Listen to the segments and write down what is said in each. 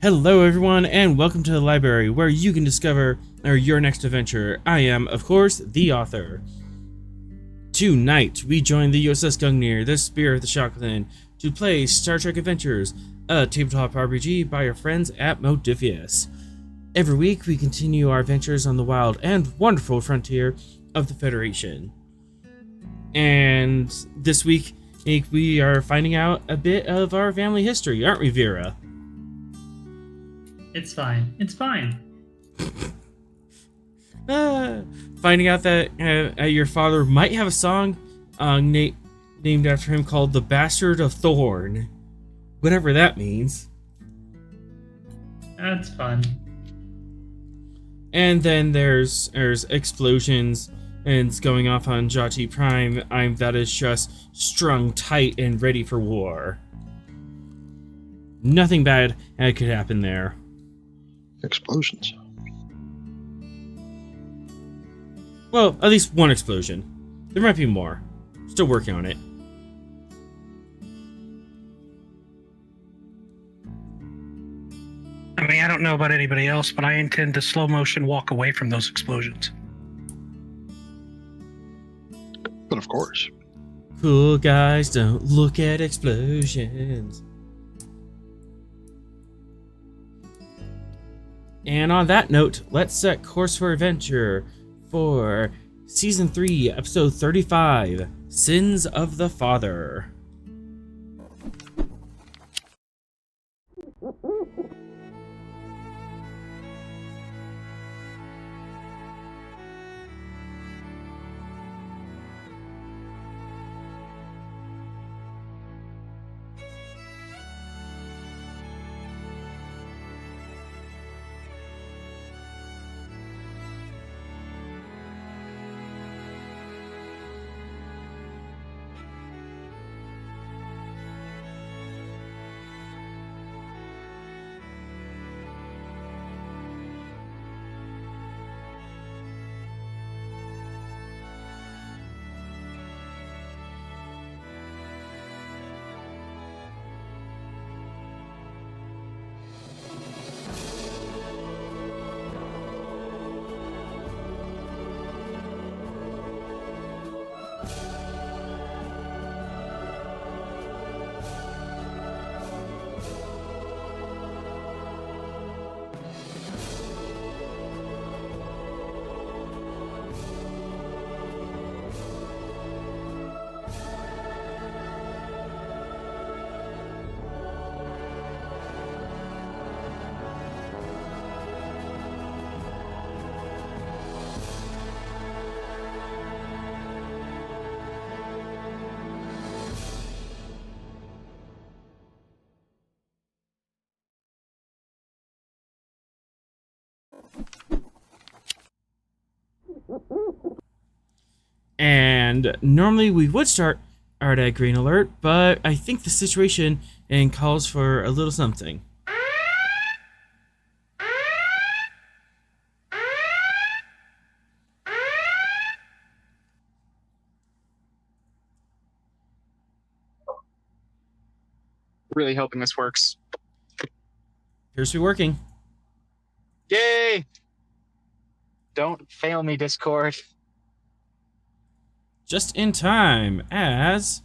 Hello everyone, and welcome to the library where you can discover your next adventure. I am, of course, the author. Tonight, we join the USS Gungnir, the Spear of the Shockland, to play Star Trek Adventures, a tabletop RPG by our friends at Modifius. Every week, we continue our adventures on the wild and wonderful frontier of the Federation. And this week, we are finding out a bit of our family history, aren't we, Vera? It's fine. It's fine. Finding out that your father might have a song named after him called The Bastard of Thorn. Whatever that means. That's fun. And then there's explosions and it's going off on Jati Prime. That is just strung tight and ready for war. Nothing bad could happen there. Explosions. Well, at least one explosion. There might be more. Still working on it. I mean, I don't know about anybody else, but I intend to slow motion walk away from those explosions. But of course. Cool guys don't look at explosions. And on that note, let's set course for adventure for Season 3, Episode 35, Sins of the Father. And normally we would start out at Green Alert, but I think the situation calls for a little something. Really hoping this works. Appears to be working. Yay! Don't fail me, Discord. Just in time, as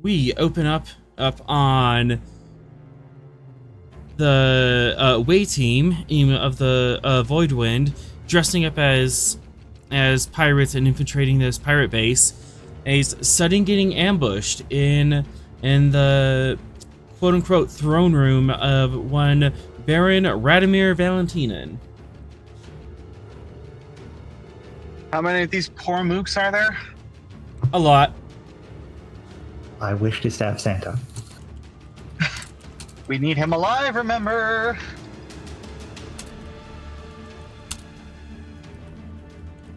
we open up on the way team of the Voidwind, dressing up as pirates and infiltrating this pirate base, is suddenly getting ambushed in the quote-unquote throne room of one Baron Radomir Valentinin. How many of these poor mooks are there? A lot. I wish to stab Santa. We need him alive, remember?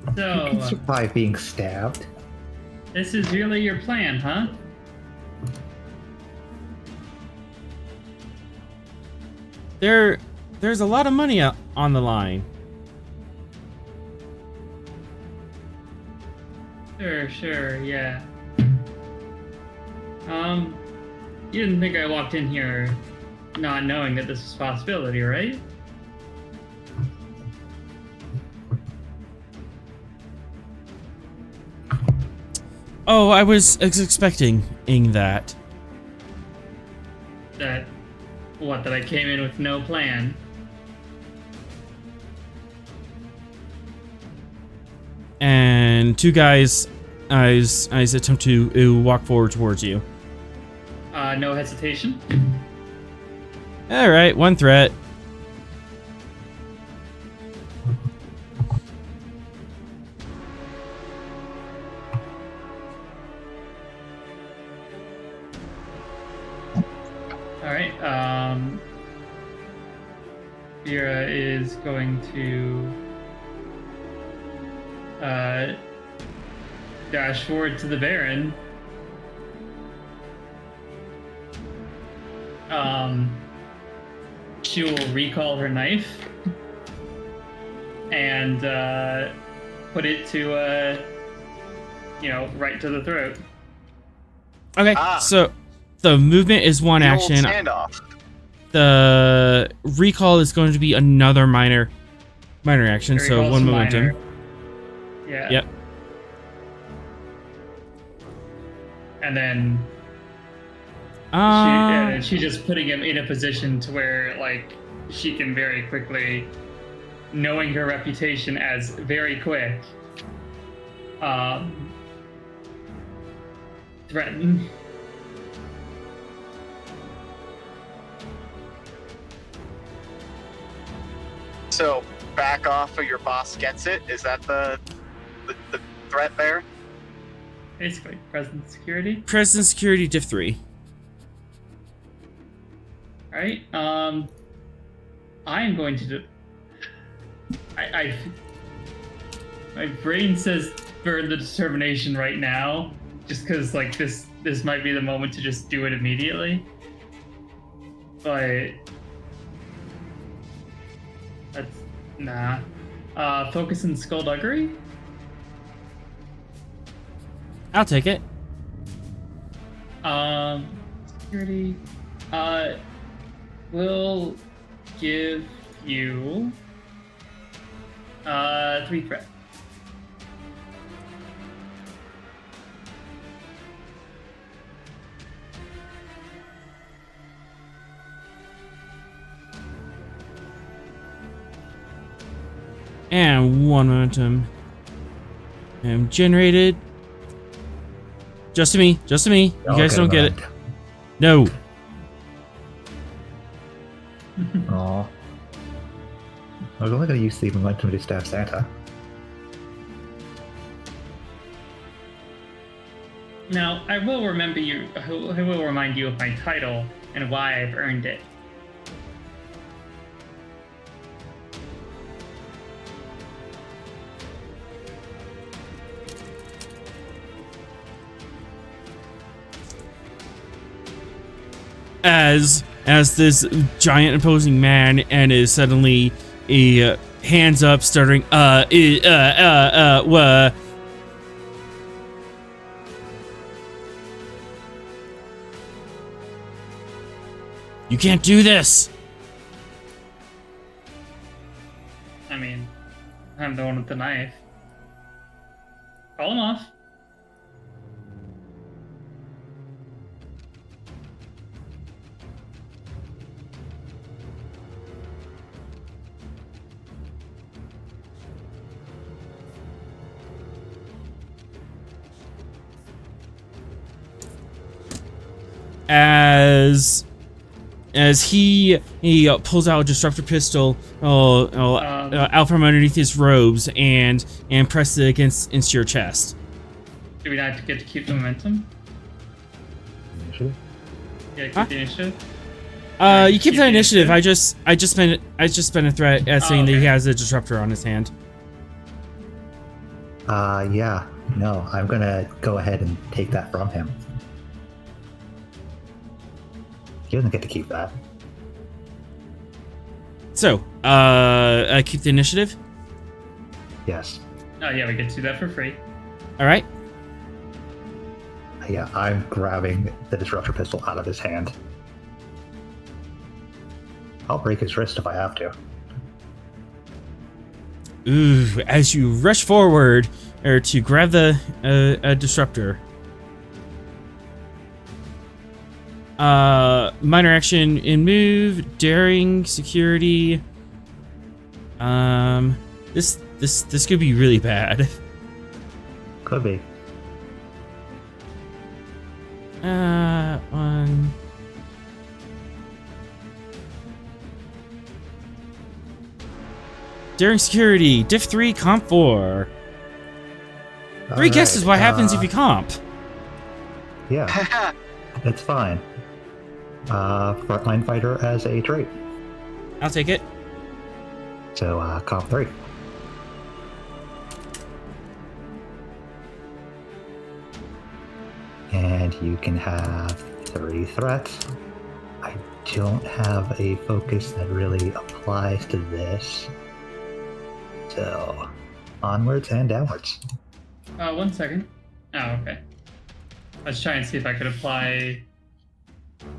You can So, survive being stabbed. this is really your plan, huh? There's a lot of money on the line. Sure, yeah. You didn't think I walked in here not knowing that this was a possibility, right? Oh, I was expecting that. That I came in with no plan. And two guys, eyes attempt to walk forward towards you. No hesitation. All right, one threat. Alright, Vera is going to dash forward to the Baron. She will recall her knife and put it to, right to the throat. Okay, so the movement is one The old action. standoff. The recall is going to be another minor action, so Recall's one momentum. minor. Yeah. Yep. And then she's just putting him in a position to where, like, she can very quickly, knowing her reputation as very quick, threaten. So back off or your boss gets it? Is that the threat there? Basically, present security. Present security diff 3. Alright, I am going to my brain says burn the determination right now, just because, like, this might be the moment to just do it immediately. But that's nah. Focus in skullduggery. I'll take it. Security. We'll give you 3 threat. And one momentum. Generated. Just to me. You guys don't get it. No. Aw. I was only going to use the momentum to stab Santa. Now, I will remind you of my title and why I've earned it. As this giant imposing man and is suddenly hands up stuttering you can't do this. I mean, I'm the one with the knife. Call him off. As he pulls out a disruptor pistol out from underneath his robes and presses it against your chest. Do we not get to keep the momentum? Initiative? Yeah, keep the initiative. You keep that initiative. I just spent a threat at saying that he has a disruptor on his hand. Yeah. No, I'm gonna go ahead and take that from him. He doesn't get to keep that. So, keep the initiative. Yes. Oh yeah, we get to do that for free. All right. Yeah, I'm grabbing the disruptor pistol out of his hand. I'll break his wrist if I have to. Ooh, as you rush forward or to grab the disruptor. Minor action in move, daring, security. This could be really bad. Could be. One. Daring security, diff 3, comp 4. Three guesses what happens if you comp. Yeah, it's fine. Frontline fighter as a trait. I'll take it. So, comp 3. And you can have 3 threats. I don't have a focus that really applies to this. So, onwards and downwards. 1 second. Oh, okay. I was trying to see if I could apply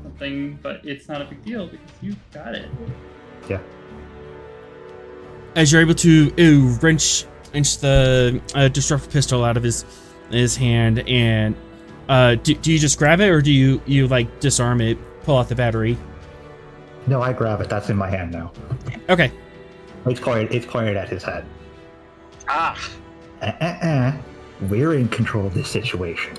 something, but it's not a big deal because you got it. Yeah. As you're able to wrench the disruptor pistol out of his hand, and do you just grab it, or do you like disarm it, pull out the battery? No, I grab it. That's in my hand now. Okay. It's pointed at his head. Ah. We're in control of this situation.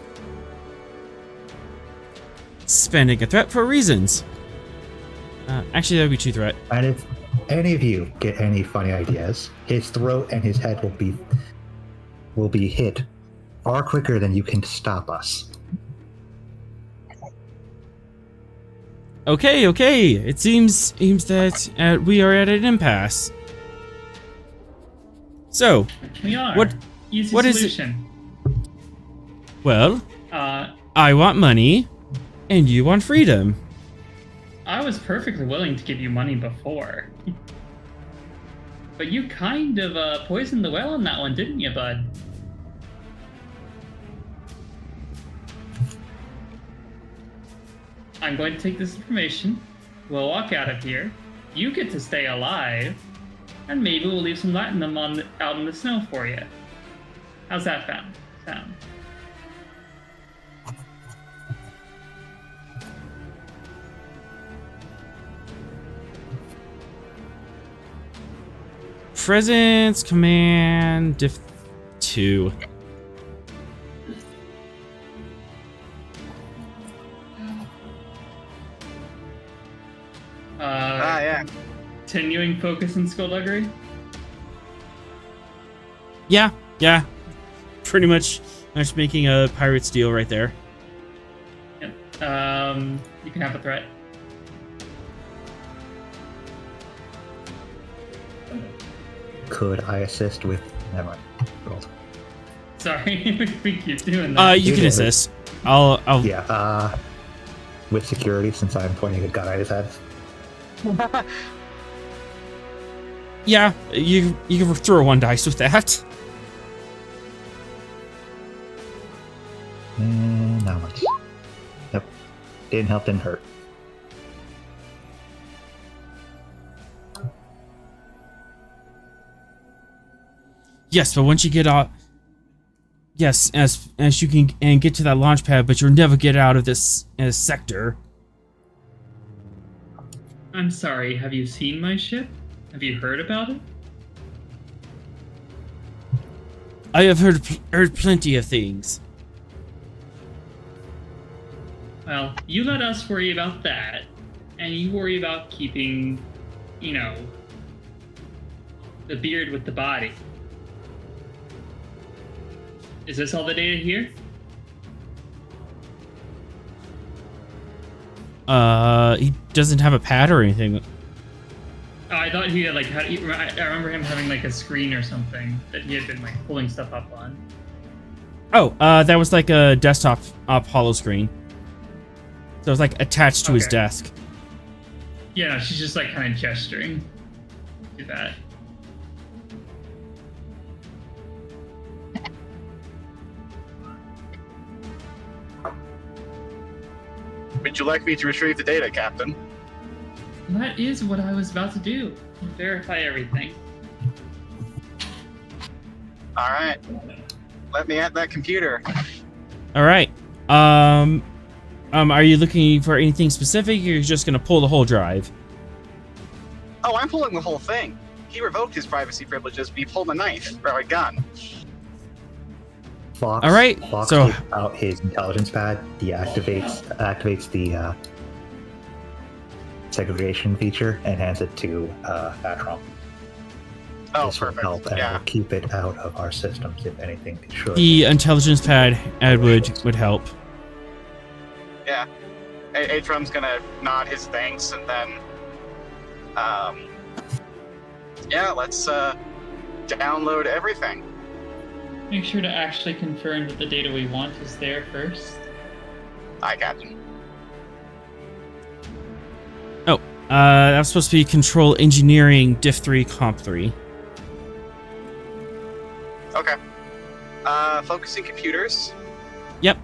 Spending a threat for reasons. Actually, that would be 2 threat. And if any of you get any funny ideas, his throat and his head will be hit far quicker than you can stop us. Okay. It seems that we are at an impasse. So, We are. What is it? solution. Well, Uh, I want money, and you want freedom. I was perfectly willing to give you money before. But you kind of poisoned the well on that one, didn't you, bud? I'm going to take this information. We'll walk out of here. You get to stay alive. And maybe we'll leave some latinum out in the snow for you. How's that sound? Presence, command, diff 2. Yeah. Continuing focus and skullduggery? Yeah. Pretty much making a pirate's deal right there. Yep. You can have a threat. Could I assist with... Never mind. Rolled. Sorry, we keep doing that. You can assist. I'll Yeah, with security, since I'm pointing a gun at his head. Yeah, you can throw 1 dice with that. And now once. Yep. Didn't help, didn't hurt. Yes, but once you get out, yes, as you can and get to that launch pad, but you'll never get out of this sector. I'm sorry, have you seen my ship? Have you heard about it? I have heard plenty of things. Well, you let us worry about that, and you worry about keeping, the beard with the body. Is this all the data here? He doesn't have a pad or anything. Oh, I thought he had I remember him having like a screen or something that he had been like pulling stuff up on. Oh, that was like a desktop holo screen. So it was like attached to his desk. Yeah, no, she's just like kind of gesturing to that. Would you like me to retrieve the data, Captain? That is what I was about to do. Verify everything. All right. Let me at that computer. All right. Are you looking for anything specific? Or you're just gonna pull the whole drive? Oh, I'm pulling the whole thing. He revoked his privacy privileges, but he pulled a knife or a gun. Fox, All right, Fox so- takes out his intelligence pad, activates the segregation feature, and hands it to Atron. Oh, This will perfect. help, and Yeah. will keep it out of our systems if anything should. The intelligence pad would help. Yeah. Atron's gonna nod his thanks, and then, yeah, let's download everything. Make sure to actually confirm that the data we want is there first. Aye, Captain. That's supposed to be Control Engineering Diff 3 Comp 3. Okay. Focusing computers. Yep.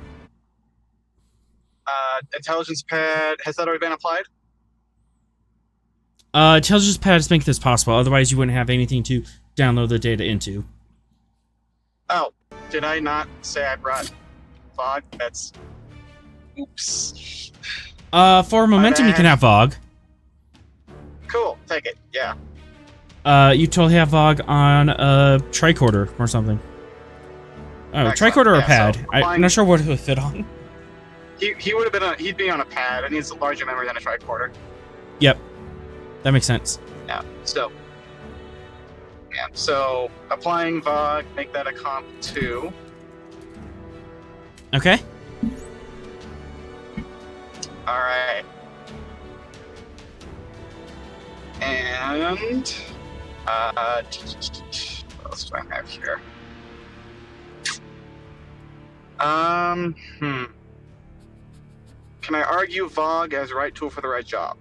Intelligence pad, has that already been applied? Intelligence pads make this possible. Otherwise, you wouldn't have anything to download the data into. Oh, did I not say I brought fog? That's... Oops. For momentum, you can have Vogue. Cool, take it, yeah. You totally have Vogue on a tricorder or something. Oh, Excellent. tricorder or Yeah, pad? so I'm not sure what it would fit on. He would have been he'd be on a pad, and he's a larger memory than a tricorder. Yep. That makes sense. Yeah, so... Yeah, so applying Vogue, make that a comp 2. Okay. Alright. And... what else do I have here? Can I argue Vogue as right tool for the right job?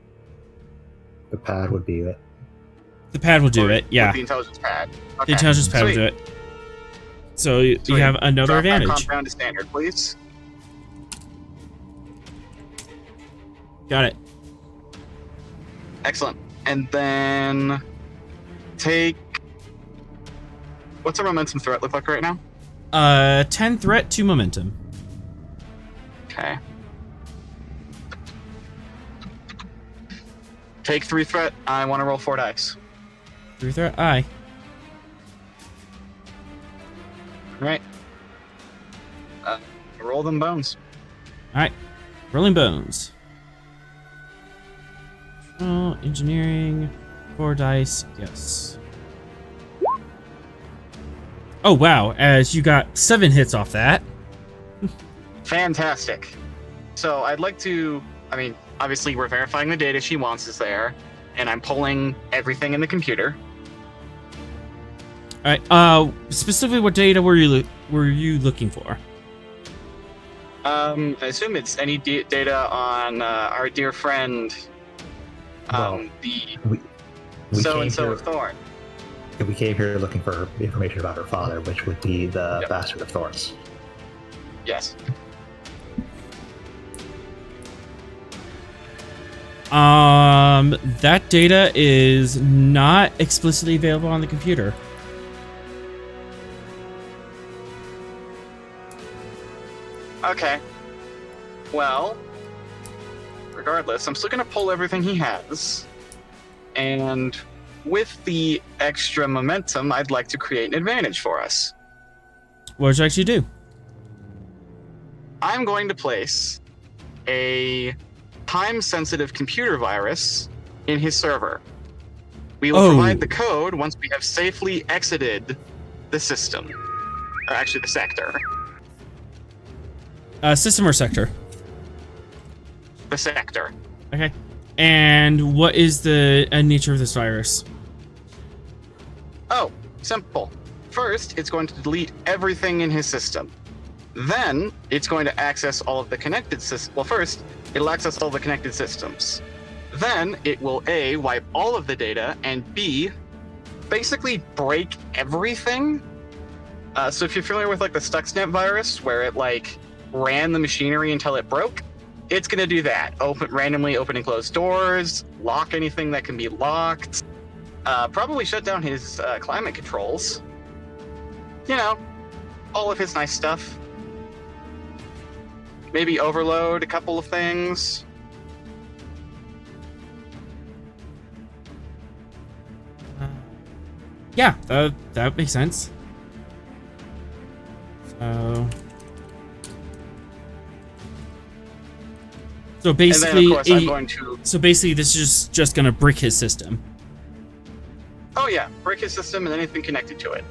The pad would be it. The pad will do Or it, yeah. with the intelligence pad. Okay. The intelligence pad will Sweet. do it. So you Sweet. have another Drop that advantage. comp down to standard, please. Got it. Excellent. And then take... What's our momentum threat look like right now? 10 threat, 2 momentum. Okay. Take 3 threat. I want to roll 4 dice. 3 threat, aye. Right. Roll them bones. Alright. Rolling bones. Control, engineering, 4 dice, yes. Oh wow, as you got 7 hits off that. Fantastic. So I'd like to... I mean, obviously we're verifying the data she wants is there, and I'm pulling everything in the computer. Alright, specifically what data were you looking for? I assume it's any data on our dear friend, Well, the We so-and-so came of Thorn. here, we came here looking for information about her father, which would be the Yep. Bastard of Thorns. Yes. That data is not explicitly available on the computer. Okay. Well, regardless, I'm still going to pull everything he has. And with the extra momentum, I'd like to create an advantage for us. What would you actually do? I'm going to place a time-sensitive computer virus in his server. We will Oh. provide the code once we have safely exited the system. Or actually, the sector. System or sector? The sector. Okay. And what is the nature of this virus? Oh, simple. First, it's going to delete everything in his system. Then, it's going to access all of the connected systems. Well, first, it'll access all the connected systems. Then, it will A, wipe all of the data, and B, basically break everything. So if you're familiar with like the Stuxnet virus, where it like ran the machinery until it broke, it's going to do that. Randomly open and close doors, lock anything that can be locked, probably shut down his climate controls. You know, all of his nice stuff. Maybe overload a couple of things. Yeah, that makes sense. So basically, and then, of course, I'm going to... So basically, this is just gonna brick his system. Oh yeah, brick his system and anything connected to it.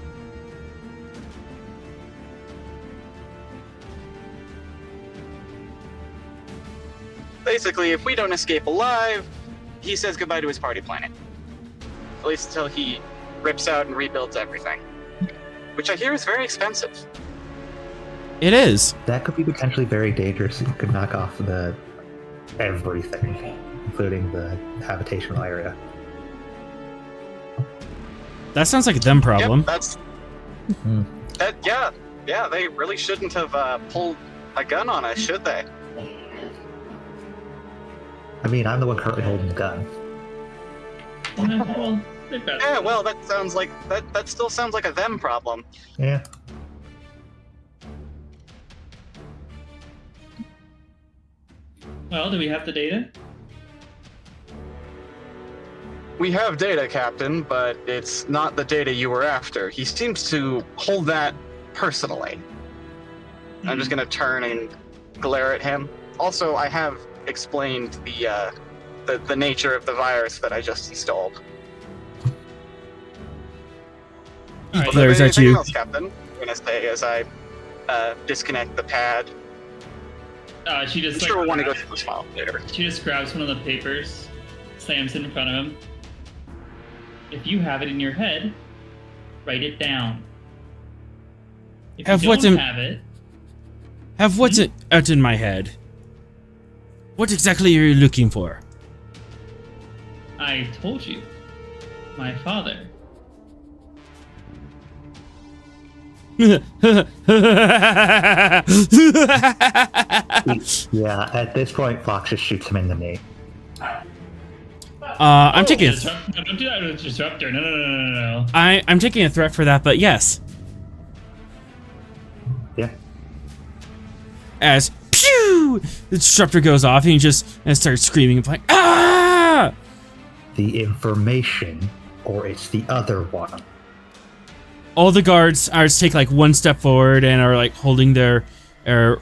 Basically, if we don't escape alive, he says goodbye to his party planet. At least until he rips out and rebuilds everything. Which I hear is very expensive. It is. That could be potentially very dangerous. You could knock off everything, including the habitational area. That sounds like a them problem. Yep, that's... Yeah, they really shouldn't have pulled a gun on us, should they? I mean, I'm the one currently holding the gun. Well, Yeah, well, that sounds like... That still sounds like a them problem. Yeah. well, do we have the data? We have data, Captain, but it's not the data you were after. He seems to hold that personally. I'm just gonna turn and glare at him. Also, I have explained the nature of the virus that I just installed. All right. Glares at Anything you. else, Captain? I'm gonna say as I disconnect the pad. She just I'm sure we'll want to go through this file later. She just grabs one of the papers, slams it in front of him. If you have it in your head, write it down. If Have you what's don't in- have it, Have what's out in my head. What exactly are you looking for? I told you. My father. Yeah, at this point, Fox just shoots him in the knee. I'm taking a No, don't do that with Disruptor. No. I'm taking a threat for that, but yes. Yeah. As pew, the disruptor goes off and he just starts screaming and like ah! The information, or it's the other one. All the guards are take like one step forward and are like holding their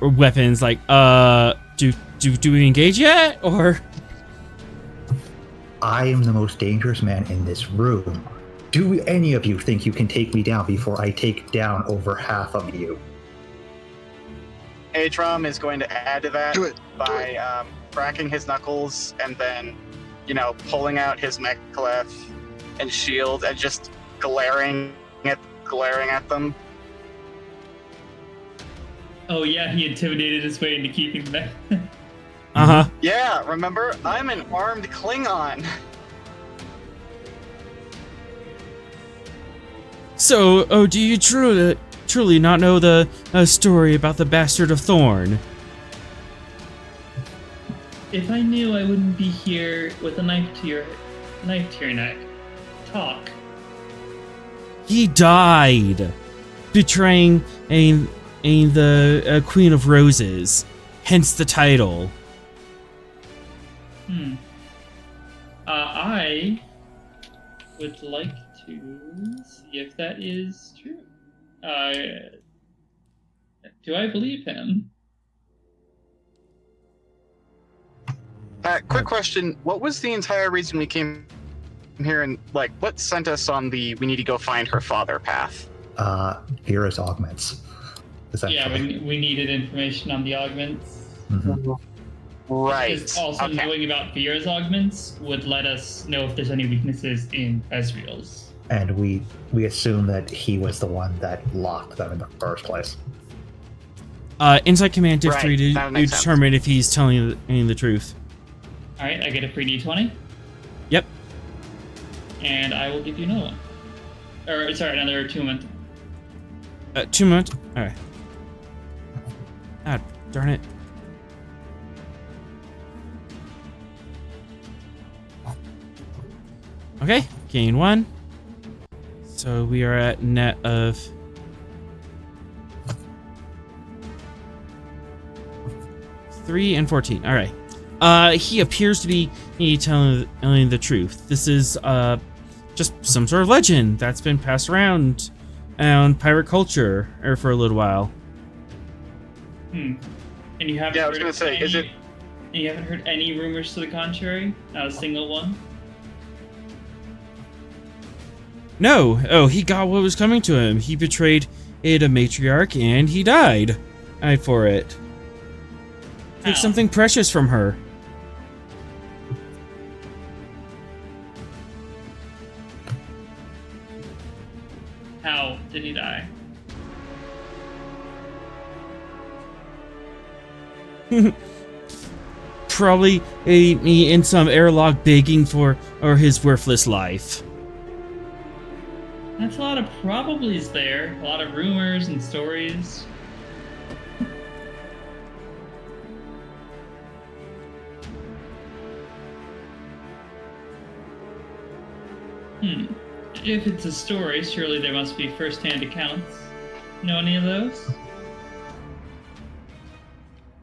weapons like do we engage yet or I am the most dangerous man in this room. Do any of you think you can take me down before I take down over half of you? Atrom is going to add to that Do it. by cracking his knuckles and then, pulling out his mechalef and shield and just glaring at them. Oh yeah, he intimidated his way into keeping them. uh-huh. Yeah, remember? I'm an armed Klingon. So, do you truly not know the story about the Bastard of Thorn? If I knew, I wouldn't be here with a knife to your neck. Talk. He died, betraying the Queen of Roses, hence the title. I would like to see if that is true. Do I believe him? Quick question. What was the entire reason we came here and, what sent us on the we need to go find her father path? Vera's augments. Yeah, we needed information on the augments. Mm-hmm. Right. Because also knowing about Vera's augments would let us know if there's any weaknesses in Ezreal's. And we assume that he was the one that locked them in the first place. Inside Command Div 3 to that makes determine if he's telling the truth. Alright, I get a free D20. Yep. And I will give you another one. Or, sorry, another 2 month. 2 months? Alright. Ah, darn it. Okay, gain 1. So we are at net of 3 and 14. All right. He appears to be telling the truth. This is just some sort of legend that's been passed around pirate culture for a little while. And you haven't Yeah, I was heard gonna say, is it? And you haven't heard any rumors to the contrary? Not a single one? No. Oh, he got what was coming to him. He betrayed a matriarch and he died. For it. Took How? something precious from her. How did he die? Probably me in some airlock begging for his worthless life. That's a lot of probablys there. A lot of rumors and stories. If it's a story, surely there must be first-hand accounts. Know any of those?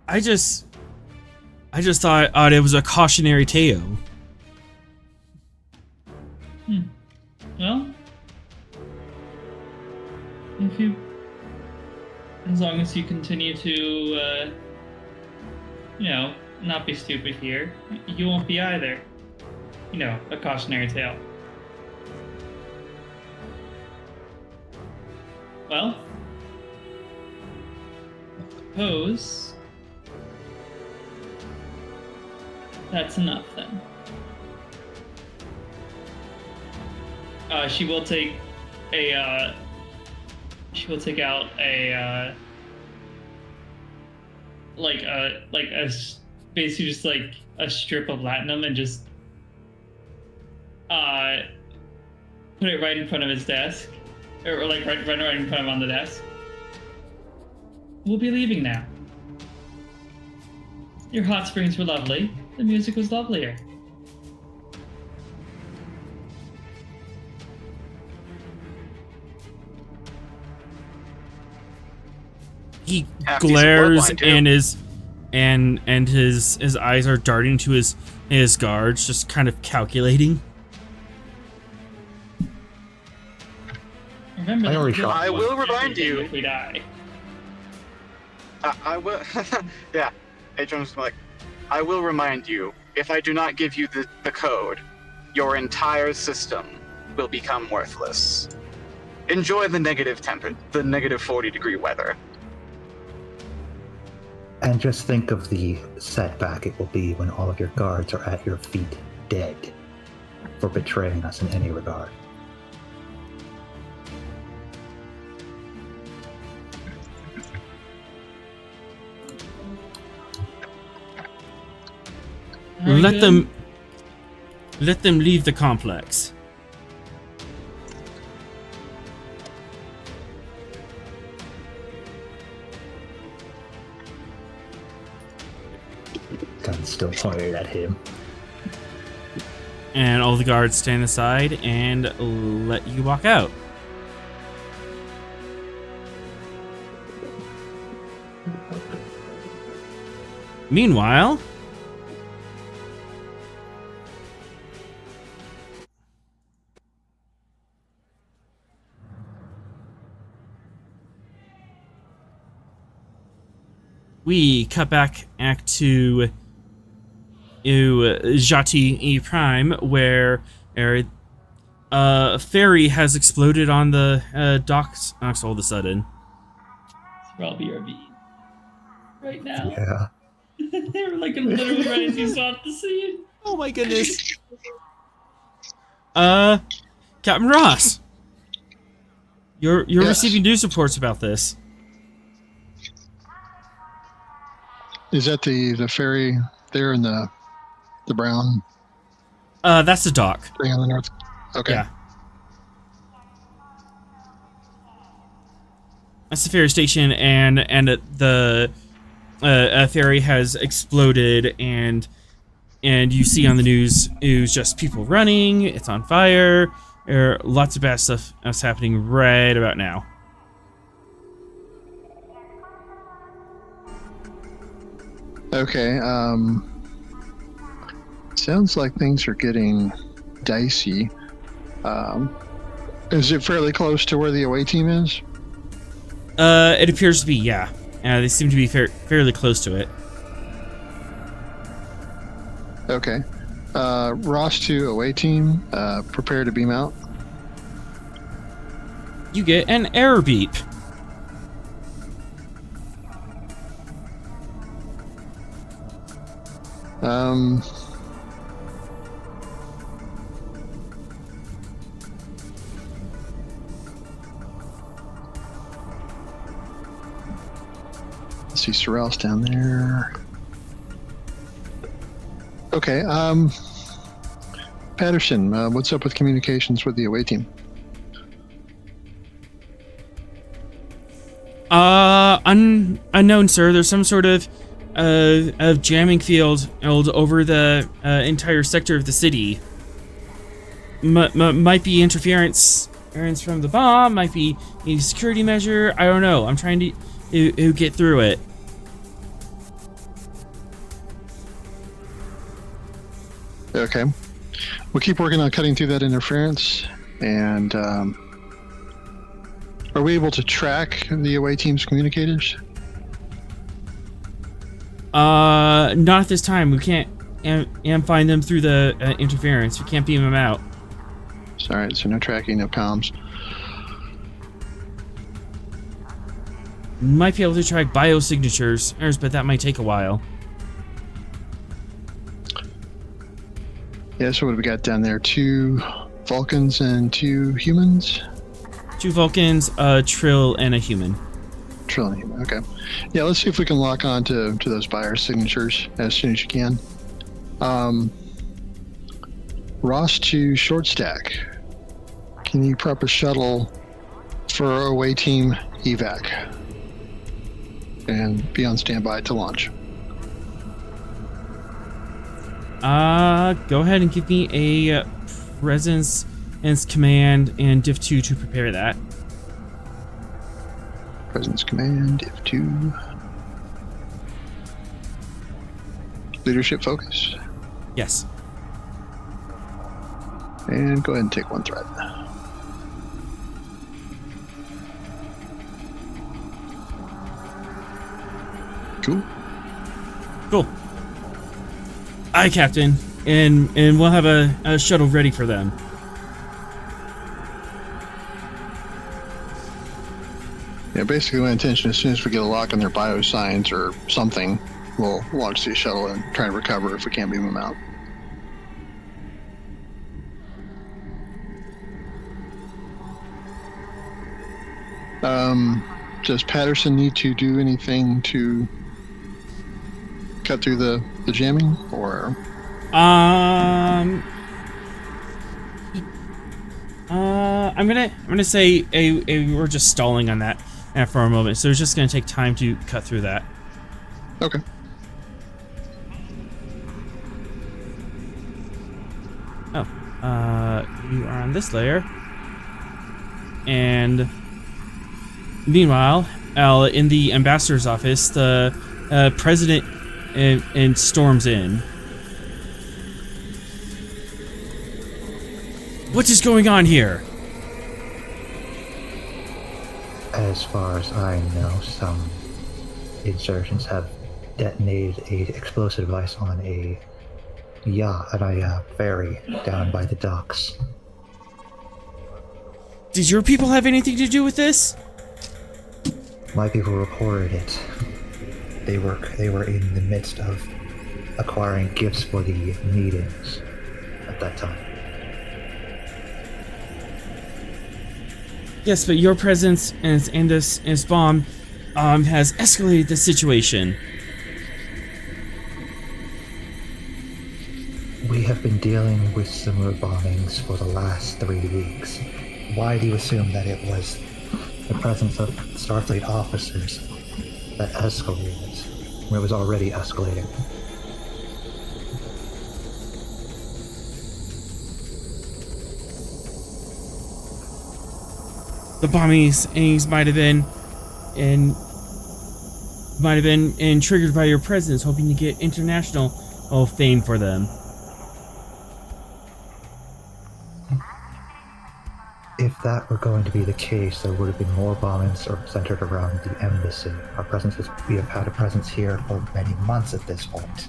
I just thought it was a cautionary tale. Well, as long as you continue to, not be stupid here, you won't be either. A cautionary tale. Well, suppose that's enough then. She will take out basically just like a strip of latinum and just put it right in front of his desk, or like right in front of him on the desk. We'll be leaving now. Your hot springs were lovely. The music was lovelier. He Half decent glares bloodline, too. and his eyes are darting to his guards, just kind of calculating. Remember, I already that shot I one. will remind you. if we die. I will. Yeah. Adrian's like, I will remind you. If I do not give you the code, your entire system will become worthless. Enjoy the negative 40-degree weather. And just think of the setback it will be when all of your guards are at your feet dead for betraying us in any regard. Very Let good. them leave the complex. Gun still pointed at him. And all the guards stand aside and let you walk out. Meanwhile, we cut back to Jati E Prime, where a ferry has exploded on the docks all of a sudden. It's probably RV. Right now. Yeah. They were like literally right as you saw the scene. Oh my goodness. Captain Ross, you're Yes. receiving news reports about this. Is that the ferry there in the brown That's the dock. thing on the north? Okay. Yeah. That's the ferry station, and a ferry has exploded, and and you see on the news it was just people running. It's on fire. There are lots of bad stuff that's happening right about now. Okay. Sounds like things are getting dicey. Is it fairly close to where the away team is? It appears to be, yeah. They seem to be fairly close to it. Okay. Ross to away team, prepare to beam out. You get an error beep. Let's see, Sorrel's down there. Okay, Patterson, what's up with communications with the away team? Unknown, sir. There's some sort of jamming field over the entire sector of the city. Might be interference from the bomb. Might be a security measure. I don't know. I'm trying to get through it. Okay, we'll keep working on cutting through that interference. And are we able to track the away team's communicators? Not at this time. We can't and find them through the interference. We can't beam them out. All right, so no tracking, no comms. Might be able to track biosignatures, but that might take a while. Yeah, so what have we got down there? 2 Vulcans and 2 humans? 2 Vulcans, a Trill, and a human. Trill and human, okay. Yeah, let's see if we can lock on to those buyer signatures as soon as you can. Ross to short stack. Can you prep a shuttle for away team evac? And be on standby to launch. Go ahead and give me a presence and command and div 2 to prepare that. Presence command, div 2. Leadership focus. Yes. And go ahead and take 1 threat. Cool. Cool. Aye, Captain. And we'll have a shuttle ready for them. Yeah, basically my intention, as soon as we get a lock on their bioscience or something, we'll launch the shuttle and try to recover if we can't beam them out. Does Patterson need to do anything to cut through the jamming, or? I'm gonna say we're just stalling on that for a moment, so it's just gonna take time to cut through that. Okay. Oh, you are on this layer, and meanwhile, in the ambassador's office, the president and storms in. What is going on here? As far as I know, some insurgents have detonated a explosive device on a yacht at a ferry down by the docks. Did your people have anything to do with this? My people reported it. They were in the midst of acquiring gifts for the meetings at that time. Yes, but your presence and this bomb has escalated the situation. We have been dealing with similar bombings for the last 3 weeks. Why do you assume that it was the presence of Starfleet officers that escalated when it was already escalating? the bombings might have been triggered by your presence, hoping to get international fame for them. If that were going to be the case, there would have been more bombings centered around the embassy. We have had a presence here for many months at this point.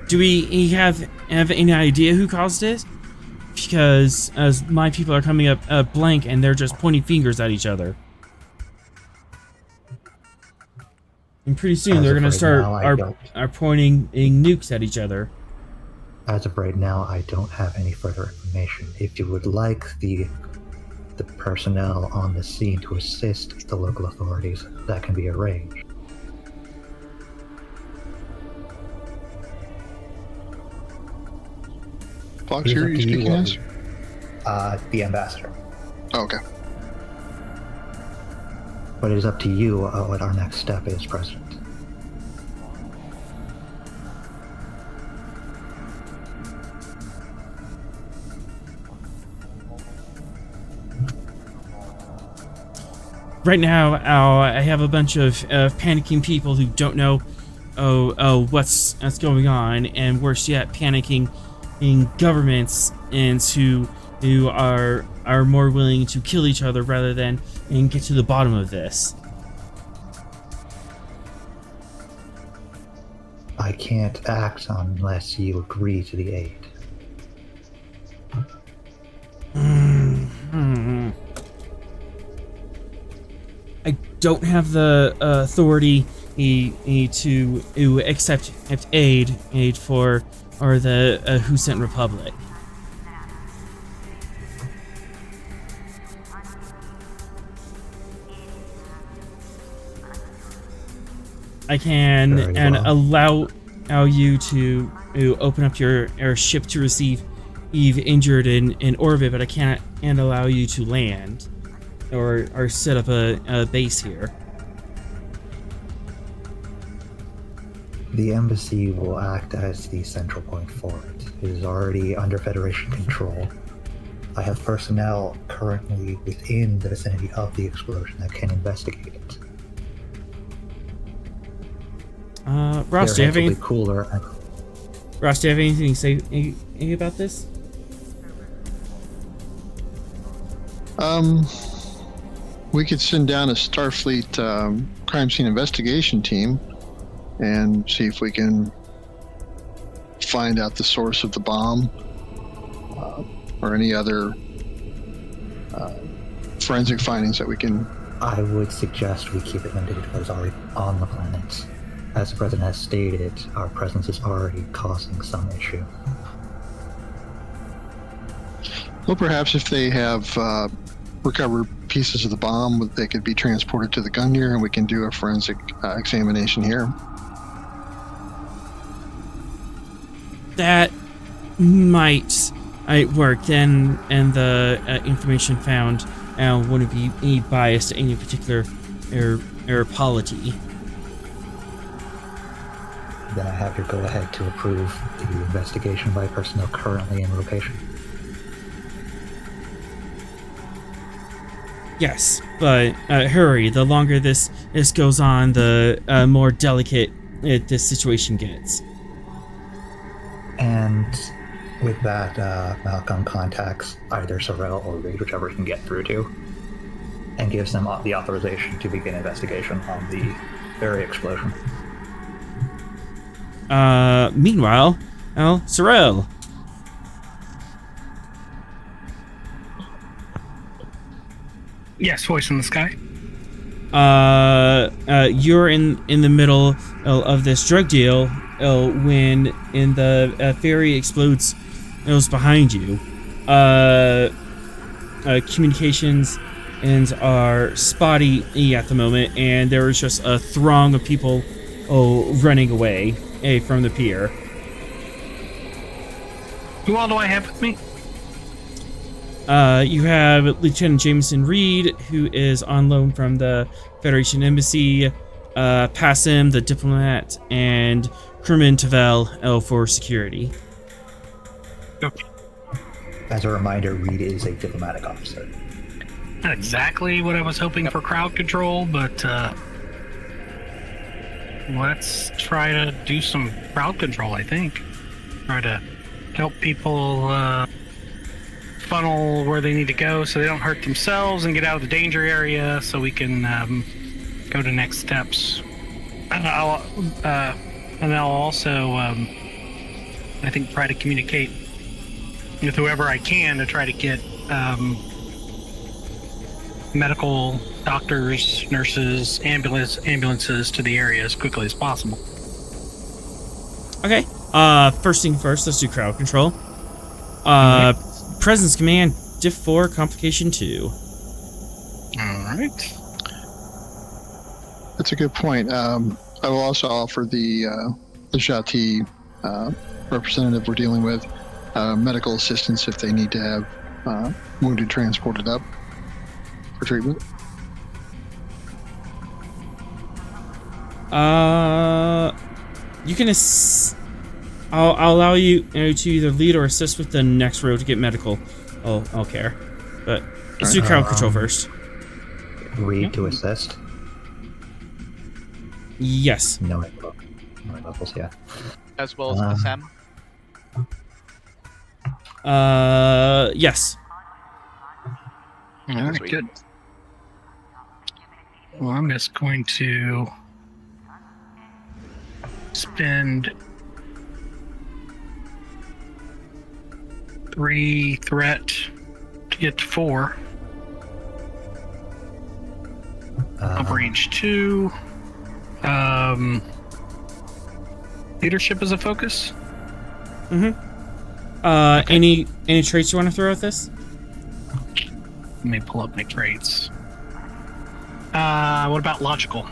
Do we have any idea who caused it? Because as my people are coming up blank and they're just pointing fingers at each other. And pretty soon they're gonna start are pointing nukes at each other. As of right now, I don't have any further information. If you would like the personnel on the scene to assist the local authorities, that can be arranged. Fox, who are you speaking as? The ambassador. Oh, okay. But it is up to you what our next step is, President. Right now, I have a bunch of panicking people who don't know what's going on, and worse yet, panicking in governments and who are more willing to kill each other rather than get to the bottom of this. I can't act unless you agree to the aid. I don't have the authority to accept aid for the Who Sent Republic. I can allow you to open up your ship to receive Eve injured in orbit, but I can't allow you to land or set up a base here. The embassy will act as the central point for it. It is already under Federation control. I have personnel currently within the vicinity of the explosion that can investigate it. Ross, do you have anything to say about this? We could send down a Starfleet crime scene investigation team and see if we can find out the source of the bomb or any other forensic findings that we can. I would suggest we keep it limited to what is already on the planet. As the President has stated, our presence is already causing some issue. Well, perhaps if they have recovered pieces of the bomb, they could be transported to the Gungnir and we can do a forensic examination here. That might work then, and the information found wouldn't be any biased to any particular polity. Then I have your go-ahead to approve the investigation by personnel currently in location. Yes, but hurry. The longer this goes on, the more delicate this situation gets. And with that, Malcolm contacts either Sorrel or Reed, whichever he can get through to, and gives them the authorization to begin investigation on the very explosion. Meanwhile, Sorrel. Yes, voice in the sky. You're in the middle of this drug deal when the ferry explodes. It was behind you. Communications are spotty at the moment, and there is just a throng of people running away from the pier. Who all do I have with me? You have Lieutenant Jameson Reed, who is on loan from the Federation Embassy, Passim, the diplomat, and crewman Tavel, L for security. Okay. As a reminder, Reed is a diplomatic officer. Not exactly what I was hoping for crowd control, but let's try to do some crowd control, I think. Try to help people funnel where they need to go so they don't hurt themselves and get out of the danger area so we can go to next steps. And I'll also, I think, try to communicate with whoever I can to try to get medical doctors, nurses, ambulances to the area as quickly as possible. Okay. First thing first, let's do crowd control. Presence command, Diff 4, complication 2. Alright. That's a good point. I will also offer the Jati representative we're dealing with medical assistance if they need to have wounded transported up for treatment. You can I'll allow you to either lead or assist with the next row to get medical. I'll care. But let's do crowd control first. Reed to assist. Yes. No levels, yeah. As well as SM. Yes. Alright, good. Well, I'm just going to spend 3 threat to get to 4. Up range 2. Leadership is a focus. Mm-hmm. Okay. Any traits you want to throw at this? Let me pull up my traits. What about logical?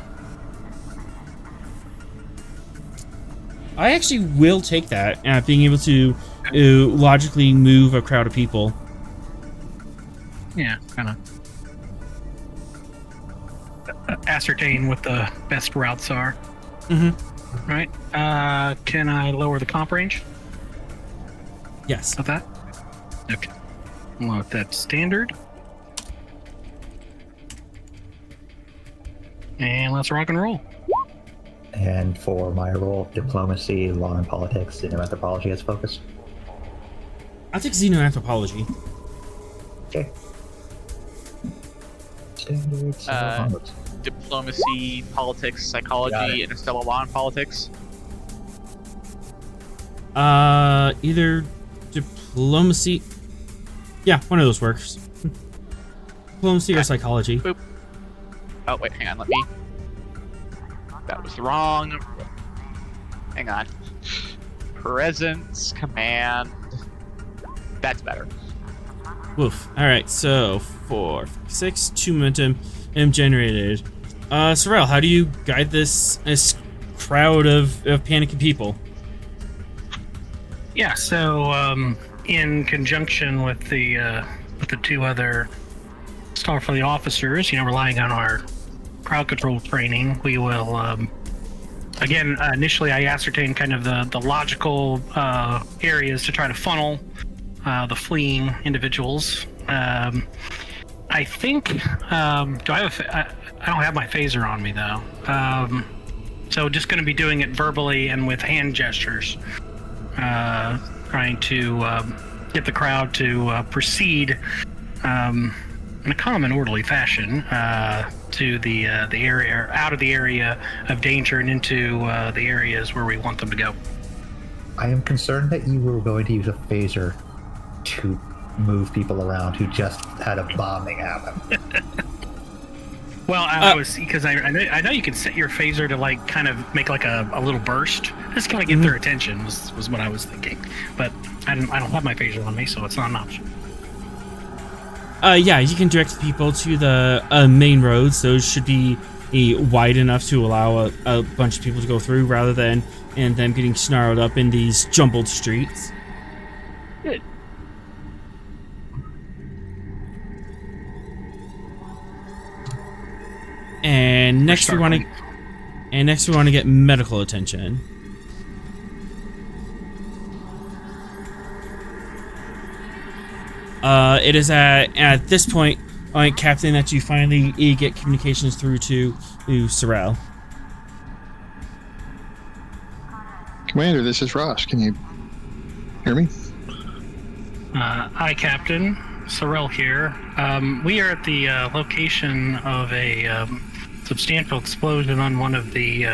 I actually will take that, being able to logically move a crowd of people. Yeah, kind of ascertain what the best routes are. Mm-hmm. Right. Can I lower the comp range Yes. of that? Okay. I'll let that standard. And let's rock and roll. And for my role, diplomacy, law and politics, xenoanthropology as focus. I'll take xenoanthropology. Okay. Standards. Onwards. Diplomacy, politics, psychology, interstellar law, and politics. Either diplomacy. Yeah, one of those works. Diplomacy or psychology. Boop. Oh, wait, hang on, let me... That was wrong. Hang on. Presence, command... That's better. Woof. Alright, so 4, 6, 2 momentum generated. Sorrel, how do you guide this crowd of panicking people? Yeah, so in conjunction with the 2 other Starfleet officers, relying on our crowd control training, we will again, initially I ascertain kind of the logical areas to try to funnel the fleeing individuals. I think I don't have my phaser on me though, so just going to be doing it verbally and with hand gestures, trying to get the crowd to proceed in a calm and orderly fashion to the area, out of the area of danger and into the areas where we want them to go. I am concerned that you were going to use a phaser to move people around who just had a bombing happen. Well, I was, because I know you can set your phaser to like kind of make like a little burst, just kind of get their attention was what I was thinking. But I don't have my phaser on me, so it's not an option. Yeah, you can direct people to the main roads. Those should be wide enough to allow a bunch of people to go through, rather than them getting snarled up in these jumbled streets. Good. And next we want to get medical attention. It is at this point, Captain, that you finally get communications through to Sorrel. Commander, this is Ross. Can you hear me? Hi, Captain. Sorrel here. We are at the location of a substantial explosion on one of the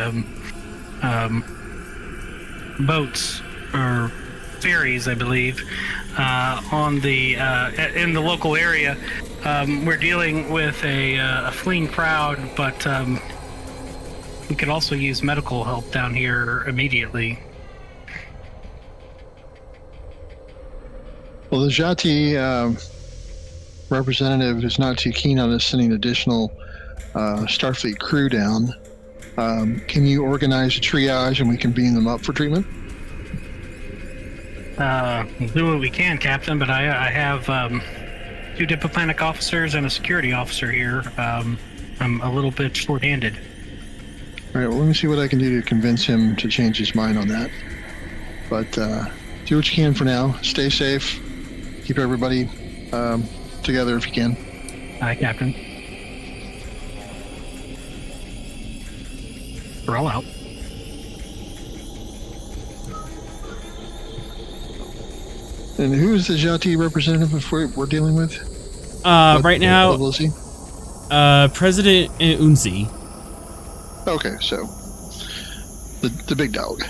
boats or ferries, I believe, on the in the local area. We're dealing with a fleeing crowd, but we could also use medical help down here immediately. Well, the Jati representative is not too keen on us sending additional Starfleet crew down. Can you organize a triage and we can beam them up for treatment? We'll do what we can, Captain, but I have 2 diplomatic officers and a security officer here. I'm a little bit short-handed. All right, well, let me see what I can do to convince him to change his mind on that. But do what you can for now. Stay safe. Keep everybody together if you can. Hi, Captain. We're all out. And who is the Jati representative we're dealing with? Right now, level is he? President Unzi. Okay, so the big dog.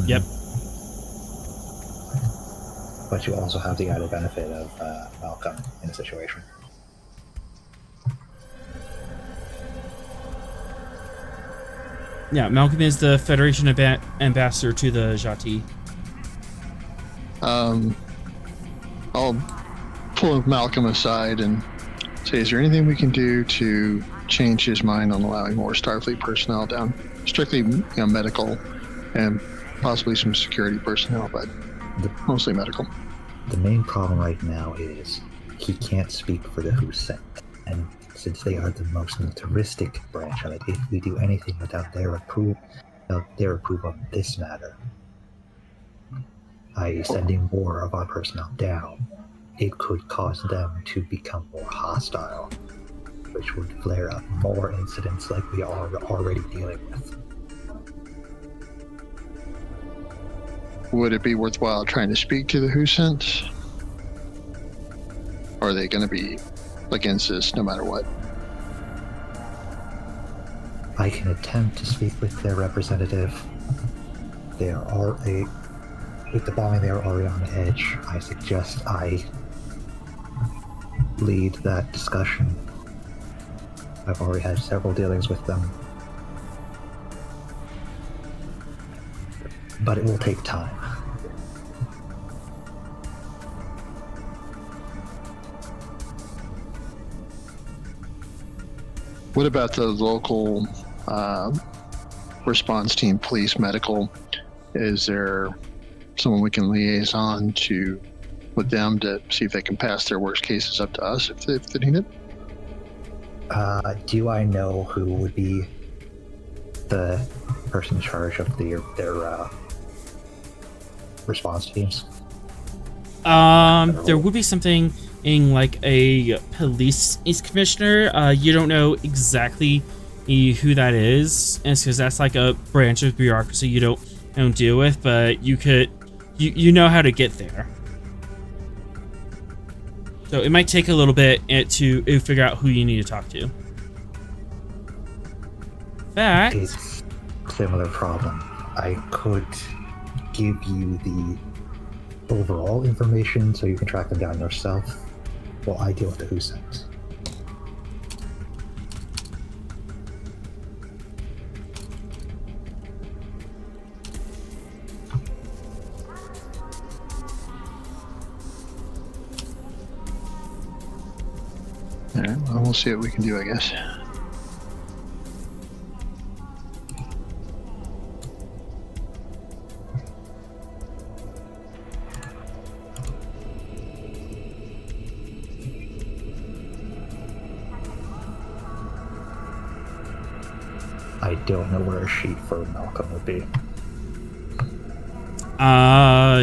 Yep. But you also have the added benefit of Malcolm in the situation. Yeah, Malcolm is the Federation ambassador to the Jati. I'll pull Malcolm aside and say, is there anything we can do to change his mind on allowing more Starfleet personnel down? Strictly, medical and possibly some security personnel, but mostly medical. The main problem right now is he can't speak for the Hussein, and since they are the most militaristic branch of it, if we do anything without their approval of this matter, i.e. sending more of our personnel down, it could cause them to become more hostile, which would flare up more incidents like we are already dealing with. Would it be worthwhile trying to speak to the Husens? Or are they going to be against this no matter what? I can attempt to speak with their representative. With the bombing, they are already on the edge. I suggest I lead that discussion. I've already had several dealings with them. But it will take time. What about the local response team, police, medical? Is there someone we can liaison to with them to see if they can pass their worst cases up to us if they need it? Do I know who would be the person in charge of their response teams? There would be something in like a police commissioner. You don't know exactly who that is, and it's because that's like a branch of bureaucracy you don't deal with, but you know how to get there. So it might take a little bit to figure out who you need to talk to. Fact. It's a similar problem. I could give you the overall information so you can track them down yourself while I deal with the Husens. All right, well, we'll see what we can do, I guess. I don't know where a sheet for Malcolm would be.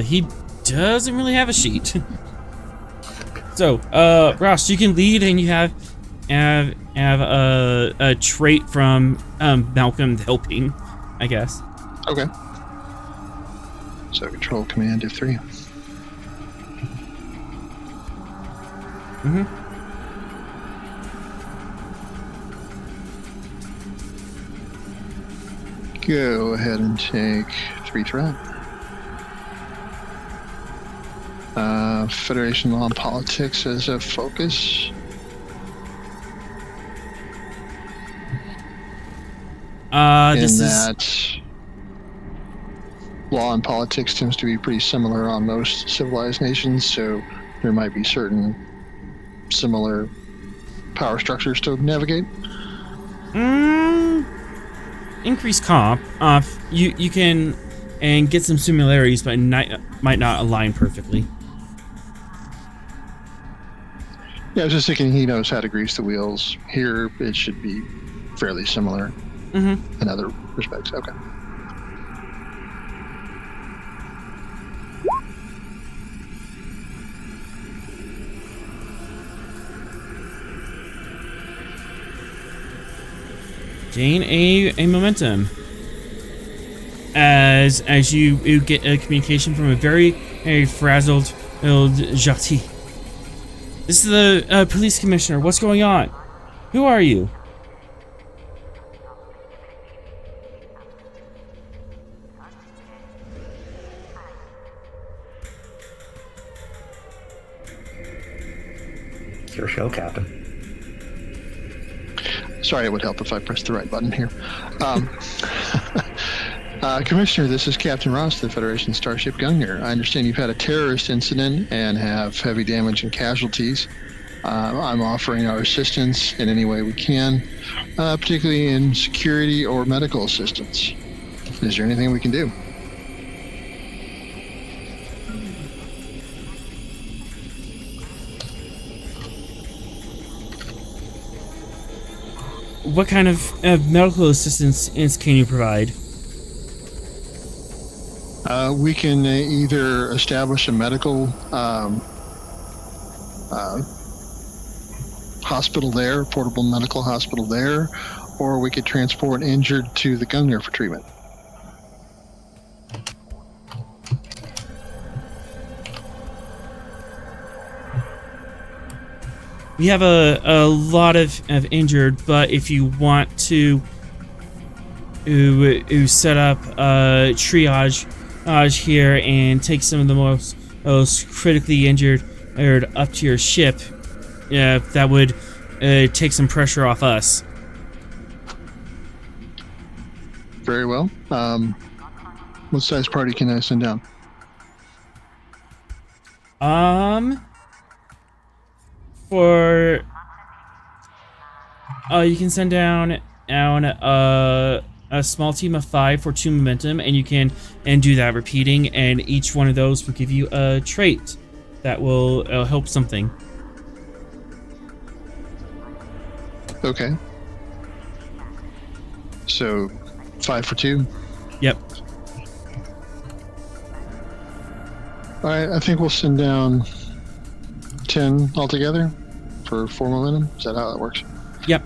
He doesn't really have a sheet. So, Ross, you can lead, and you have a trait from Malcolm helping, I guess. Okay. So control command F3. Mm-hmm. Go ahead and take 3 threat. Federation law and politics as a focus. That law and politics tends to be pretty similar on most civilized nations, so there might be certain similar power structures to navigate. Increase comp. You can and get some similarities, but might not align perfectly. Yeah, I was just thinking he knows how to grease the wheels. Here, it should be fairly similar in other respects. Okay. Gain a momentum as you get a communication from a very frazzled old Jati. This is the police commissioner. What's going on? Who are you? It's your show, Captain. Sorry, it would help if I pressed the right button here. Commissioner, this is Captain Ross, the Federation Starship Gungnir. I understand you've had a terrorist incident and have heavy damage and casualties. I'm offering our assistance in any way we can, particularly in security or medical assistance. Is there anything we can do? What kind of medical assistance can you provide? We can either establish a medical hospital there, portable medical hospital there, or we could transport injured to the Gungnir for treatment. We have a lot of injured, but if you want to set up a triage here and take some of the most critically injured up to your ship, that would take some pressure off us. Very well. What size party can I send down? For you can send down a small team of 5 for 2 momentum, and you can do that repeating, and each one of those will give you a trait that will help something. Okay. So 5 for 2. Yep. All right. I think we'll send down 10 altogether for 4 momentum. Is that how that works? Yep.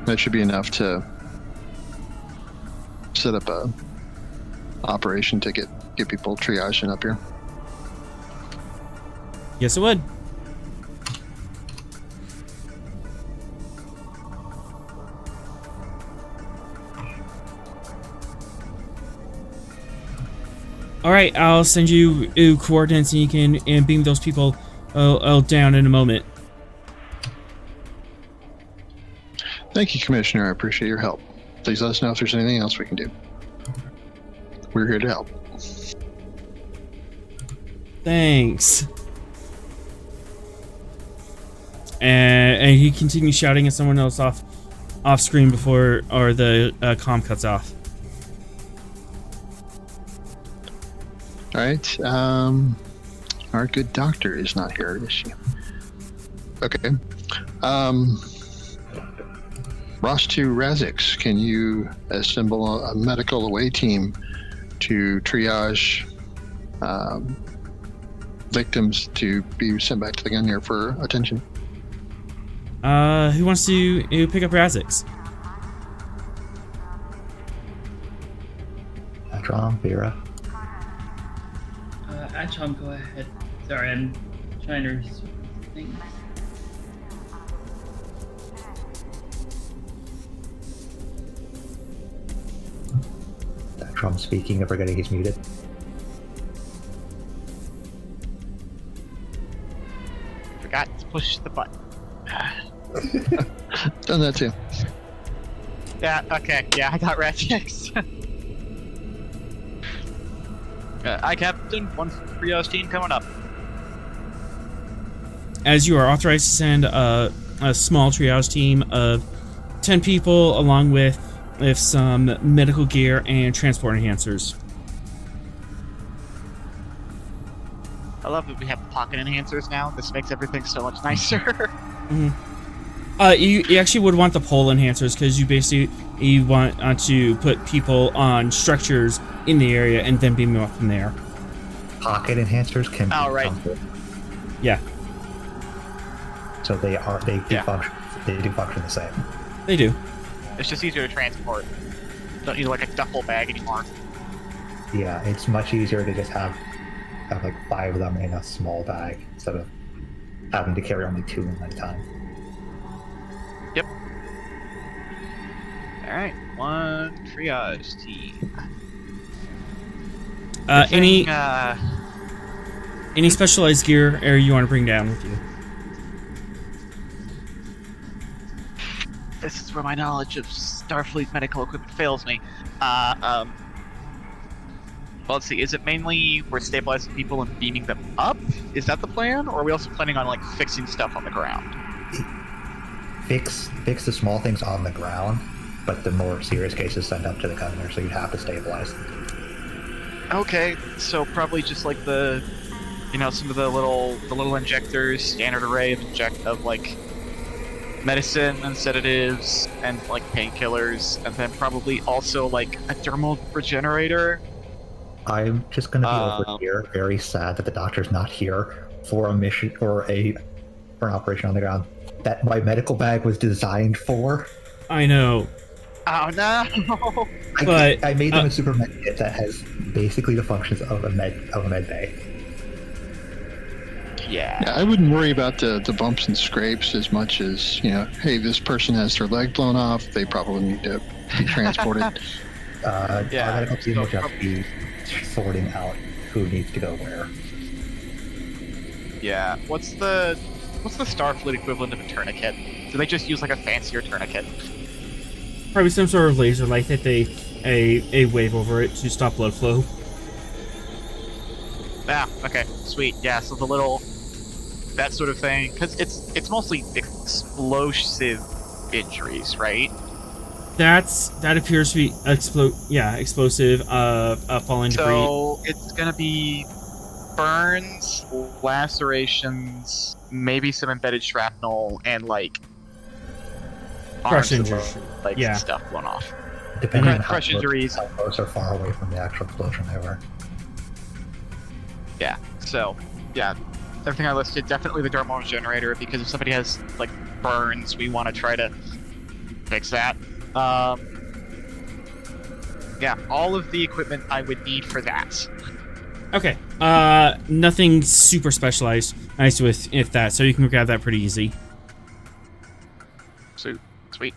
That should be enough to set up a operation to get people triaging up here. Yes, it would. All right, I'll send you coordinates, and you can beam those people down in a moment. Thank you, Commissioner. I appreciate your help. Please let us know if there's anything else we can do. We're here to help. Thanks. And he continues shouting at someone else off screen before the comm cuts off. All right. Our good doctor is not here, is she? Okay. Ross2 Razix, can you assemble a medical away team to triage victims to be sent back to the Gungnir for attention? Who wants to pick up Razix? Atron, Vera. Achom, go ahead. Sorry, I'm trying to think. Atron speaking, forgetting he's muted. Forgot to push the button. Done that too. Yeah, okay, yeah, I got Ratchix. Hi, Captain. One triage team coming up. As you are authorized to send a small triage team of 10 people, along with some medical gear and transport enhancers. I love that we have pocket enhancers now. This makes everything so much nicer. Mm-hmm. You actually would want the pole enhancers because you want to put people on structures in the area and then beam them up from there. Pocket enhancers can be Right. Yeah. So they do function the same. They do. It's just easier to transport. Don't need like a duffel bag anymore. Yeah, it's much easier to just have like 5 of them in a small bag instead of having to carry only 2 at a time. Yep. Alright, one triage team. Any specialized gear or you want to bring down with you? This is where my knowledge of Starfleet medical equipment fails me. Well, let's see. Is it mainly we're stabilizing people and beaming them up? Is that the plan, or are we also planning on like fixing stuff on the ground? Fix the small things on the ground, but the more serious cases send up to the Gungnir, so you'd have to stabilize them. Okay, so probably just like the, some of the little injectors, standard array of like medicine and sedatives and like painkillers, and then probably also like a dermal regenerator. I'm just gonna be over here, very sad that the doctor's not here for a mission or for an operation on the ground that my medical bag was designed for. I know. Oh no! I made them a super med kit that has basically the functions of a med bay. Yeah, I wouldn't worry about the bumps and scrapes as much as, hey, this person has their leg blown off, they probably need to be transported. Our medical team will just be sorting out who needs to go where. Yeah. What's the Starfleet equivalent of a tourniquet? Do they just use like a fancier tourniquet? Probably some sort of laser light that they wave over it to stop blood flow. Ah, okay, sweet. Yeah, so that sort of thing, because it's mostly explosive injuries, right? That appears to be explosive falling debris. So it's gonna be burns, lacerations, maybe some embedded shrapnel, and like Crush arms injuries. and legs Yeah. and stuff blown off. Depending on Crush injuries. how close or far away from the actual explosion they were. Yeah. So yeah, everything I listed, definitely the dermal generator, because if somebody has like burns, we want to try to fix that. Yeah, all of the equipment I would need for that. Okay. Nothing super specialized. Nice with that, so you can grab that pretty easy. So sweet.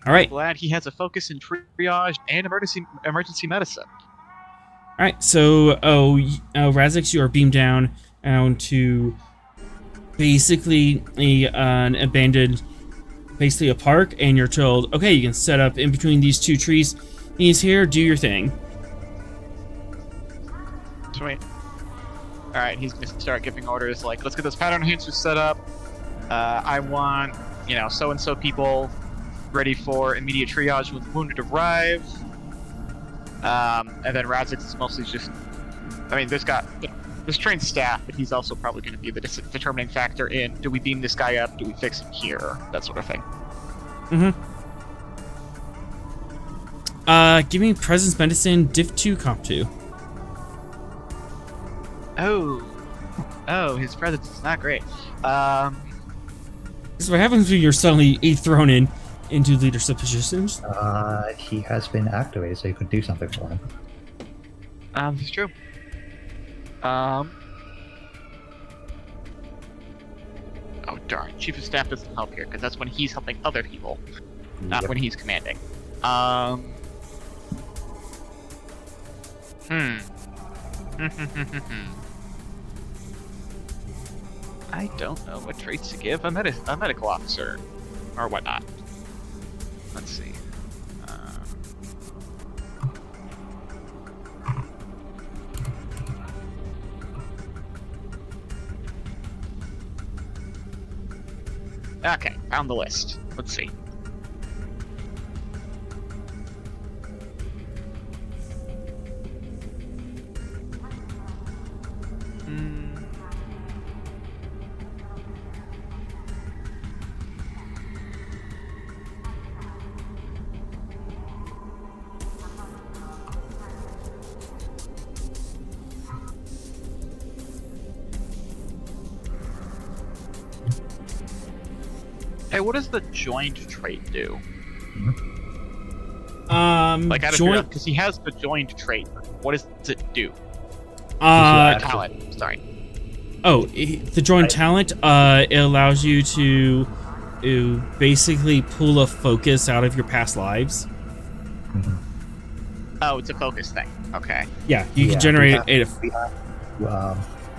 All right. Glad he has a focus in triage and emergency medicine. All right. So, Razix, you are beamed down to basically an abandoned, basically a park, and you're told, okay, you can set up in between these two trees. He's here. Do your thing. Sweet. All right, he's gonna start giving orders like, let's get this pattern enhancer set up. I want, so and so people ready for immediate triage when wounded arrive. And then Razix is mostly just, there's trained staff, but he's also probably going to be the determining factor in, do we beam this guy up, do we fix him here, that sort of thing. Give me presence medicine, diff 2, comp 2. Oh, his presence is not great. This is what happens when you're suddenly thrown into leadership positions. He has been activated, so you could do something for him. It's true. Oh darn, Chief of Staff doesn't help here, because that's when he's helping other people, not when he's commanding. I don't know what traits to give a medical officer, or whatnot. Let's see. Okay, found the list. Let's see. Hey, what does the joined trait do? Like out of curiosity, because he has the joined trait. What does it do? Talent. Sorry. Oh, the joined talent. It allows you to basically pull a focus out of your past lives. Oh, it's a focus thing. Okay. Yeah, you can generate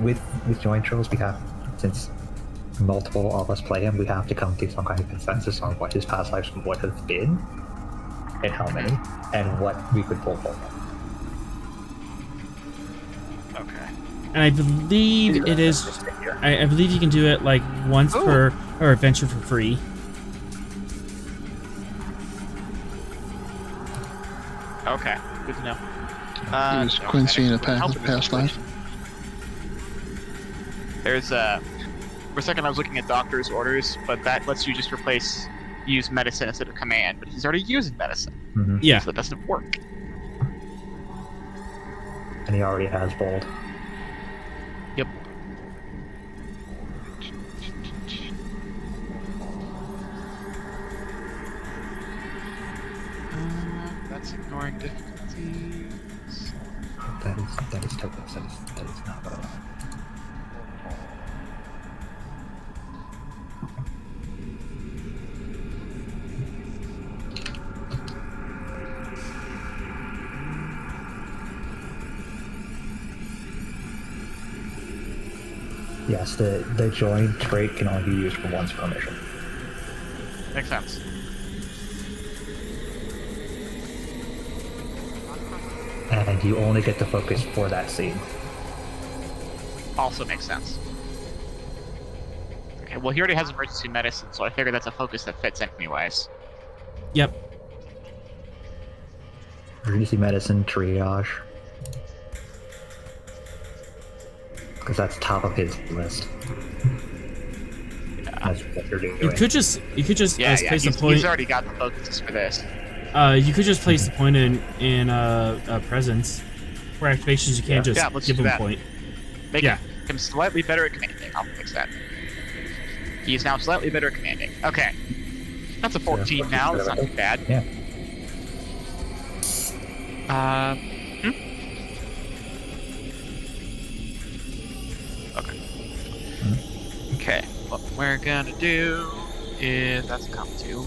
with joint trolls, we have, since multiple of us play him, we have to come to some kind of consensus on what his past lives would have been, and how many, and what we could pull from him. Okay. And I believe it is. I believe you can do it like once per adventure for free. Okay, good to know. He was Quincy in a past life. There's for a second I was looking at doctor's orders, but that lets you just use medicine instead of command, but he's already using medicine. Yeah. So it doesn't work. And he already has bold. Yep. That's ignoring difficulties. That is tokens. That is not what I want. Yes, the join trait can only be used for once per mission. Makes sense. And you only get the focus for that scene. Also makes sense. Okay, well he already has emergency medicine, so I figure that's a focus that fits anyways. Yep. Emergency medicine, triage. Because that's top of his list. Yeah. That's what you're doing. You could just place a point. He's already got the focus for this. You could just place the point in presence. For activations, you can't just give him a point. Make him slightly better at commanding. I'll fix that. He is now slightly better at commanding. Okay. That's a 14 now. That's not too bad. Yeah. Okay, what we're gonna do is that's a comp 2.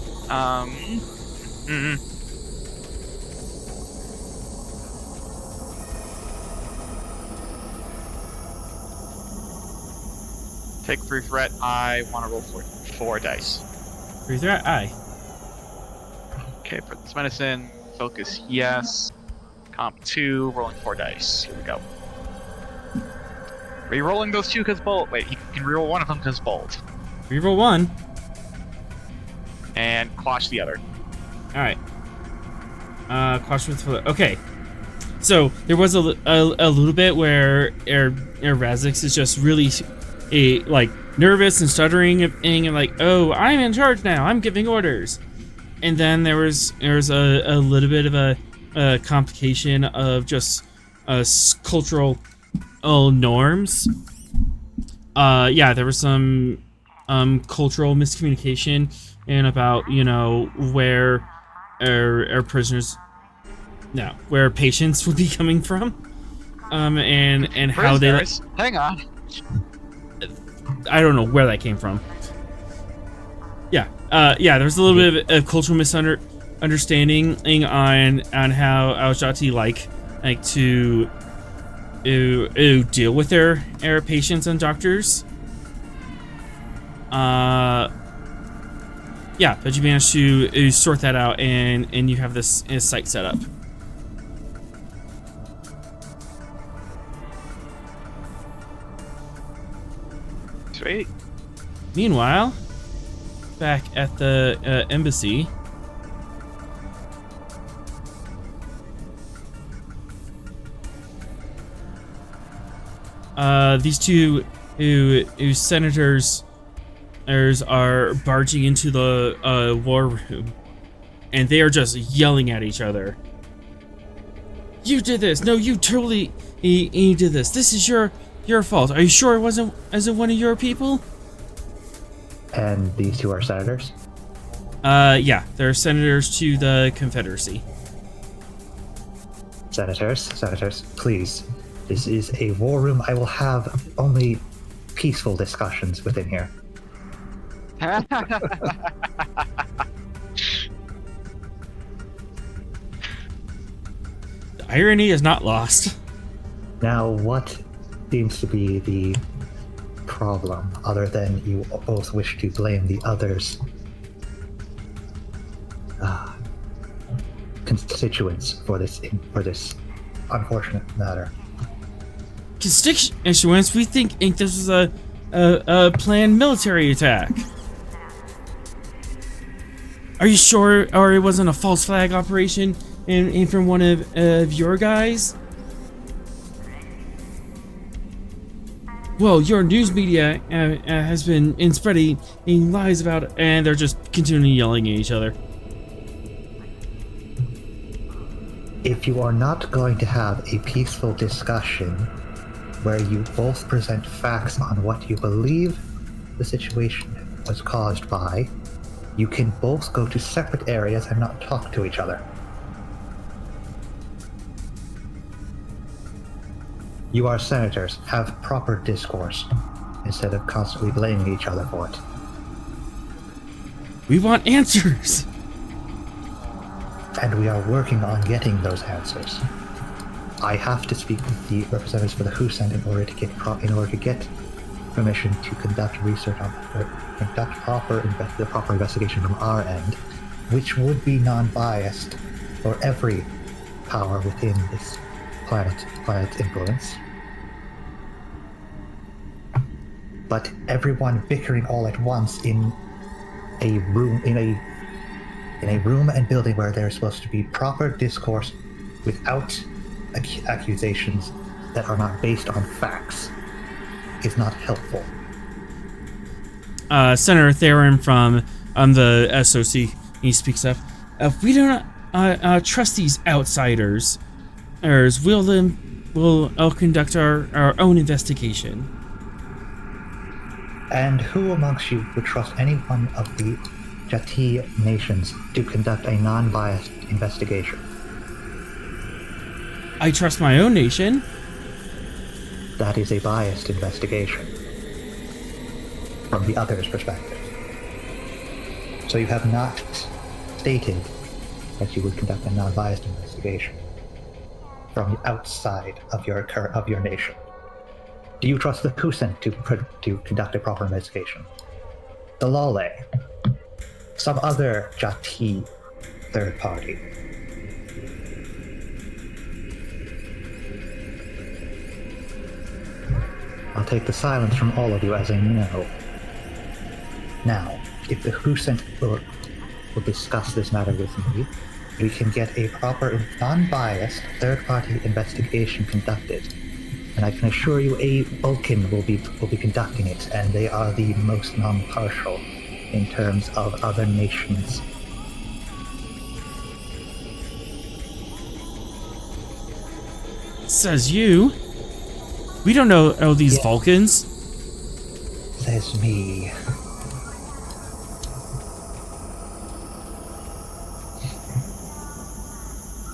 Take 3 threat. I want to roll 4 dice. 3 threat, aye. Okay, for this medicine, focus yes. Comp 2, rolling 4 dice. Here we go. Rerolling those 2 because bold. Wait, he can reroll one of them because bold. Reroll 1. And quash the other. Alright. Quash with... Okay. So, there was a little bit where Razix is just really nervous and stuttering and like, oh, I'm in charge now. I'm giving orders. and then there was a little bit of a complication of just cultural norms. Yeah, there was some cultural miscommunication and about, you know, where our prisoners, no, where patients would be coming from, and how they. Hang on. I don't know where that came from. Yeah, yeah, there's a little bit of cultural misunderstanding on how Al Jati like to deal with their patients and doctors. Yeah, but you managed to sort that out, and you have this site set up. Sweet. Meanwhile, back at the embassy, these two senators are barging into the war room, and they are just yelling at each other. You did this! No, you totally you did this. This is your fault. Are you sure it wasn't one of your people? And these two are senators? Yeah, they're senators to the Confederacy. Senators, please. This is a war room. I will have only peaceful discussions within here. The irony is not lost. Now, what seems to be the problem, other than you both wish to blame the others' constituents for this unfortunate matter? Constituents, we think this was a planned military attack. Are you sure, or it wasn't a false flag operation and from one of your guys? Well, your news media has been spreading lies about it, and they're just continually yelling at each other. If you are not going to have a peaceful discussion where you both present facts on what you believe the situation was caused by, you can both go to separate areas and not talk to each other. You are senators. Have proper discourse instead of constantly blaming each other for it. We want answers! And we are working on getting those answers. I have to speak with the representatives for the Husan in order to get permission to conduct research on conduct the proper investigation from our end, which would be non-biased for every power within this planet's influence. But everyone bickering all at once in a room and building where there's supposed to be proper discourse without accusations that are not based on facts is not helpful. Senator Theron from the SOC, he speaks up. If we do not trust these outsiders, we'll conduct our own investigation. And who amongst you would trust any one of the Jati nations to conduct a non-biased investigation? I trust my own nation. That is a biased investigation from the other's perspective. So you have not stated that you would conduct a non-biased investigation from the outside of your nation. Do you trust the Kusen to conduct a proper investigation? The Lale, some other Jati third party. I'll take the silence from all of you as a no. Now, if the Husen will discuss this matter with me, we can get a proper, non-biased, third-party investigation conducted. And I can assure you a Vulcan will be conducting it, and they are the most non-partial in terms of other nations' Says you. We don't know these Vulcans. Says me.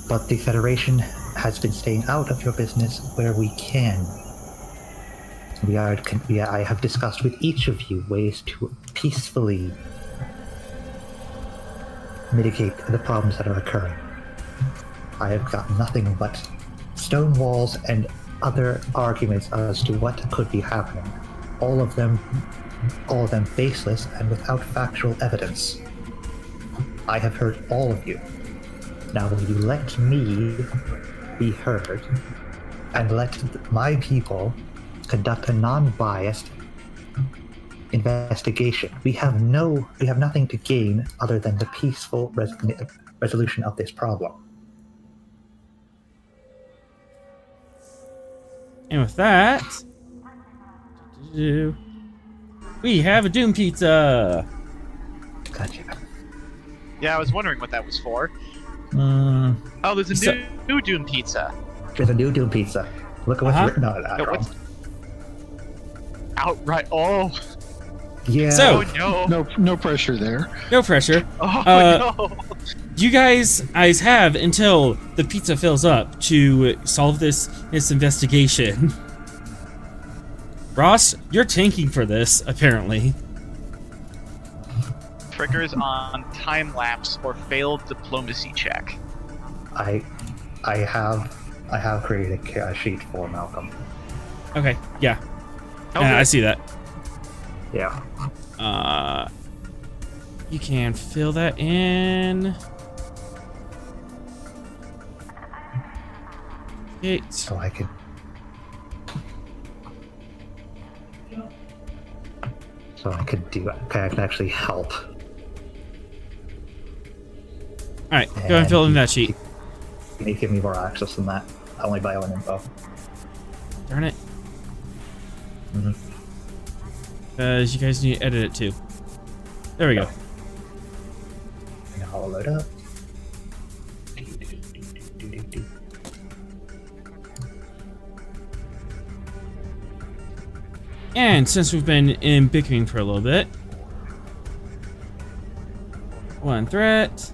But the Federation has been staying out of your business where we can. I have discussed with each of you ways to peacefully mitigate the problems that are occurring. I have got nothing but stone walls and other arguments as to what could be happening. All of them baseless and without factual evidence. I have heard all of you. Now will you let me be heard and let my people conduct a non-biased investigation? We have nothing to gain other than the peaceful resolution of this problem. And with that, we have a Doom Pizza. Gotcha. Yeah, I was wondering what that was for. Mm, Oh, there's a new Doom Pizza. there's a new Doom Pizza. Look at what's written on it. No, what's... Outright. Oh. Yeah. So- Oh, no. No pressure there. No pressure. Oh, no. You guys have until the pizza fills up to solve this investigation. Ross, you're tanking for this, apparently. Triggers on time lapse or failed diplomacy check. I have created a sheet for Malcolm. Okay, yeah. Okay. I see that. Yeah. You can fill that in. Okay. So I can. So I could do. Okay, I can actually help. All right, go ahead and fill in that sheet. Can you give me more access than that? Only by own info. Darn it. Mm-hmm. Because you guys need to edit it too. There we go. And I'll load up. And since we've been in bickering for a little bit, one threat.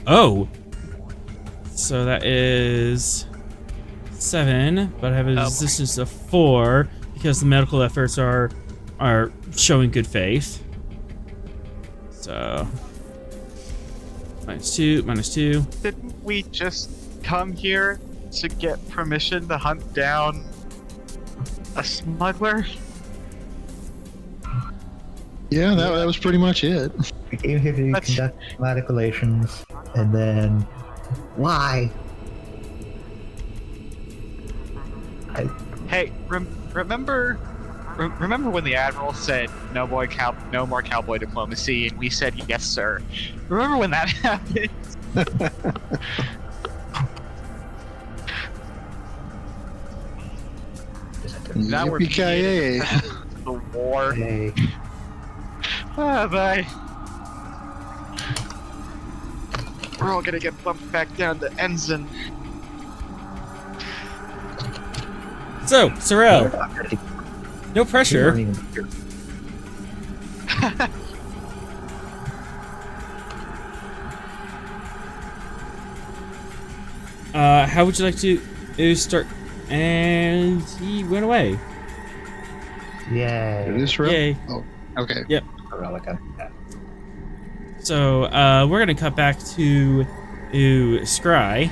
Oh, so that is 7, but I have a resistance of 4 because the medical efforts are showing good faith. So -2, -2. Didn't we just come here to get permission to hunt down a smuggler? Yeah, that was pretty much it. We came here to conduct diplomatic relations, and then why? Hey, remember when the Admiral said no more cowboy diplomacy, and we said yes, sir? Remember when that happened? Now we're Yippee-ki-yay. the war. Hey, Ah, bye. We're all gonna get bumped back down to ensign. So, Sorrel, no you pressure. weren't even here. How would you like to start? And he went away. Yay. It is real? Yay. Oh, okay. Yep. Relica. Yeah. So, we're gonna cut back to Scry.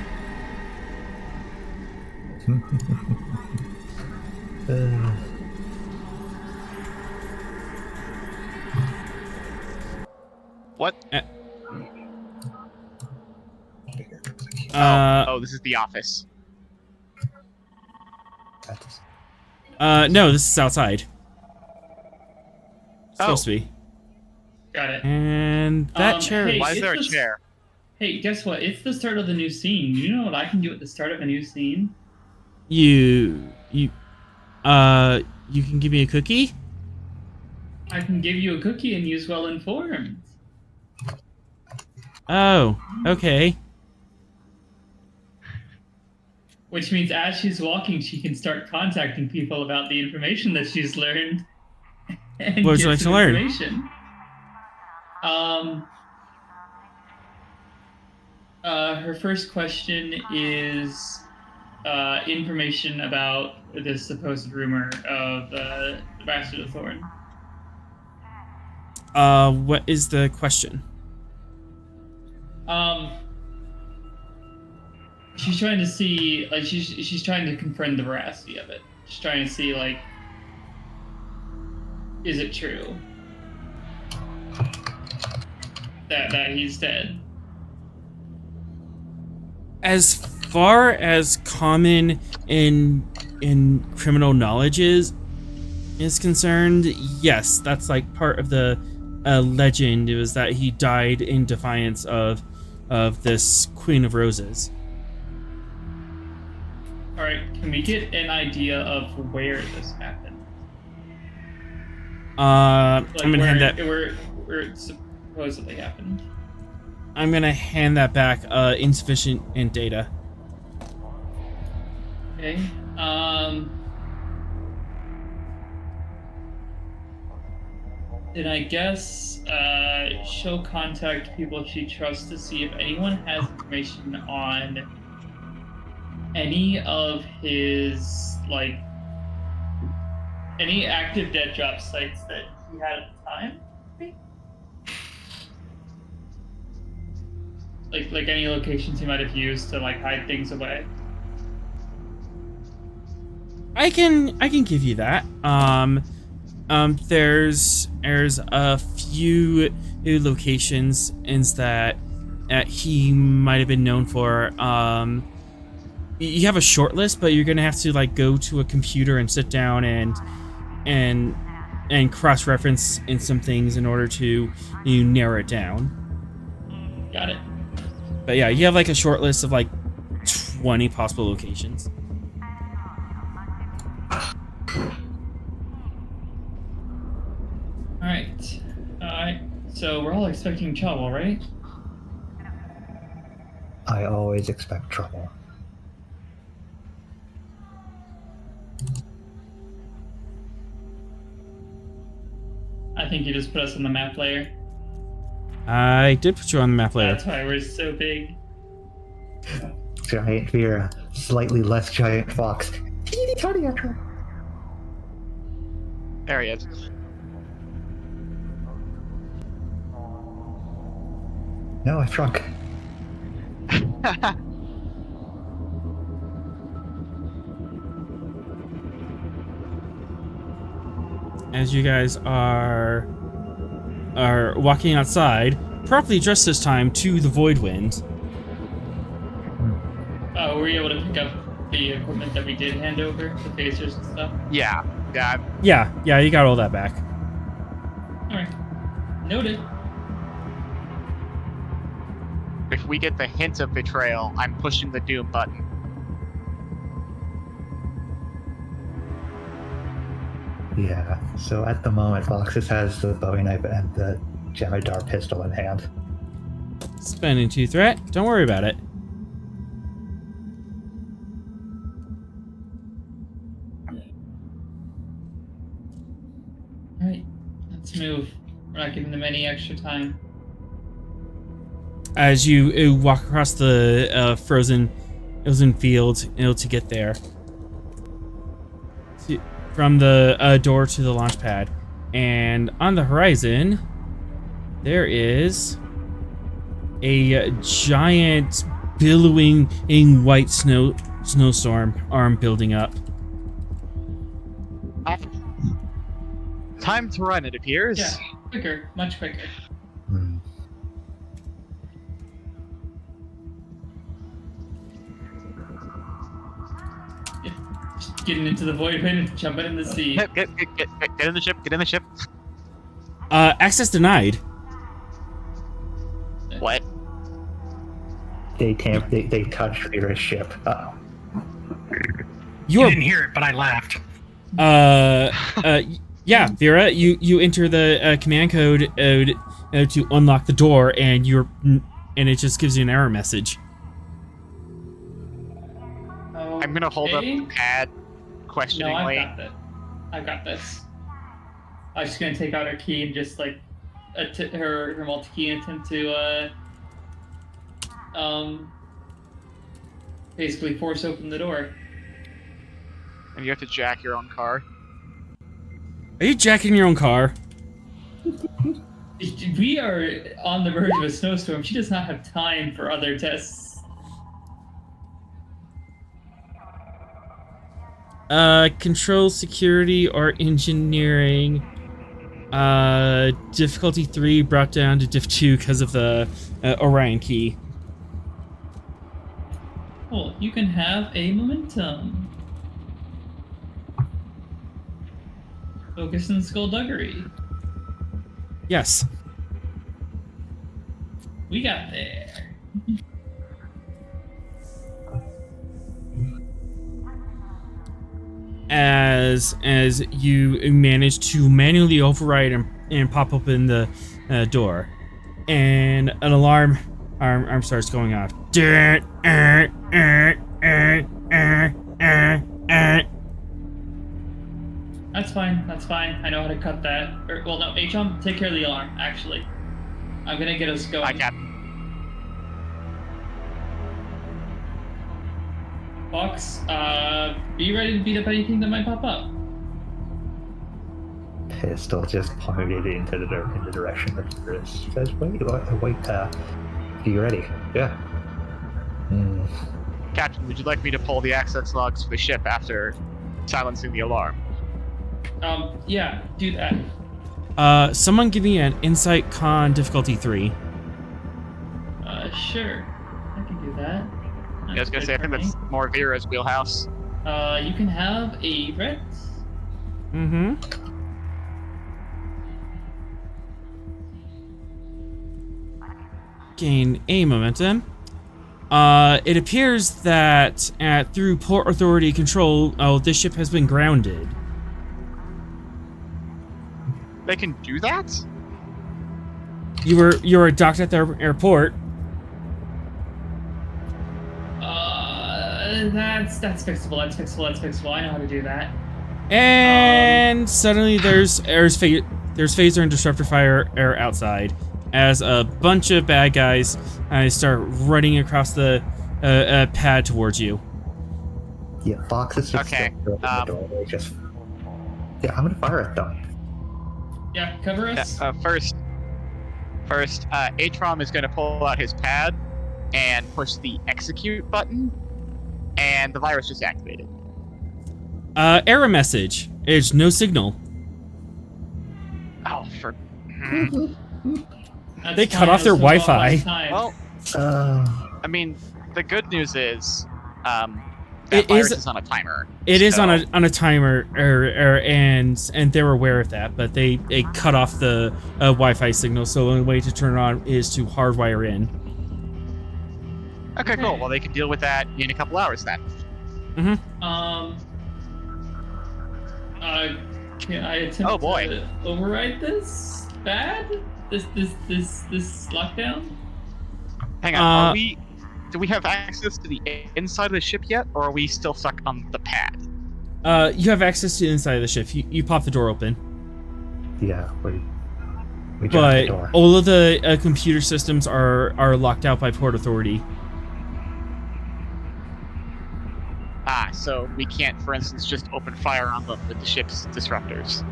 What? Uh, This is the office. no, this is outside. Supposed to be. Got it. And that chair. hey, Why is it's there a the- chair? Hey, guess what? It's the start of the new scene. You know what I can do at the start of a new scene? You can give me a cookie? I can give you a cookie and use well informed. Oh, okay. Which means as she's walking, she can start contacting people about the information that she's learned. And What would you get like some to learn? information. Her first question is information about this supposed rumor of the Bastard of Thorn. What is the question? She's trying to see, like, she's trying to confirm the veracity of it. She's trying to see, like, is it true that he's dead? As far as common in criminal knowledge is concerned, yes, that's like part of the legend. It was that he died in defiance of this Queen of Roses. All right, can we get an idea of where this happened? I'm gonna hand that. Where it supposedly happened. I'm gonna hand that back. Insufficient in data. Okay. Then I guess she'll contact people she trusts to see if anyone has information on any of his, like, any active dead drop sites that he had at the time. Like any locations he might have used to, like, hide things away. I can give you that. There's a few locations that he might have been known for. You have a short list, but you're gonna have to like go to a computer and sit down and cross-reference in some things in order to narrow it down. Got it. But yeah, you have like a short list of like 20 possible locations. Alright, so we're all expecting trouble, right? I always expect trouble. I think you just put us on the map layer. I did put you on the map later. That's why we're so big. Giant Vera, slightly less giant fox. There he is. No, I shrunk. As you guys are walking outside, properly dressed this time to the Void Wind. Were you able to pick up the equipment that we did hand over, the phasers and stuff? Yeah. Yeah, you got all that back. Alright. Noted. If we get the hint of betrayal, I'm pushing the doom button. Yeah, so at the moment, Foxes has the Bowie knife and the Jemadar pistol in hand. Spending 2 threat. Don't worry about it. Alright, let's move. We're not giving them any extra time. As you walk across the frozen field to get there. From the door to the launch pad. And on the horizon, there is a giant billowing white snowstorm arm building up. Time to run, it appears. Yeah, quicker, much quicker. Just getting into the void wind and jumping in the sea. Get in the ship, get in the ship. Access denied. What? They touched Vera's ship. Uh-oh. You didn't hear it, but I laughed. Yeah, Vera, you enter the command code to unlock the door, and you're and it just gives you an error message. I'm gonna hold up the pad questioningly. No, I've got this. I'm just gonna take out her key and just like her multi-key and attempt to basically force open the door. And you have to jack your own car. Are you jacking your own car? We are on the verge of a snowstorm. She does not have time for other tests. Control, security, or engineering. Difficulty 3 brought down to diff 2 because of the Orion key. Well, you can have a momentum. Focus and skullduggery. Yes. We got there. As you manage to manually override and pop open the door, and an alarm starts going off. That's fine. That's fine. I know how to cut that. Well, no, HM, take care of the alarm. Actually, I'm gonna get us going. I got. Fox, be ready to beat up anything that might pop up. Pistol just pointed into the direction that Chris says, wait, are you ready? Yeah. Captain, would you like me to pull the access logs for the ship after silencing the alarm? Yeah, do that. Someone give me an insight con difficulty 3. Sure. I can do that. I was gonna say, I think that's more Vera's wheelhouse. You can have a threat. Mm-hmm. Gain a momentum. It appears that through Port Authority control, this ship has been grounded. They can do that? You were docked at the airport. That's fixable. That's fixable. I know how to do that. And suddenly there's phaser and disruptor fire outside as a bunch of bad guys start running across the pad towards you. Yeah, Fox is just okay. the doorway. Yeah, I'm gonna fire at them. Yeah, cover us. First, Atrom is gonna pull out his pad and push the execute button, and the virus just activated. Error message. It's no signal. Oh, for. They cut off their Wi-Fi. Well, I mean, the good news is, that it virus is on a timer. It is on a timer, and they're aware of that, but they cut off the Wi-Fi signal. So the only way to turn it on is to hardwire in. Okay, cool. Well, they can deal with that in a couple hours then. Mm-hmm. Can I attempt to override this? This lockdown? Hang on. Do we have access to the inside of the ship yet, or are we still stuck on the pad? You have access to the inside of the ship. You pop the door open. Yeah, we but the door. All of the computer systems are locked out by Port Authority. So we can't, for instance, just open fire on them with the ship's disruptors.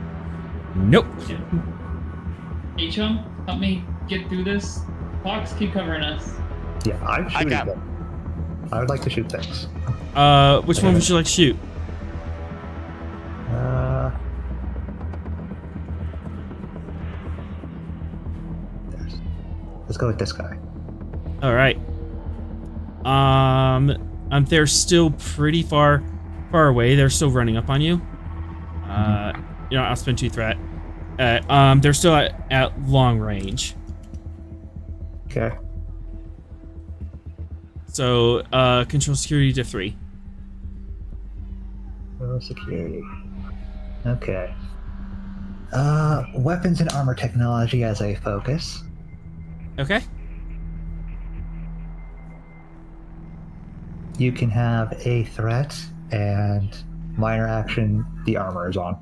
Nope. HM, help me get through this. Fox, keep covering us. Yeah, I'm shooting them. I would like to shoot things. Which one would you like to shoot? Let's go with this guy. All right. They're still pretty far away. They're still running up on you. I'll spend 2 threat. They're still at long range. Okay. So, control security to 3. Control security. Okay. Weapons and armor technology as a focus. Okay. you can have a threat and minor action. The armor is on.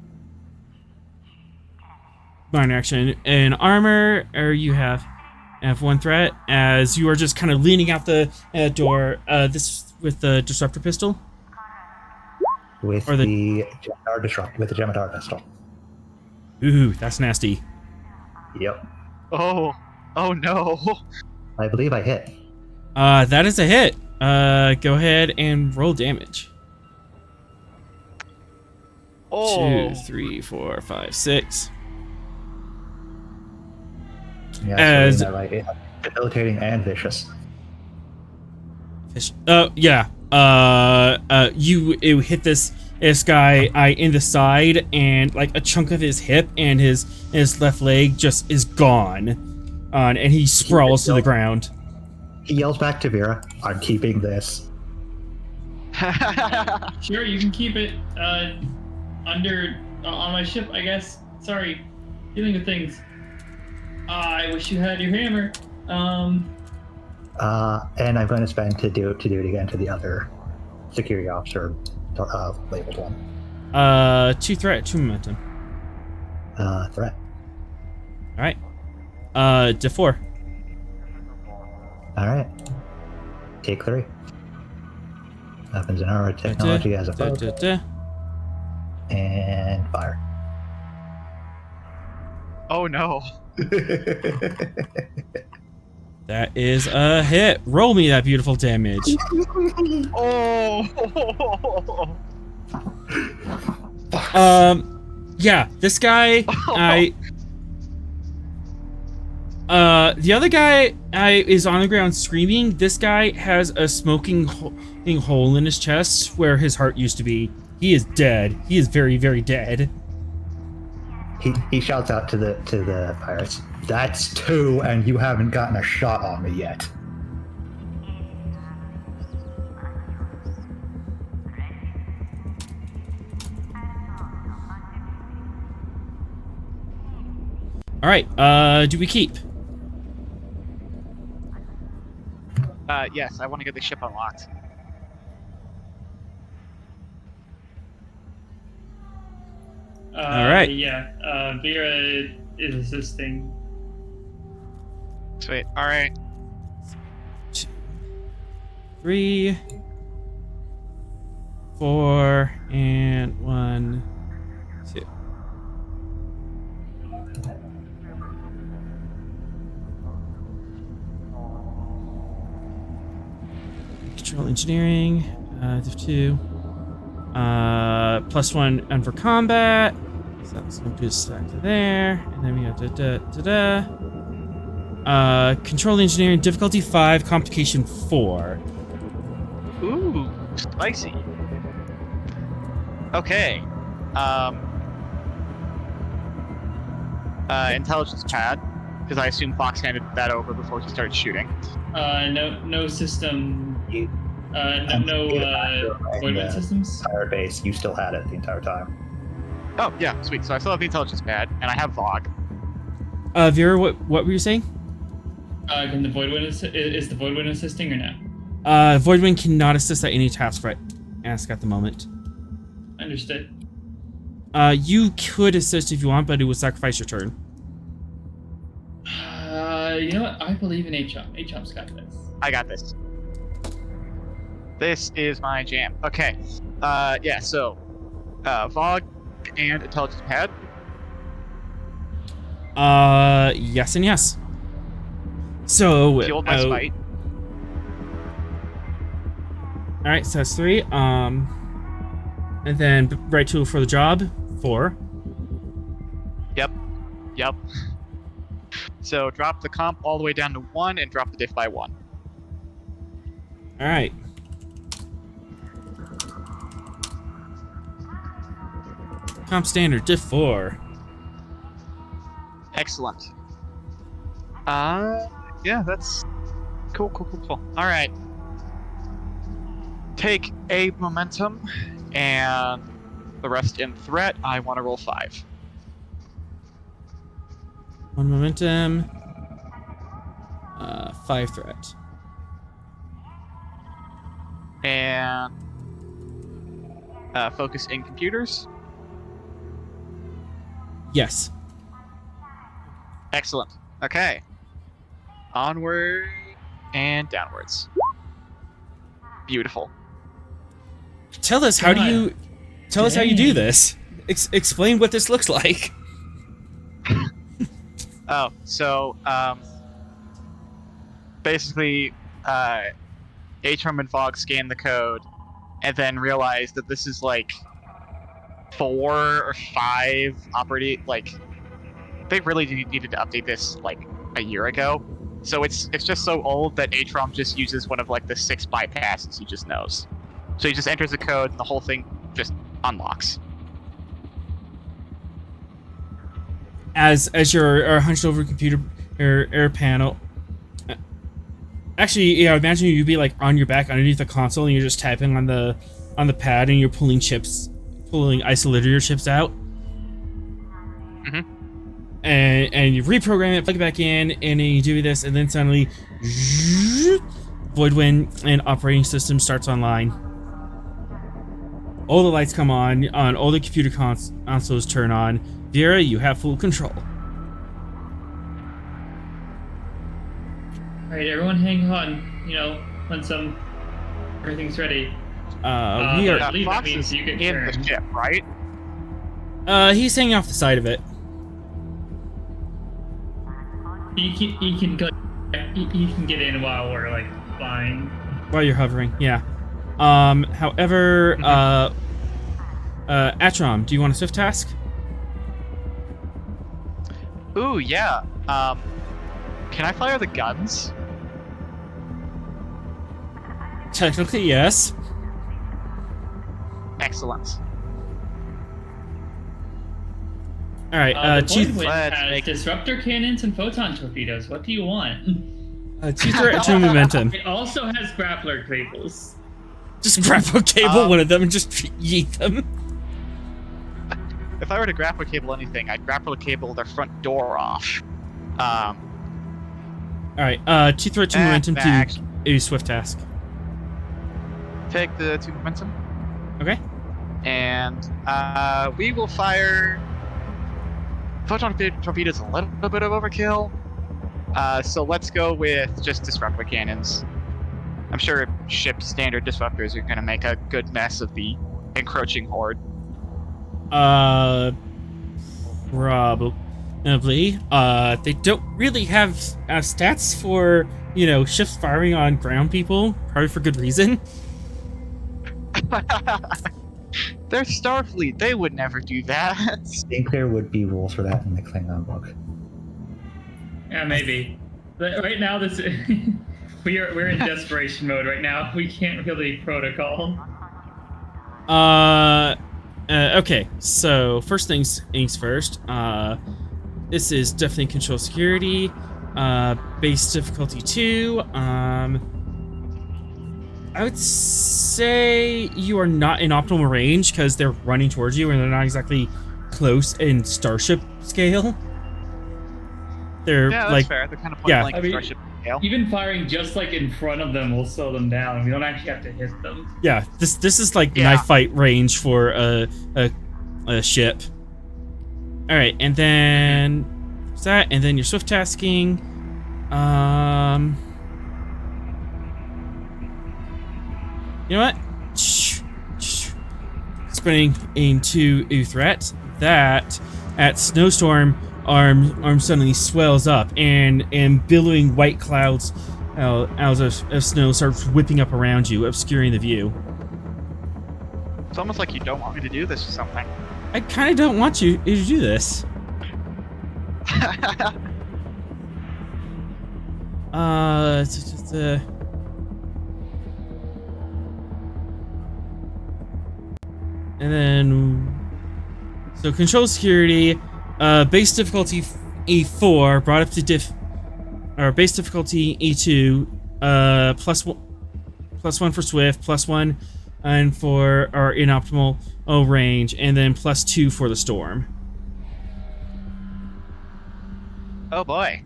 Minor action and armor, or you have one threat as you are just kind of leaning out the door. This with the disruptor pistol. With Or the Gemitar pistol. Ooh, that's nasty. Yep. Oh no. I believe I hit. That is a hit. Go ahead and roll damage. Oh. 2, 3, 4, 5, 6. Yeah, As so right, debilitating and vicious. yeah. You hit this guy in the side, and like a chunk of his hip and his left leg just is gone, and he sprawls to the ground. He yells back to Vera, "I'm keeping this." Sure, you can keep it under on my ship, I guess. Sorry, dealing with things. I wish you had your hammer. And I'm going to spend to do it again to the other security officer labeled one. 2 threat, 2 momentum. Threat. All right. To 4. All right. Take 3. Weapons and armor technology as a foe. And fire. Oh no. That is a hit. Roll me that beautiful damage. Oh. Yeah, this guy, the other guy is on the ground screaming. This guy has a smoking hole in his chest where his heart used to be. He is dead. He is very, very dead. He shouts out to the pirates, "That's 2, and you haven't gotten a shot on me yet." All right. Do we keep? Yes, I want to get the ship unlocked. All right. Yeah, Vera is assisting. Sweet. All right. 3, 4, and 1, 2. Control engineering, div 2. +1 and for combat. So that's gonna do a stack to there, and then we got control engineering, difficulty 5, complication 4. Ooh, spicy. Okay. Intelligence pad, because I assume Fox handed that over before he started shooting. No system. No avoidance systems. Entire base, you still had it the entire time. Oh yeah, sweet. So I still have the intelligence pad, and I have Vogue. Vera, what were you saying? Can the Void Wind is the Void Wind assisting or no? Voidwind cannot assist at any task at the moment. Understood. You could assist if you want, but it would sacrifice your turn. You know what? I believe in H-Chomp. H-Chomp's got this. I got this. This is my jam. Okay. Yeah, so Vogue and intelligence pad. Yes and yes. So Fueled my spite. All right, so that's 3. And then right tool for the job 4. Yep. So drop the comp all the way down to 1 and drop the diff by 1. All right. Comp standard diff 4. Excellent. Yeah, that's cool. All right. Take a momentum, and the rest in threat. I want to roll 5. 1 momentum. 5 threat. And focus in computers. Yes. Excellent. Okay. Onward and downwards. Beautiful. Tell us how you do this. Explain what this looks like. Oh, so basically, Atrum and Fog scanned the code, and then realized that this is like 4 or 5 operating. Like, they really needed to update this like a year ago. So it's just so old that Atrum just uses one of like the 6 bypasses he just knows. So he just enters the code, and the whole thing just unlocks. As you're hunched over a computer or panel. Actually, yeah, imagine you'd be like on your back underneath the console, and you're just typing on the pad, and you're pulling isolator chips out. Mm-hmm. And you reprogram it, plug it back in, and then you do this, and then suddenly, Voidwind and operating system starts online. All the lights come on all the computer consoles turn on. Vera, you have full control. Alright, everyone hang on, once everything's ready. We I are. believe that Fox means is you can in turn. the ship, right? He's hanging off the side of it. He can go. He can get in while we're like flying. While you're hovering, yeah. However, Atrom, do you want a swift task? Ooh, yeah. Can I fire the guns? Technically, yes. Excellent. All right, The Chief. Voidwind Let's has make- disruptor cannons and photon torpedoes. What do you want? Chief threat to momentum. It also has grappler cables. Just grapple cable one of them and just yeet them. If I were to grapple cable anything, I'd grapple cable their front door off. All right, Chief threat to momentum to Max. a swift task. Take the 2 momentum, Okay. and we will fire photon torpedoes. A little bit of overkill. So let's go with just disruptor cannons. I'm sure ship standard disruptors are going to make a good mess of the encroaching horde. Probably. They don't really have stats for ships firing on ground people. Probably for good reason. They're Starfleet. They would never do that. I think there would be rules for that in the Klingon book. Yeah, maybe. But right now, this we're in desperation mode right now. We can't really protocol. Okay. So first things first. This is definitely control security. Base difficulty 2. I would say you are not in optimal range because they're running towards you and they're not exactly close in starship scale. They're Yeah, that's like fair. They're kind of yeah. point blank Starship scale. Even firing just like in front of them will slow them down. We don't actually have to hit them. Yeah, this is like Yeah. knife fight range for a ship. All right, and then that, and then your swift tasking. You know what? Spinning into a threat that at snowstorm arm suddenly swells up and billowing white clouds out of snow starts whipping up around you, obscuring the view. It's almost like you don't want me to do this or something. I kind of don't want you to do this. It's just and then so control security, base difficulty E4 brought up to base difficulty E2, +1 for swift, +1 and for our inoptimal range, and then +2 for the storm. Oh boy.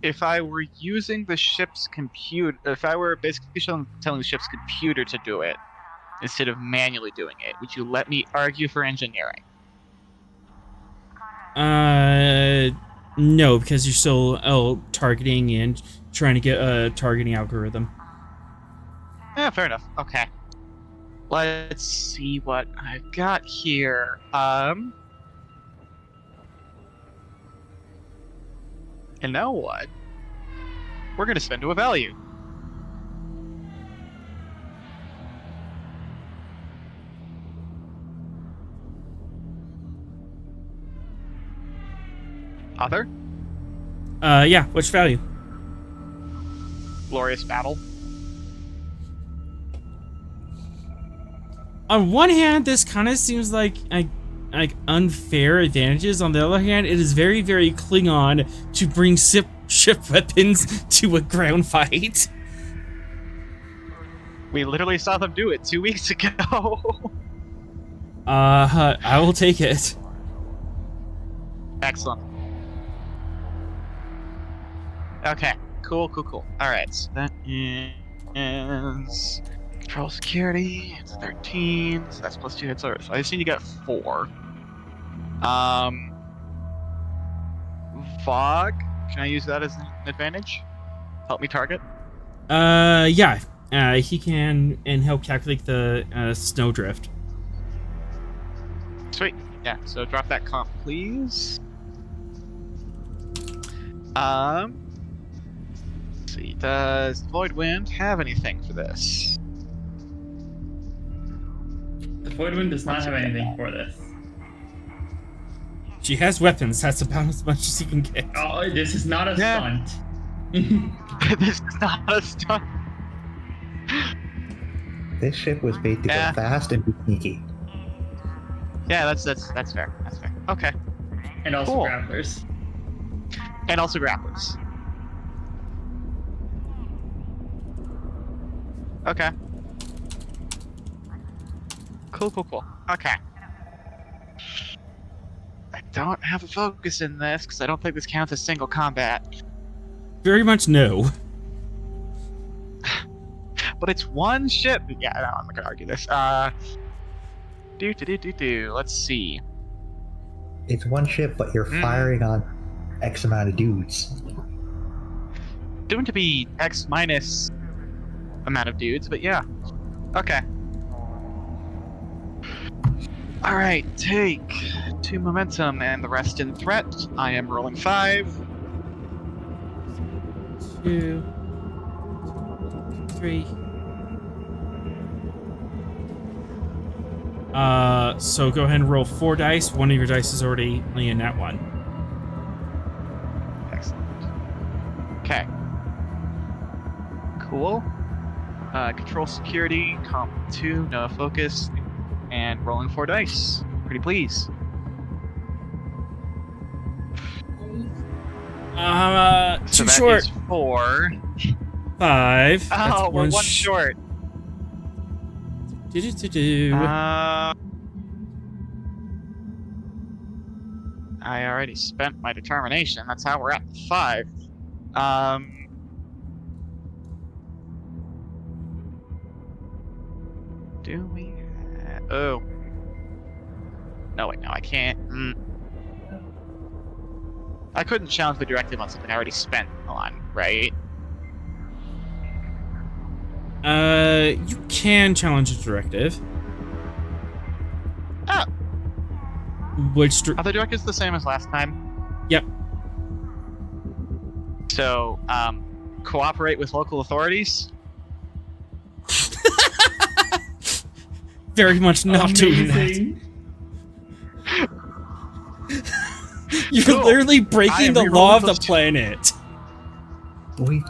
if I were using the ship's computer, if I were basically telling the ship's computer to do it instead of manually doing it, would you let me argue for engineering? No, because you're still targeting and trying to get a targeting algorithm. Yeah, fair enough. Okay. Let's see what I've got here. And now what? We're gonna spend to a value. Other? Yeah, which value? Glorious battle. On one hand, this kind of seems like unfair advantages. On the other hand, it is very, very Klingon to bring ship weapons to a ground fight. We literally saw them do it 2 weeks ago. I will take it. Excellent. Okay, cool. Alright, so that is control security, it's 13, so that's plus 2 hits. So I just need to get 4. Fog, can I use that as an advantage? Help me target? Yeah. He can, and he'll calculate the snowdrift. Sweet. Yeah, so drop that comp, please. Let's see, does Void Wind have anything for this? The Void Wind does not have anything for this. She has weapons. That's about as much as he can get. Oh, this is not a stunt. This is not a stunt. This ship was made to go fast and be sneaky. Yeah, that's fair. That's fair. Okay. And also Cool. grapplers. And also grapplers. Okay. Cool. Okay. I don't have a focus in this because I don't think this counts as single combat. Very much no. But it's one ship. Yeah, no, I'm not gonna argue this. Let's see. It's one ship, but you're firing on X amount of dudes. Doomed to be X minus amount of dudes, but yeah. Okay. Alright, take 2 momentum and the rest in threat. I am rolling 5. 2, 3. So go ahead and roll 4 dice. One of your dice is already in that one. Excellent. Okay. Cool. Control security, comp 2, no focus, and rolling 4 dice. Pretty please. Too So that short. is 4. 5. Oh, we're one short. I already spent my determination. That's how we're at 5. Do we have... Oh. No, wait, no, I can't. I couldn't challenge the directive on something I already spent on, right? You can challenge a directive. Oh. Which... Are the directives the same as last time? Yep. So, cooperate with local authorities? Very much not doing that. You're Cool. literally I breaking am the law of the those two. planet. We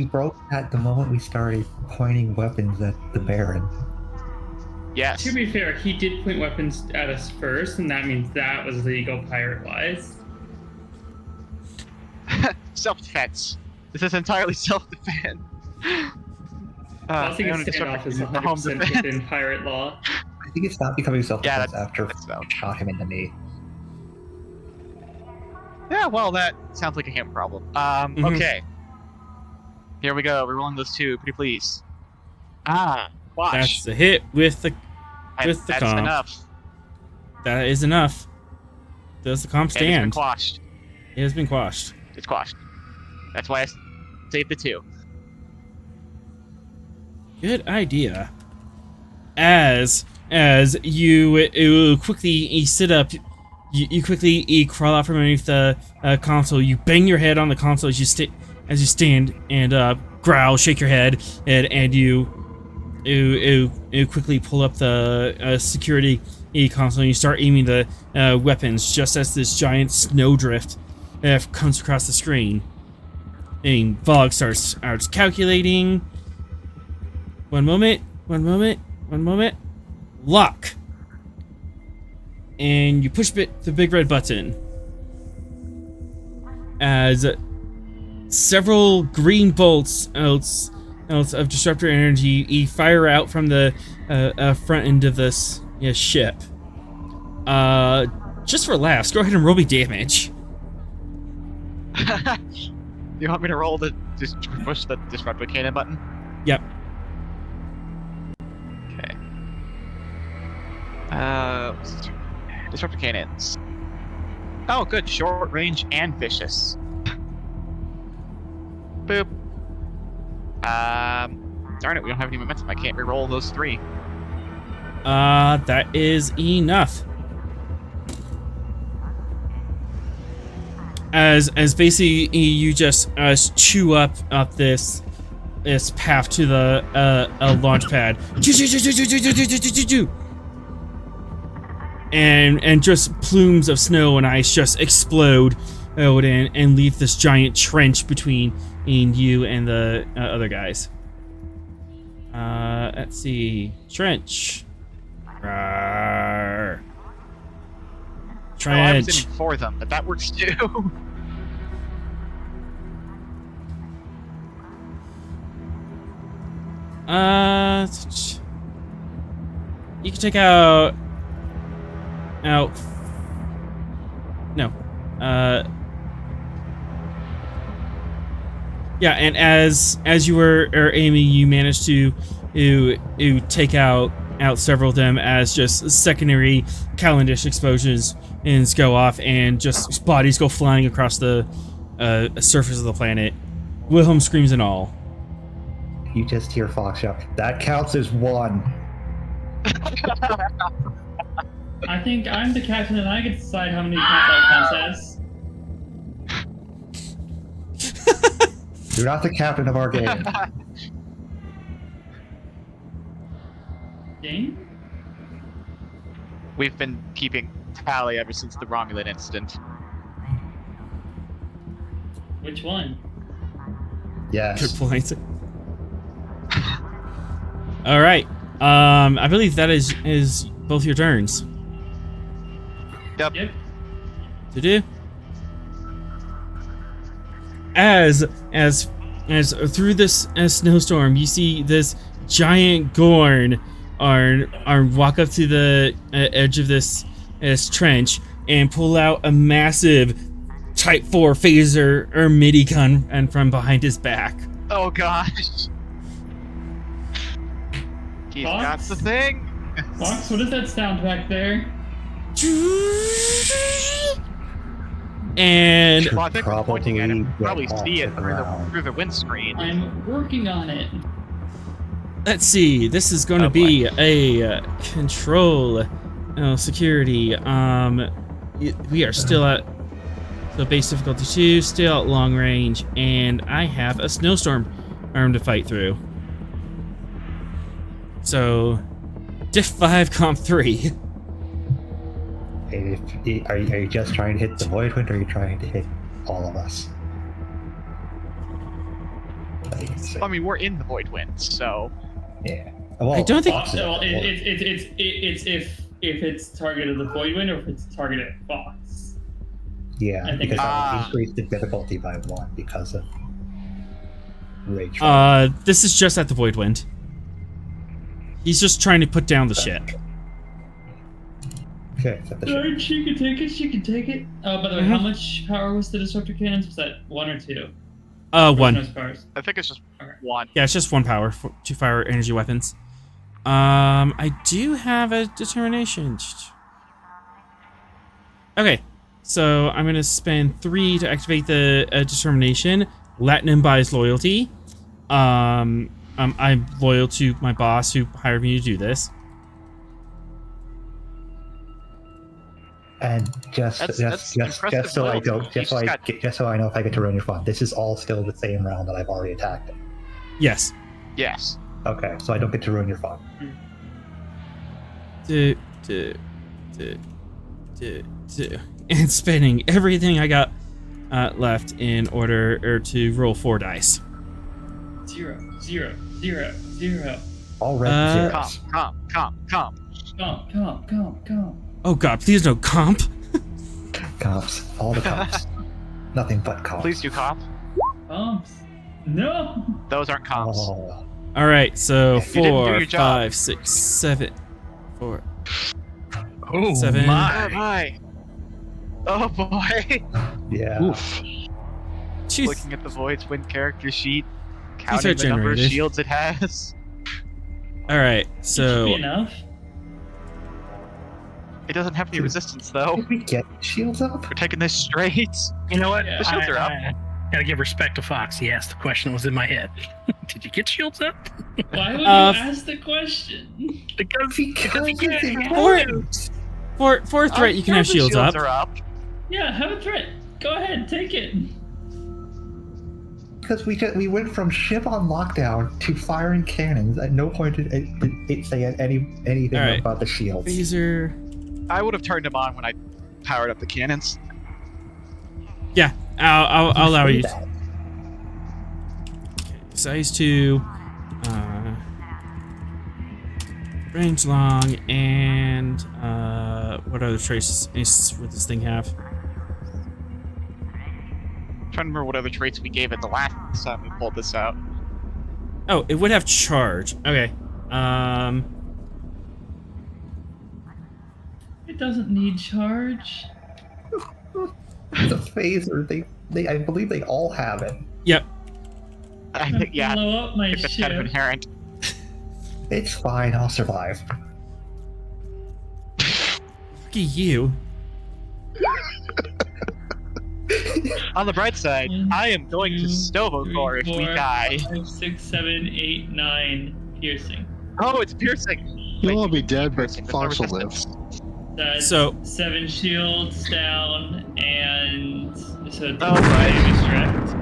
broke that the moment we started pointing weapons at the Baron. Yes. To be fair, he did point weapons at us first, and that means that was legal pirate-wise. Self-defense. This is entirely self-defense. I think it's standoff is 100% within pirate law. I think it's not becoming self-defense Yeah, after that's valid. shot him in the knee. Yeah, well, that sounds like a him problem. Mhm. Okay. Here we go. We're rolling those two. Pretty please. Quash. That's a hit with the That's comp. enough. That is enough. Does the comp It has been stand? quashed. It has been quashed. It's quashed. That's why I saved the 2. Good idea. As you quickly sit up, you quickly crawl out from underneath the console. You bang your head on the console as you stand and growl, shake your head, and you quickly pull up the security console and you start aiming the weapons just as this giant snowdrift comes across the screen. And Vogue starts calculating. One moment. Lock. And you push the big red button. As several green bolts of disruptor energy fire out from the front end of this ship. Just for laughs, go ahead and roll me damage. You want me to roll push the disruptor cannon button? Yep. Okay. Disruptor cannons. Oh, good. Short range and vicious. Boop. Darn it, we don't have any momentum. I can't reroll those 3. That is enough. As basically you just chew up this path to the launch pad. And just plumes of snow and ice just explode and leave this giant trench between you and the other guys. Let's see. Trench. Rawr. Oh, I was Trench. aiming for them, but that works too. You can take out. No. Yeah, and as you were aiming, you managed to take out several of them as just secondary Calendish explosions and go off, and just bodies go flying across the surface of the planet. Wilhelm screams and all. You just hear Fox shout, "That counts as 1." I think I'm the captain and I get to decide how many that counts as. You're not the captain of our game. Game? We've been keeping tally ever since the Romulan incident. Which one? Yes. Good point. All right. I believe that is both your turns. Yep. To do. As through this snowstorm, you see this giant Gorn walk up to the edge of this trench and pull out a massive Type 4 phaser or midi gun and from behind his back. Oh gosh. He's got the thing. Fox, what is that sound back there? And Well, I think we're pointing at it. Probably Probably see it went through the windscreen. I'm working on it. let's see. This is going to be a control security. We are still at base difficulty 2, still at long range, and I have a snowstorm arm to fight through. So, diff 5, comp 3. Are you just trying to hit the Void Wind, or are you trying to hit all of us? I mean, we're in the Void Wind, so Yeah. Well, I don't think- Fox, well, it's if it's targeted the Void Wind or if it's targeted Fox. Yeah, I think because it's- I increased the difficulty by 1 because of rage. This is just at the Void Wind. He's just trying to put down the ship. Okay, except the ship. Alright, she can take it. She can take it. Oh, by the way, how much power was the disruptor cannons? Was that 1 or 2? One. No scars. I think it's just one. Yeah, it's just 1 power to fire energy weapons. I do have a determination. Okay, so I'm gonna spend 3 to activate the determination. Latinum buys loyalty. I'm loyal to my boss who hired me to do this. And just so I don't, just so I know if I get to ruin your fun, this is all still the same round that I've already attacked it. Yes. Yes. Okay, so I don't get to ruin your fun. And spending everything I got left in order to roll 4 dice. 0, 0, 0, 0. All red zeros. Calm. Calm. Oh god, please no comp. Comps. All the comps. Nothing but comps. Please do comp. Comps. No. Those aren't comps. Oh. Alright, so You didn't do 4, your job. 5, 6, 7. 4. Oh 7. Oh my! boy. Oh boy. Yeah. Oof. Jeez. Looking at the Void's win character sheet, are counting the number of generated. shields it has. Alright, Should so be enough. It doesn't have any resistance though. Did we get shields up? We're taking this straight. You know what? Yeah. The shields are up. Gotta give respect to Fox. He asked the question that was in my head. Did you get shields up? Why would you Uh, ask the question? Because he can't. for threat you can have shields up. Are up. Yeah, have a threat. Go ahead, take it. Because we went from ship on lockdown to firing cannons. At no point did it say anything All right. about the shields. Phaser. I would have turned them on when I powered up the cannons. Yeah, I'll allow you. That. Size 2, range long, and what other traits would this thing have? I'm trying to remember what other traits we gave it the last time we pulled this out. Oh, it would have charge. Okay. It doesn't need charge. The phaser, I believe they all have it. Yep. I think, yeah, Blow up my I think that's kind of ship. inherent. It's fine, I'll survive. Look at you. On the bright side, I am going to Stovocore if we die. 5, 6, 7, 8, 9. Piercing. Oh, it's piercing. You'll all be dead, but Piercing, Fox will live. resistance. That's So- 7 shields down, and so Oh, right. distract.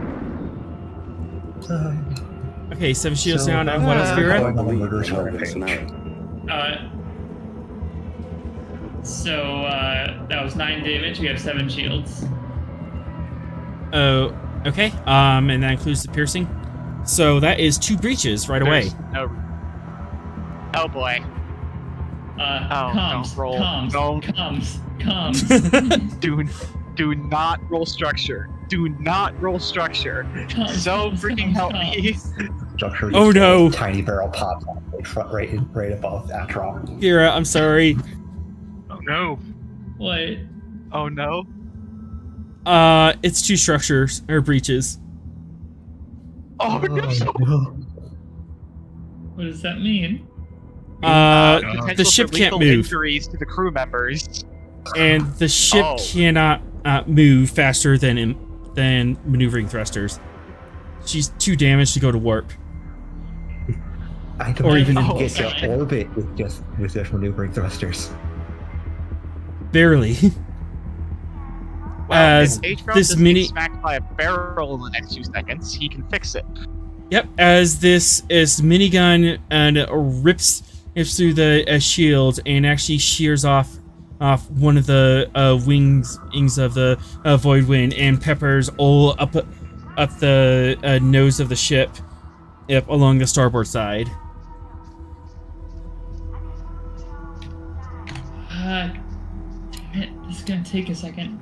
Okay, 7 shields So, down, and what else, Vera? going on the murderous rampage. So that was 9 damage. We have 7 shields. Oh, okay. And that includes the piercing. So that is 2 breaches right away. There's no... Oh boy. Comms, don't roll. comms, Don't. comms. Do not roll structure. Do not roll structure. So freaking help me. Structure Oh, just no. a tiny barrel pops on right above Atron. Vera, I'm sorry. Oh no! What? Oh no. It's 2 structures or breaches. Oh no. What does that mean? Potential The ship for can't lethal move, Injuries to the crew members. and the ship Oh. cannot move faster than maneuvering thrusters. She's too damaged to go to warp. I don't Or even even in- get to orbit with just maneuvering thrusters. Barely. Well, As if H-Brown this doesn't mini- get smacked by a barrel in the next 2 seconds, he can fix it. Yep, as this minigun and rips through the shield and actually shears off one of the wings of the void wind and peppers all up the nose of the ship, yep, along the starboard side. Damn it, this is gonna take a second.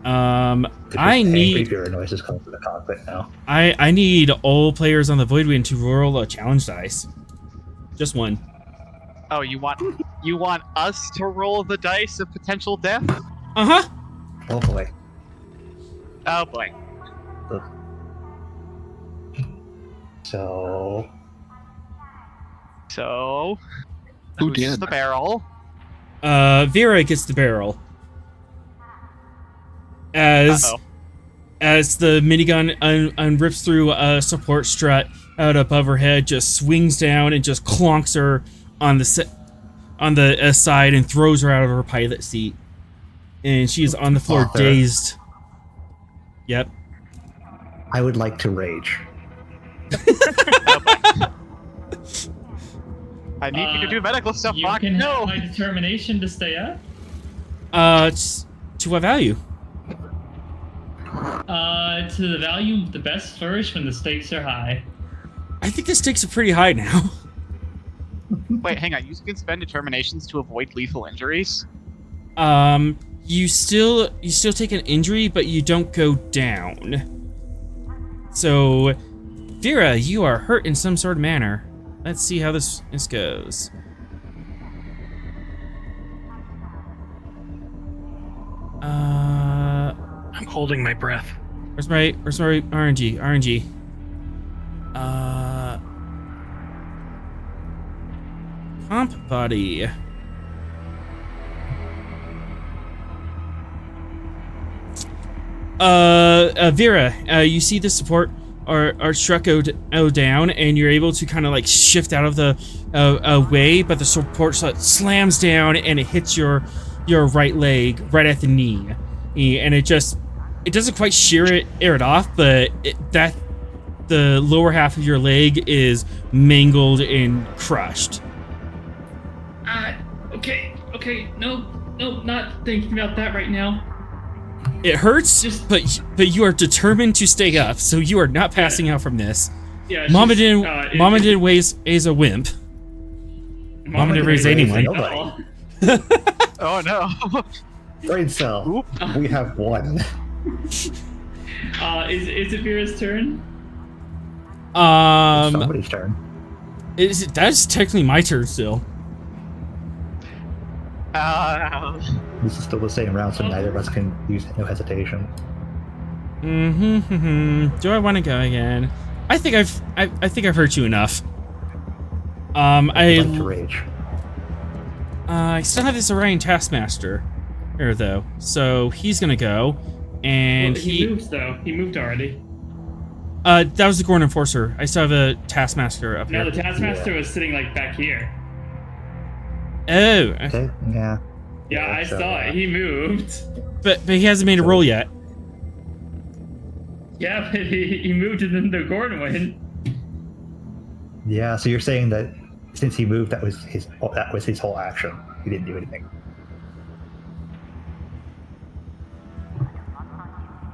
I need Angry noises coming from the cockpit now. I need all players on the void wind to roll a challenge dice. Just one. Oh, you want us to roll the dice of potential death? Uh-huh. Oh boy. Oh boy. So So, Who gets did? the barrel? Vera gets the barrel. As Uh-oh. as the minigun unrips through a support strut out above her head, just swings down and just clonks her on the side and throws her out of her pilot seat. And she is on the floor, Author. dazed. Yep. I would like to rage. Oh boy. I need you to do medical stuff, You Bach. can No! have my determination to stay up. To what value? To the value of the best flourish when the stakes are high. I think the stakes are pretty high now. Wait, hang on. You can spend determinations to avoid lethal injuries? You still take an injury, but you don't go down. So, Vera, you are hurt in some sort of manner. Let's see how this goes. I'm holding my breath. Where's my RNG? RNG. Comp body. Vera, you see the support are struck down, and you're able to kind of like shift out of the way, but the support slams down and it hits your right leg right at the knee, and it doesn't quite shear it off, but the lower half of your leg is mangled and crushed. Okay, no, not thinking about that right now. It hurts, but you are determined to stay up, so you are not passing out from this. Yeah, Mama didn't raise a wimp. Mama didn't raise anyone. Nobody. Oh no. Brain cell. We have one. Is it Vera's turn? Somebody's turn. That's technically my turn still. This is still the same round, so neither of us can use no hesitation. Do I want to go again? I think I've hurt you enough. I'd like to rage. I still have this Orion Taskmaster here though, so he's gonna go, and Well, he moved though. He moved already. That was the Gorn Enforcer. I still have a Taskmaster up Now here. the Taskmaster was sitting like back here. Oh, Okay, yeah. Yeah, I so, saw it. He moved. but he hasn't made a roll yet. Yeah, but he moved and then the Gordon went. Yeah, so you're saying that since he moved, that was his whole action. He didn't do anything.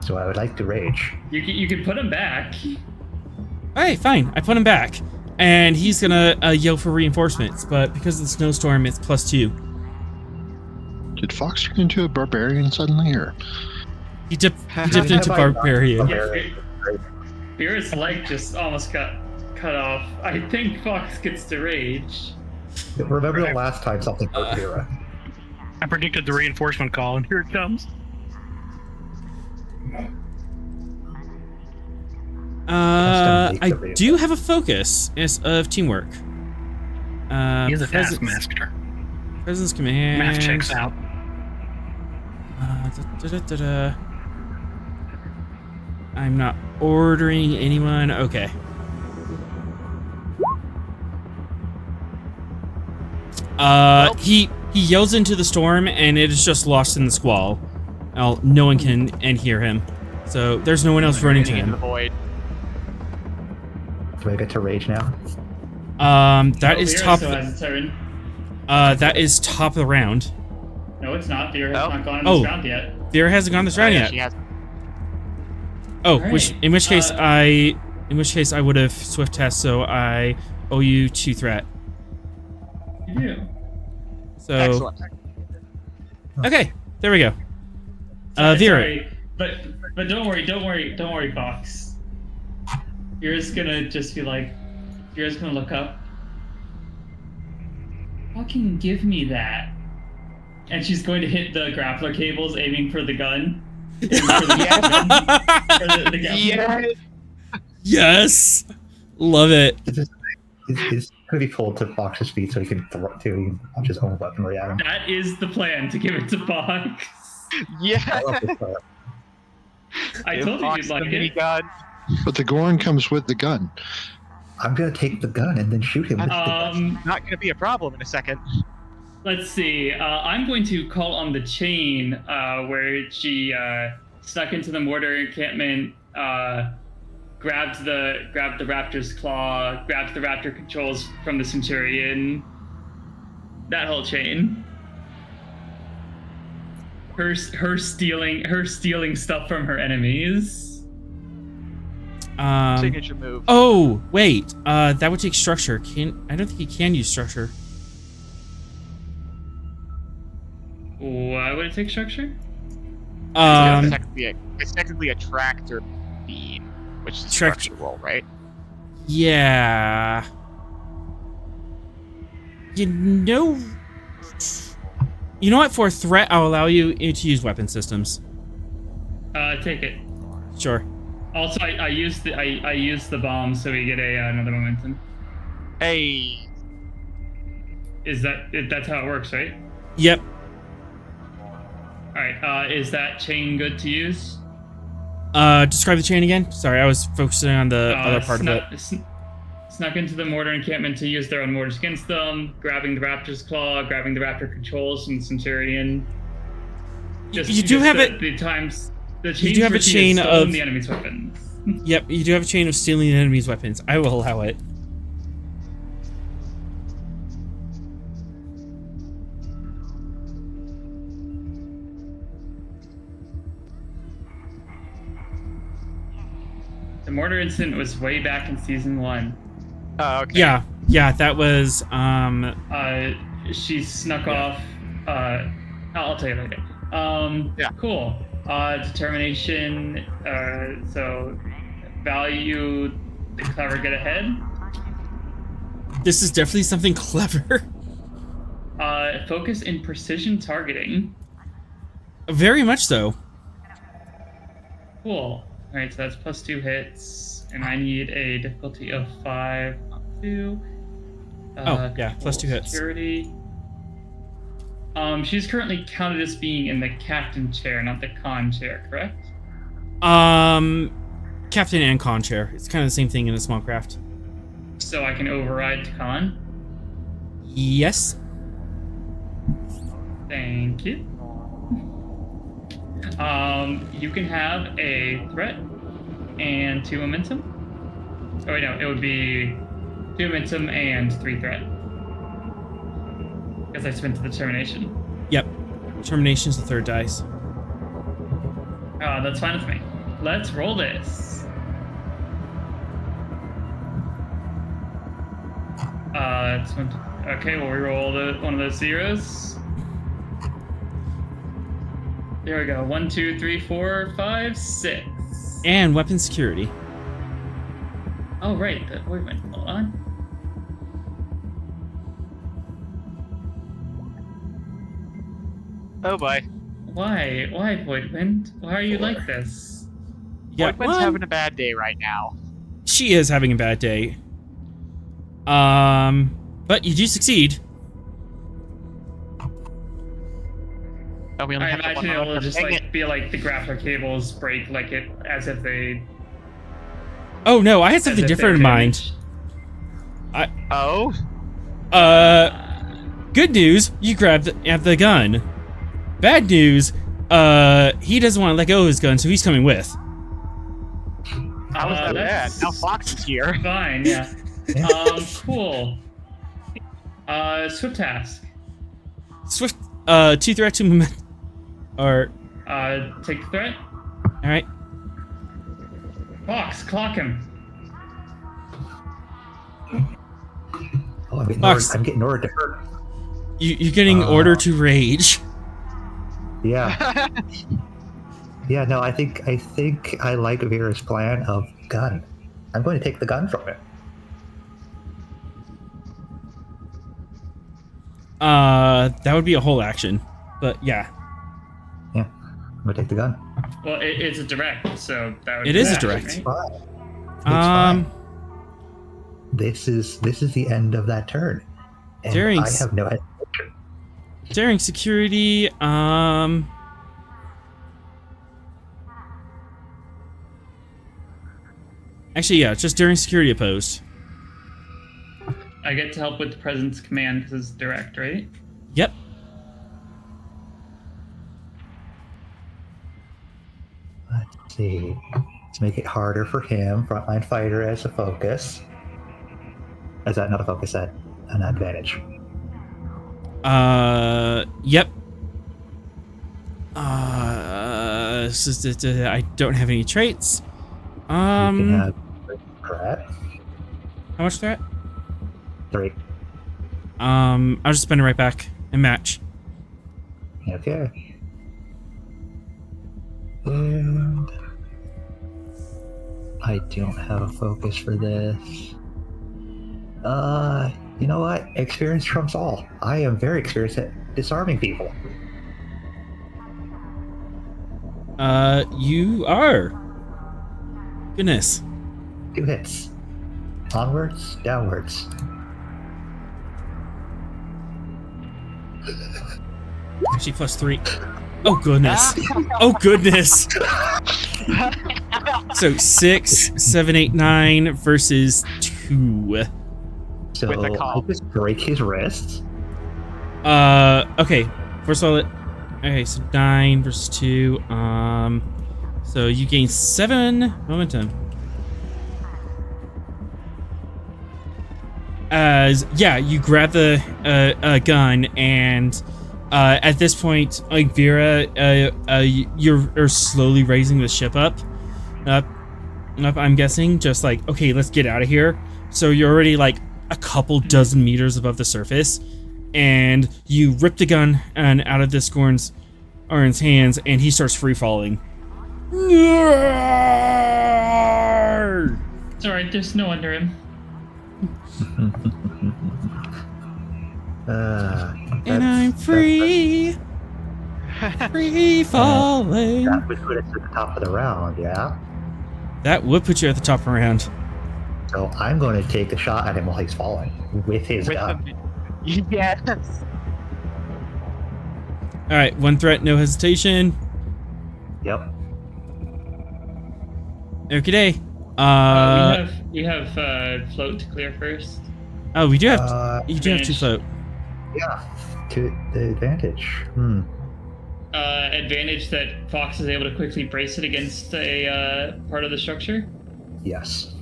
So I would like to rage. You can put him back. Alright, fine. I put him back. And he's gonna yell for reinforcements, but because of the snowstorm, it's +2. Did Fox turn into a barbarian suddenly, or? He dipped into barbarian. Vera's leg just almost got cut off. I think Fox gets to rage. Remember the last time something hurt Vera? I predicted the reinforcement call, and here it comes. I do have a focus of teamwork. He's a taskmaster. Presence command. Math checks out. I'm not ordering anyone. Okay. He yells into the storm, and it is just lost in the squall. No one can hear him, so there's no one else running to Into the him. void. Do I get to rage now? That is Vera top. still has a turn. That is top of the round. No, it's not. Vera has Oh. not gone in Oh. this round yet. Vera hasn't gone this round yet. She has. Oh, Alright, in which case I would have swift test, so I owe you 2 threat. You do. So Excellent. okay, there we go. Sorry, Vera. sorry, but don't worry, Fox. Vera's gonna just be like, Vera's gonna look up. Fucking give me that. And she's going to hit the grappler cables, aiming for the gun. For the grappler. Yes! Love it. He's going to be pulled to Fox's feet so he can launch his own weaponry at him. That is the plan, to give it to Fox. Yeah. I love this part. I told you you'd like it. Gun. But the Gorn comes with the gun. I'm going to take the gun and then shoot him with the gun. Not going to be a problem in a second. Let's see. I'm going to call on the chain where she snuck into the mortar encampment, grabbed the raptor's claw, grabbed the raptor controls from the Centurion. That whole chain. Her stealing stuff from her enemies. Signature move. Oh, wait. That would take structure. I don't think you can use structure. Why would it take structure? It's technically a tractor beam, which is a structure roll, right? Yeah. You know what? For a threat, I'll allow you to use weapon systems. Take it. Sure. Also, I used the bomb, so we get another momentum. Hey. That's how it works, right? Yep. All right. Is that chain good to use? Describe the chain again. Sorry, I was focusing on the other part of it. Snuck into the mortar encampment to use their own mortars against them, grabbing the raptor's claw, grabbing the raptor controls from the Centurion. You do have a chain of the enemy's weapons. Yep, you do have a chain of stealing the enemy's weapons. I will allow it. The mortar incident was way back in season 1. Oh, okay. Yeah, that was she snuck off. I'll tell you later. Yeah. Cool. Determination. So value the clever get ahead. This is definitely something clever. Focus in precision targeting. Very much so. Cool. All right, so that's +2 hits, and I need a difficulty of 5 up to. +2 hits. Security. She's currently counted as being in the captain chair, not the con chair, correct? Captain and con chair. It's kind of the same thing in a small craft. So I can override to con. Yes. Thank you. You can have a threat and 2 momentum. Oh wait, no, it would be 2 momentum and 3 threat. Because I spent the determination. Yep. Determination's the 3rd dice. That's fine with me. Let's roll this. Okay, we'll reroll one of those zeros. There we go. 1, 2, 3, 4, 5, 6. And weapon security. Oh, right. Wait a minute. Hold on. Oh boy. Why? Why, Voidwind? Why are you like this? Yeah, Voidwind's having a bad day right now. She is having a bad day. But you do succeed. Oh, we only I have imagine one it will more. just Dang like it. be like the grappler cables break like it as if they. Oh no, I had as something if different in they're mind. Oh? Good news, you grabbed the gun. Bad news, he doesn't want to let go of his gun, so he's coming with. How was that bad? that's- Now Fox is here. Fine, yeah. Cool. Swift task. Swift, 2 threat, 2 moment. Or, Take the threat. alright. Fox, clock him. Oh, I'm Fox. getting ordered to hurt. You're getting order to rage. Yeah. Yeah, no, I think I like Vera's plan of gun. I'm going to take the gun from it. That would be a whole action. But yeah. Yeah. I'm gonna take the gun. Well, it's a direct, so that would It be is a action, direct. It's right? fine. It's fine. Um, This is the end of that turn. And During I have no hesitation. during security, actually, yeah, just during security opposed. I get to help with the presence command because it's direct, right? Yep. Let's see. Let's make it harder for him. Frontline fighter as a focus. Is that not a focus? That an advantage? Yep. I don't have any traits. You can How have threat. much threat? 3. I'll just spin it right back and match. Okay. And I don't have a focus for this. You know what? Experience trumps all. I am very experienced at disarming people. You are. Goodness. 2 hits. Onwards, downwards. Actually, +3. Oh goodness. Oh goodness. So 6, 7, 8, 9 versus 2. So With a I'll comp. just break his wrists. Okay. First of all, okay, so 9 versus 2. So you gain 7 momentum. As yeah, you grab the gun, and at this point, like Vera, you're slowly raising the ship up. I'm guessing, just like, okay, let's get out of here. So you're already like a couple dozen meters above the surface, and you rip the gun out of this Gorn's hands, and he starts free falling. It's alright, there's snow under him. And I'm free, free falling. That would put us at the top of the round, yeah? That would put you at the top of the round. So I'm going to take a shot at him while he's falling with his gun. Yes. All right, 1 threat, no hesitation. Yep. Okay. We have float to clear first. Oh, we do have. You do have 2 float. Yeah. To the advantage. Advantage that Fox is able to quickly brace it against a part of the structure. Yes.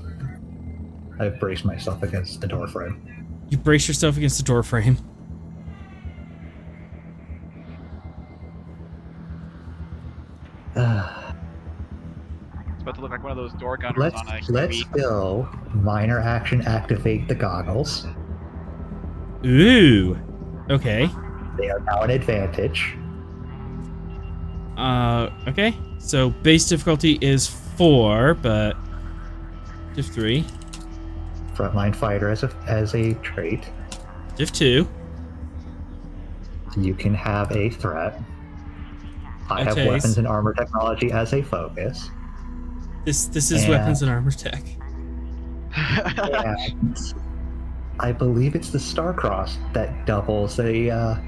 I've braced myself against the door frame. You brace yourself against the door frame. It's about to look like one of those door gunners on a Let's TV. go. Minor action activate the goggles. Ooh. Okay. They are now an advantage. Okay. So base difficulty is 4, but diff 3, Frontline fighter as a trait. diff 2. You can have a threat. I have Okay. weapons and armor technology as a focus. This is Yeah. weapons and armor tech. And I believe it's the Starcross that doubles the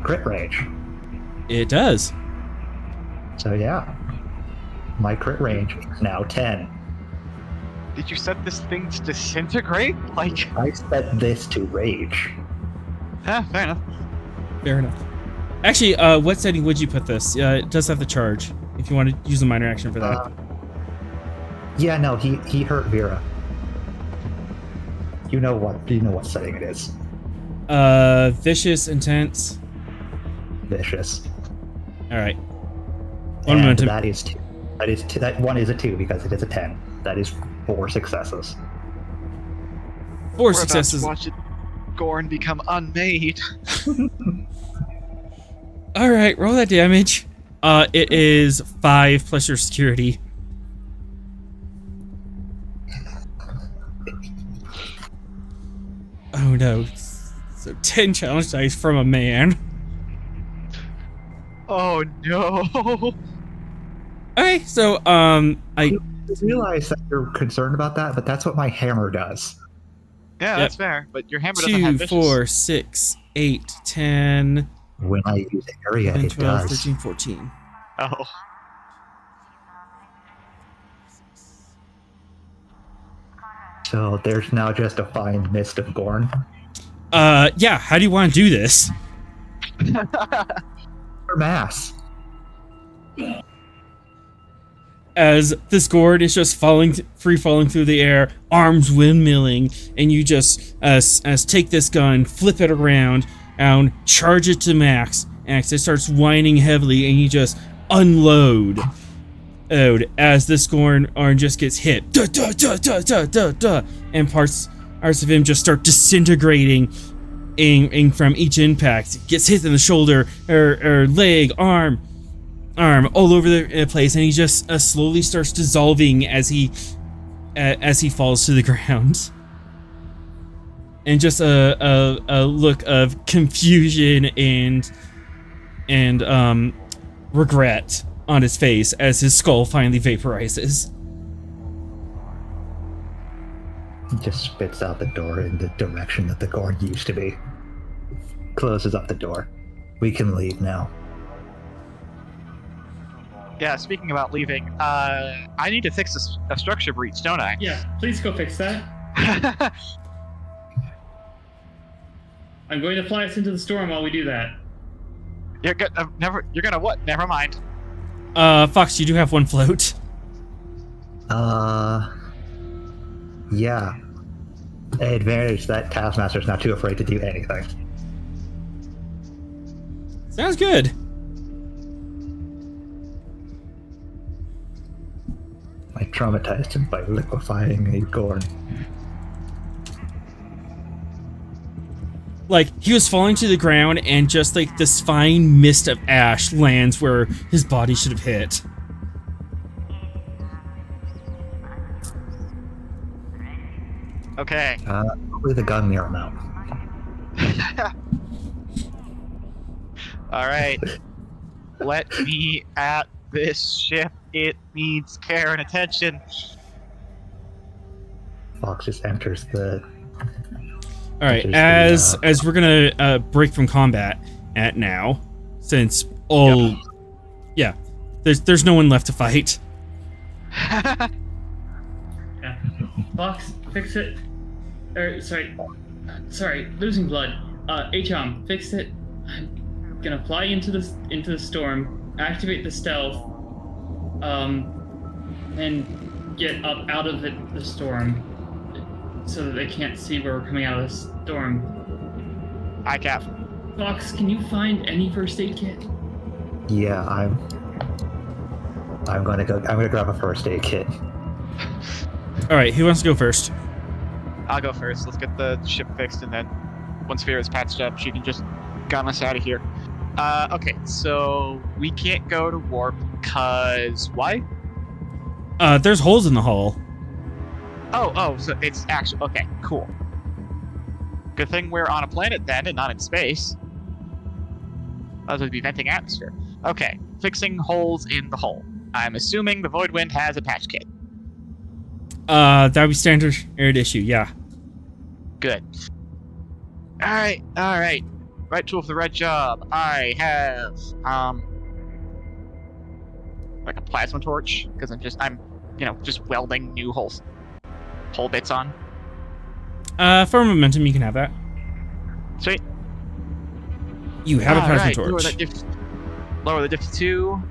crit range. It does. So yeah, my crit range is now 10. Did you set this thing to disintegrate? Like, I set this to rage. fair enough. Fair enough. Actually, what setting would you put this? It does have the charge. If you want to use a minor action for that. Yeah, no, he hurt Vera. You know what setting it is. Vicious, intense. Vicious. All right. One And momentum. that is 2. That is 2. That one is a 2 because it is a 10. That is 4 successes. 4 We're about successes. to watch it, Gorn become unmade. All right, roll that damage. It is 5 plus your security. Oh no. So 10 challenge dice from a man. Oh no. Okay, so I realize that you're concerned about that, but that's what my hammer does. Yeah, Yep. that's fair. But your hammer doesn't have 2, vicious. 4, 6, 8, 10, When I use area, 11, it 12, does. 13, 14. Oh. So there's now just a fine mist of Gorn. Yeah, how do you want to do this? For mass. As this gourd is just free falling through the air, arms windmilling, and you just as take this gun, flip it around, and charge it to max. And it starts whining heavily, and you just unload. As this gourd just gets hit, duh, duh, duh, duh, duh, duh, duh, and parts of him just start disintegrating. From each impact, gets hit in the shoulder or leg, arm, all over the place, and he just slowly starts dissolving as he falls to the ground. And just a look of confusion and regret on his face as his skull finally vaporizes. He just spits out the door in the direction that the Gorn used to be. Closes up the door. We can leave now. Yeah, speaking about leaving, I need to fix a structure breach, don't I? Yeah, please go fix that. I'm going to fly us into the storm while we do that. You're gonna what? Never mind. Fox, you do have one float. Yeah. Advantage that Taskmaster's not too afraid to do anything. Sounds good. I traumatized him by liquefying a Gorn. Like, he was falling to the ground, and just like this fine mist of ash lands where his body should have hit. Okay. Probably the Gungnir amount. All right. Let me at this ship. It needs care and attention. Fox just enters the... All right, as we're gonna break from combat at now, since there's no one left to fight. Yeah. Fox, fix it. Sorry, losing blood. HM, fix it. I'm gonna fly into the storm, activate the stealth, and get up out of the storm, so that they can't see where we're coming out of the storm. Hi, Cap. Fox, can you find any first aid kit? Yeah, I'm gonna grab a first aid kit. All right, who wants to go first? I'll go first. Let's get the ship fixed, and then once Vera is patched up, she can just gun us out of here. Okay, so we can't go to warp because why? There's holes in the hull. Oh, so it's actually okay. Cool. Good thing we're on a planet then, and not in space. Otherwise, we'd be venting atmosphere. Okay, fixing holes in the hull. I'm assuming the Void Wind has a patch kit. That would be standard issue, yeah. Good. Alright. Right tool for the right job. I have, like a plasma torch, because I'm just welding new hole bits on. For momentum, you can have that. Sweet. You have a plasma Alright, torch. Lower the diff to 2.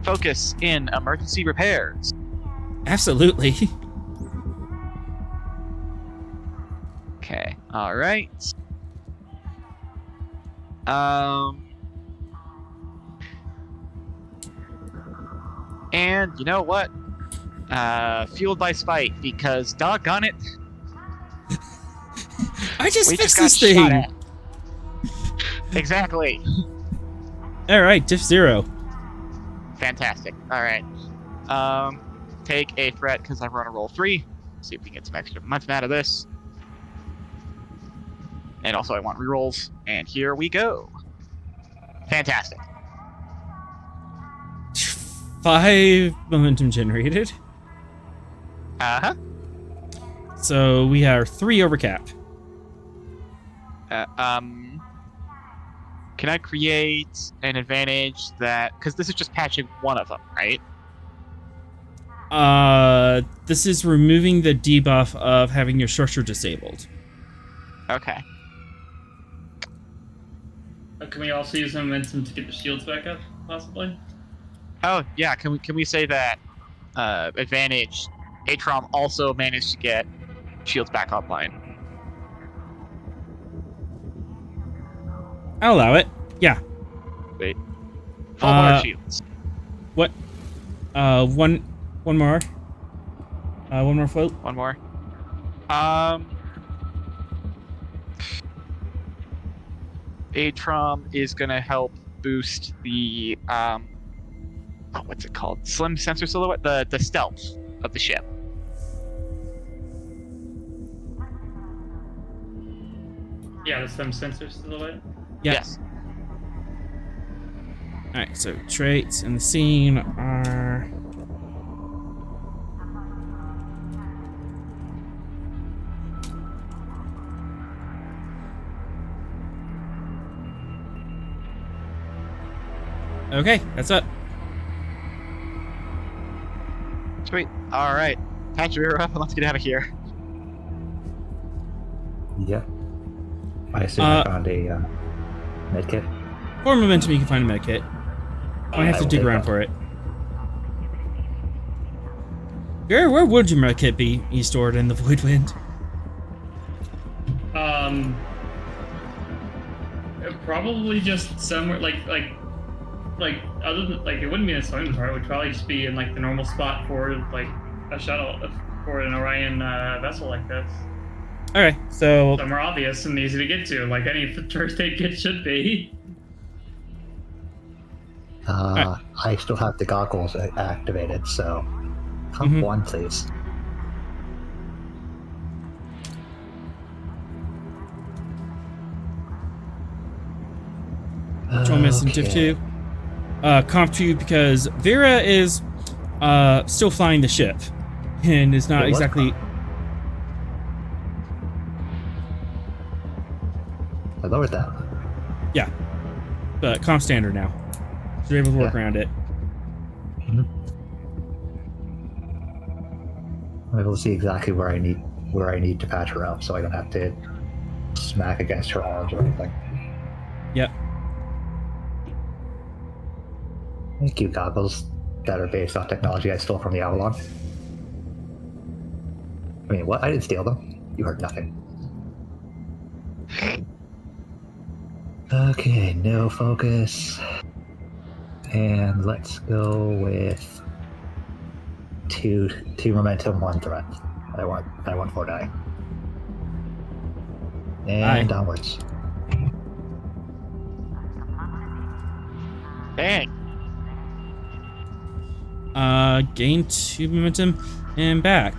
Focus in emergency repairs. Absolutely. Okay, alright. And you know what? Fueled by spite, because doggone it. I just we fixed just this got shot thing. at. Exactly. All right, diff 0. Fantastic. Alright. Take a threat, because I run a roll 3. See if we can get some extra momentum out of this. And also I want rerolls. And here we go. Fantastic. 5 momentum generated. Uh-huh. So we are 3 over cap. Can I create an advantage that... Because this is just patching one of them, right? This is removing the debuff of having your structure disabled. Okay. Can we also use momentum to get the shields back up, possibly? Oh, yeah. Can we say that advantage, Atrom also managed to get shields back online? I'll allow it. Yeah. Wait. Full bar shields. What? One more. One more float. One more. Atrom is gonna help boost the what's it called? Slim sensor silhouette? The stealth of the ship. Yeah, the stem sensor silhouette. Yeah. Yes. Alright, so traits in the scene are... Okay, that's up. Sweet. Alright. Patch your rear up and let's get out of here. Yeah. I assume I found a medkit. For momentum, you can find a medkit. Might have to dig around for it. Where would your medkit be stored in the Void Wind? Probably just somewhere like other than like it wouldn't be in a swimming part. It would probably just be in like the normal spot for like a shuttle for an Orion vessel like this. Okay, so Somewhere obvious and easy to get to, like any first aid kit should be. I still have the goggles activated, so come one, please. Control miss and diff 2. Comp 2 because Vera is still flying the ship and is not exactly... I lowered that. Yeah, but comp standard now. So you're able to work around it. I'm able to see exactly where I need to patch her up, so I don't have to smack against her arms or anything. Yep. Thank you, goggles that are based on technology I stole from the Avalon. I mean, what? I didn't steal them. You heard nothing. Okay, no focus. And let's go with two momentum, 1 threat. I want 4 die. And onwards. Dang. Gain 2 momentum and back.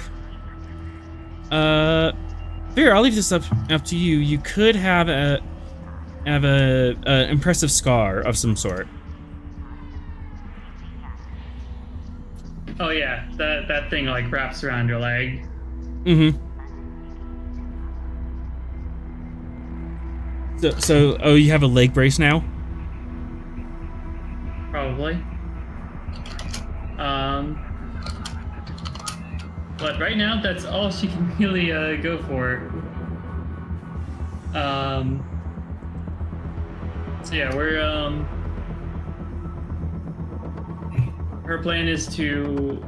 Vera, I'll leave this up to you. You could have a impressive scar of some sort. Oh yeah, that thing like wraps around your leg. So you have a leg brace now? Probably. But right now, that's all she can really go for. So yeah, we're her plan is to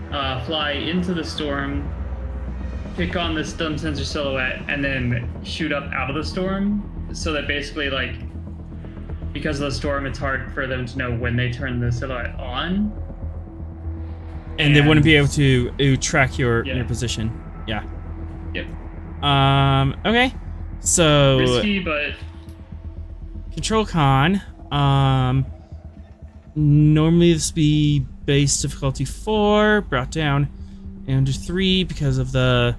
fly into the storm, pick on the stem sensor silhouette, and then shoot up out of the storm. So that basically, like, because of the storm, it's hard for them to know when they turn the silhouette on. And they wouldn't be able to track your position. Yeah. Yep. Okay. So Risky, but Control Con. Normally this would be base difficulty 4, brought down into 3 because of the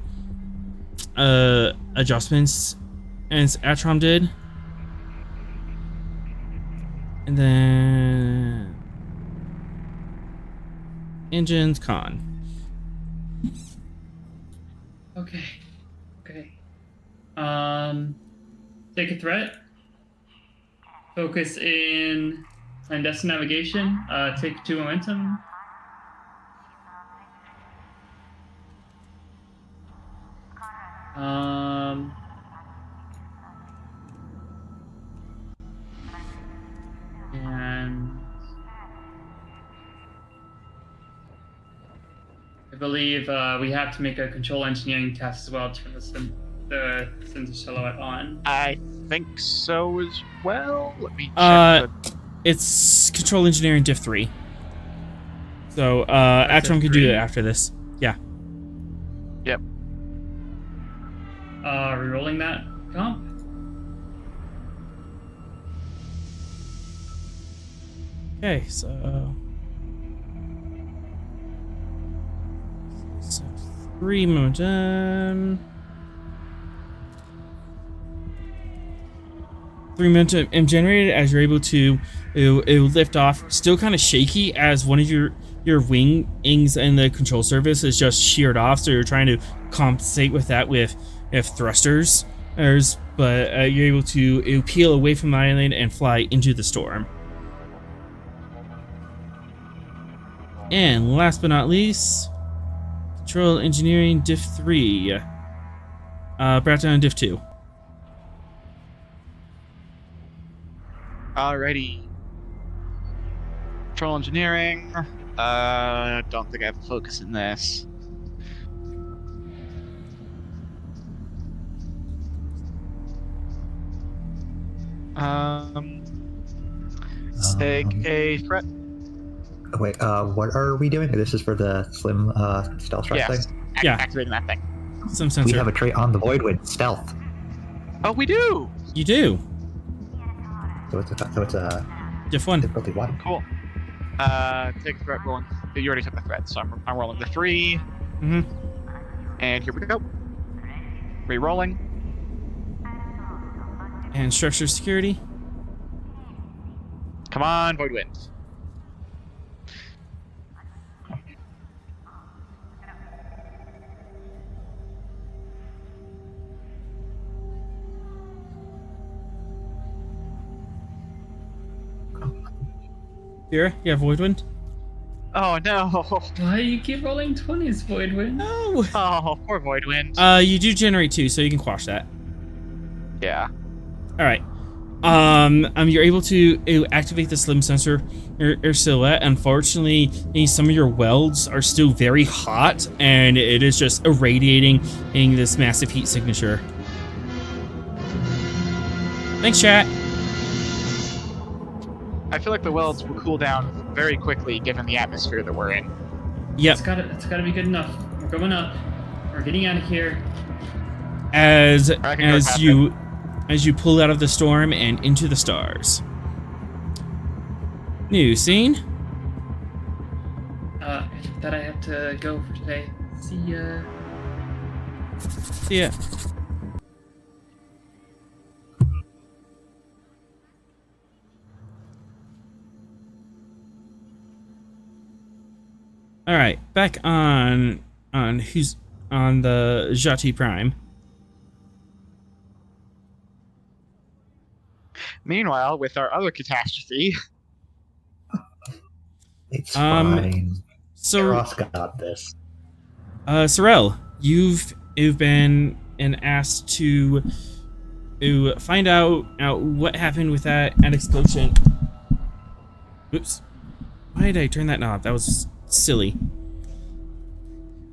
adjustments as Atrom did. And then engines con. Okay. Take a threat. Focus in clandestine navigation. Take 2 momentum. And I believe we have to make a control engineering test as well to turn the sensor silhouette on. I think so as well. Let me check. It's control engineering diff 3. So Atrom can do it after this. Yeah. Yep. Rerolling that comp. Okay, so 3 momentum. 3 momentum generated as you're able to it will lift off. Still kind of shaky as one of your wings in the control surface is just sheared off, so you're trying to compensate with that with thrusters. But you're able to peel away from the island and fly into the storm. And last but not least, control engineering diff 3. Brought down diff 2. Alrighty. Control engineering. Don't think I have a focus in this. Take a threat. Wait, what are we doing? This is for the slim stealth threat Yes. thing? Yeah. Activating that thing. Some sensor. We have a trait on the Voidwind, stealth. Oh, we do! You do. So it's a Diff 1. difficulty 1. Cool. Take a threat rolling. You already took the threat, so I'm rolling the 3. Mm-hmm. And here we go. Re-rolling. And structure security. Come on, Voidwind. Vera, you have Voidwind? Oh no! Why do you keep rolling 20s, Voidwind? No! Oh, poor Voidwind. You do generate 2, so you can quash that. Yeah. Alright. You're able to activate the slim sensor or silhouette. Unfortunately, some of your welds are still very hot, and it is just irradiating this massive heat signature. Thanks, chat. I feel like the welds will cool down very quickly given the atmosphere that we're in. Yep. It's gotta be good enough. We're going up. We're getting out of here. As you pull out of the storm and into the stars. New scene. That I have to go for today. See ya. See ya. All right, back on who's on the Jati Prime. Meanwhile, with our other catastrophe, It's fine. So Ross got this. Sorrel, you've been asked to find out what happened with that explosion. Oops. Why did I turn that knob? That was silly.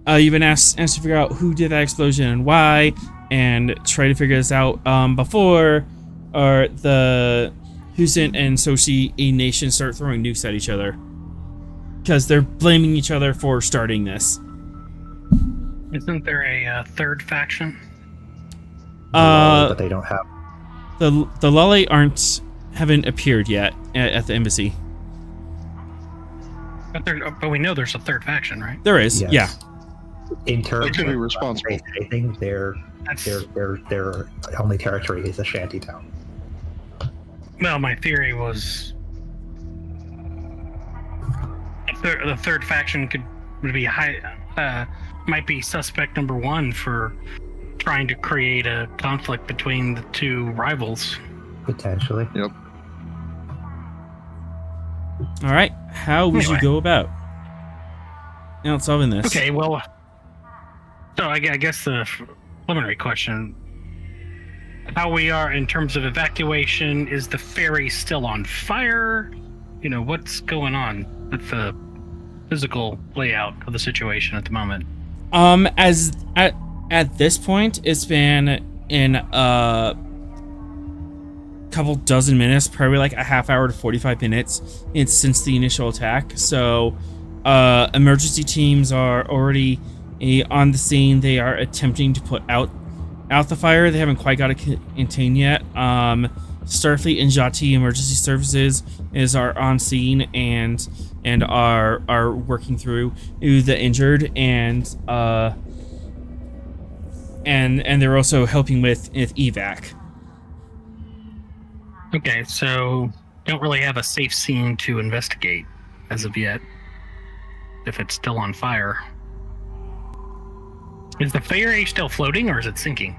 You've been asked to figure out who did that explosion and why, and try to figure this out before the Husin and Soshi nation start throwing nukes at each other. Because they're blaming each other for starting this. Isn't there a third faction? But they don't have. The Lale haven't appeared yet at the embassy. But we know there's a third faction, right? There is, Yes. yeah. In terms They could be of responsible. anything, their only territory is a shanty town. Well, my theory was the third faction would be might be suspect number one for trying to create a conflict between the two rivals. Potentially. Yep. All right, how would you Anyway. go about solving this? Okay, well, so I guess the preliminary question: how we are in terms of evacuation? Is the ferry still on fire? You know, what's going on with the physical layout of the situation at the moment? As at this point, it's been in a couple dozen minutes, probably like a half hour to 45 minutes since the initial attack. So, emergency teams are already on the scene. They are attempting to put out the fire. They haven't quite got it contained yet. Starfleet and Jati Emergency Services are on scene and are working through the injured and they're also helping with evac. Okay, so don't really have a safe scene to investigate as of yet. If it's still on fire, is the ferry still floating or is it sinking?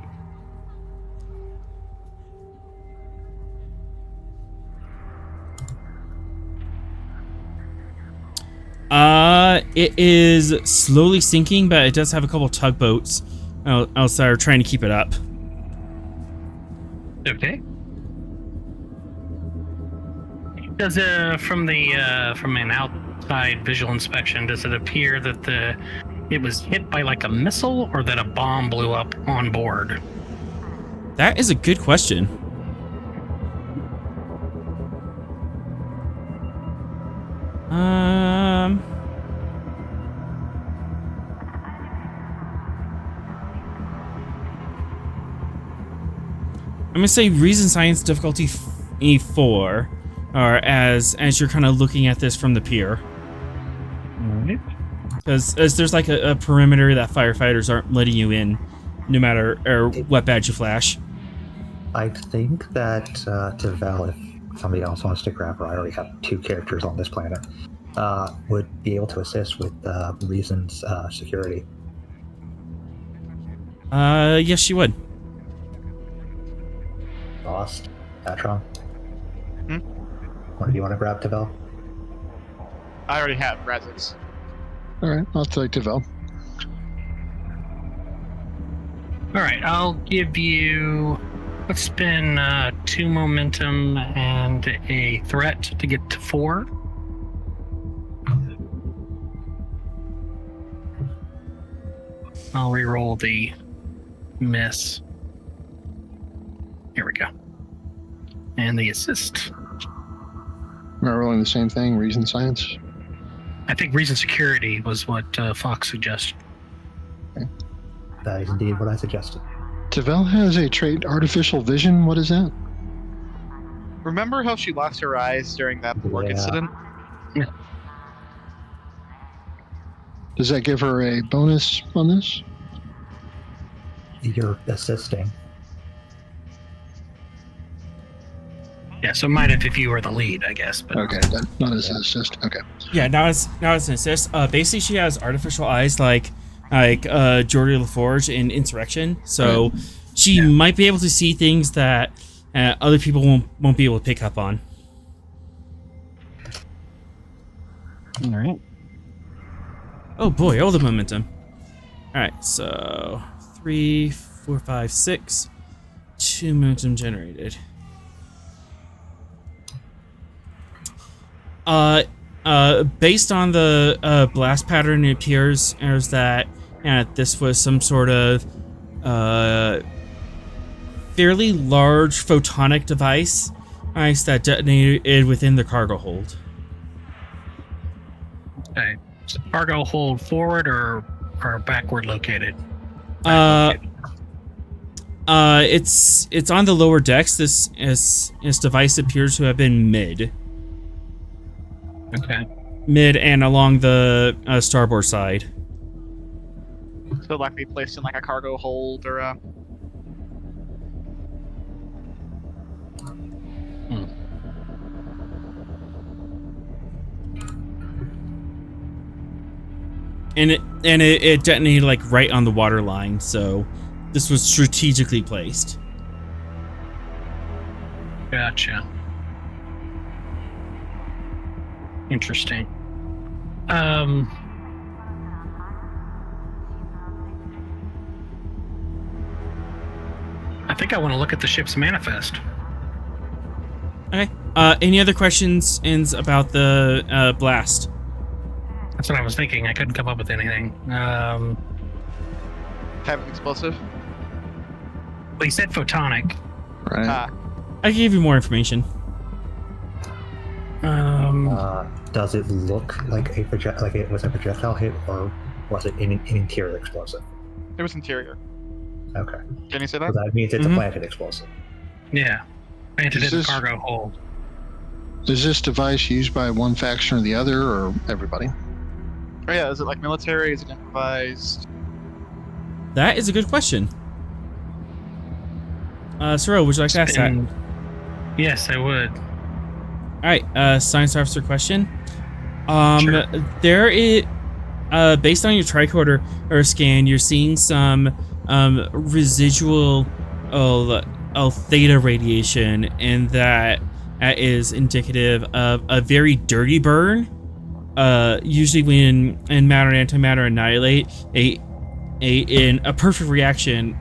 It is slowly sinking, but it does have a couple tugboats outside are trying to keep it up. Okay. Does from an outside visual inspection, does it appear that it was hit by like a missile or that a bomb blew up on board? That is a good question. I'm gonna say reason science difficulty 4, or as you're kind of looking at this from the pier, because there's like a perimeter that firefighters aren't letting you in, no matter what badge you flash. I think that Tavel, if somebody else wants to grab her, I already have 2 characters on this planet, would be able to assist with Reason's security. Yes, she would. Lost. Atron. Hmm? Do you want to grab Tavel? I already have Razix. All right, I'll take Tavel. All right, I'll give you. Let's spend 2 momentum and a threat to get to 4. I'll reroll the miss. Here we go. And the assist. Am I rolling the same thing? Reason science? I think reason security was what Fox suggested. That is indeed what I suggested. Tavel has a trait artificial vision. What is that? Remember how she lost her eyes during that work Yeah. incident? Does that give her a bonus on this? You're assisting. Yeah, so might have if you were the lead, I guess. But Okay, not as an assist. Okay. Yeah, now it's an assist. Basically, she has artificial eyes like Geordi LaForge in Insurrection, so she might be able to see things that other people won't be able to pick up on. all right. Oh boy, all the momentum. All right, so 3, 4, 5, 6, 2 momentum generated. Based on the blast pattern, it appears as that this was some sort of fairly large photonic device that detonated within the cargo hold. Okay. So cargo hold forward or backward located? It's on the lower decks. This device appears to have been mid Okay. and along the starboard side. they'll likely be placed in like a cargo hold or a. And it detonated like right on the water line, so this was strategically placed. Gotcha. Interesting. I think I want to look at the ship's manifest. Okay. Any other questions about the blast? That's what I was thinking. I couldn't come up with anything. Have an explosive. Well, he said photonic. Right. I can give you more information. Does it look like like it was a projectile hit, or was it an interior explosive? It was interior. Okay. Can you say that? So that means it's a planted explosive. Yeah. Planted in the cargo hold. Is this device used by one faction or the other, or everybody? Oh yeah, is it like military? Is it improvised? That is a good question. Sorrel, would you like to ask that? Yes, I would. All right, science officer question. Sure. There is, based on your tricorder or scan, you're seeing some residual theta radiation, and that is indicative of a very dirty burn. Usually, when matter and antimatter annihilate, in a perfect reaction,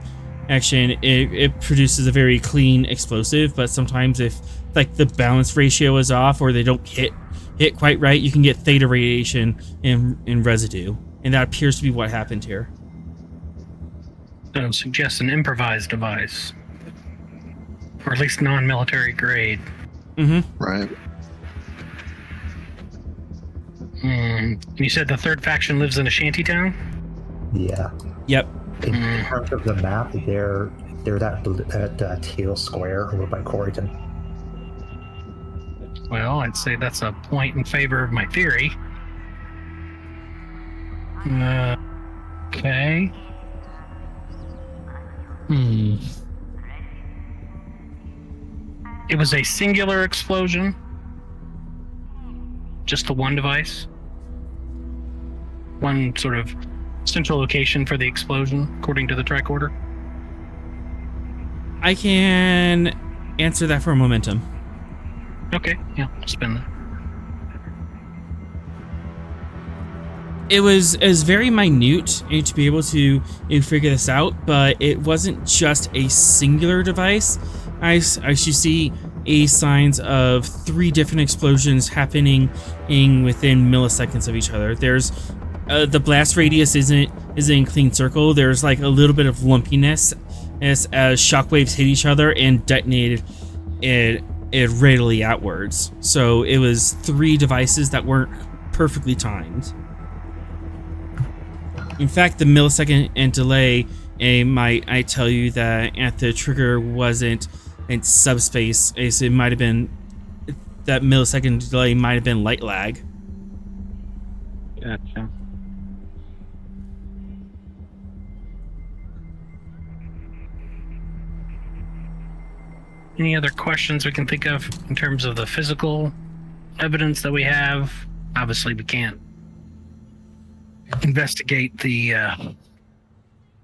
it produces a very clean explosive. But sometimes, if like the balance ratio is off or they don't hit quite right, you can get theta radiation in residue, and that appears to be what happened here. So suggests an improvised device, or at least non-military grade. Mm-hmm. Right. And you said the third faction lives in a shantytown? Yeah. Yep. In terms of the map, they're that teal square over by Corrigan. Well, I'd say that's a point in favor of my theory. Okay. It was a singular explosion? Just the one device? One sort of central location for the explosion, according to the tricorder? I can answer that for momentum. Okay, yeah, I'll spin that. It was very minute to be able to figure this out, but it wasn't just a singular device. I should see signs of 3 different explosions happening within milliseconds of each other. There's the blast radius isn't in clean circle. There's like a little bit of lumpiness as shockwaves hit each other and detonated it radially outwards. So it was 3 devices that weren't perfectly timed. In fact, the millisecond and delay might tell you that the trigger wasn't in subspace. It might have been that millisecond delay might have been light lag. Gotcha. Any other questions we can think of in terms of the physical evidence that we have? Obviously, we can't investigate the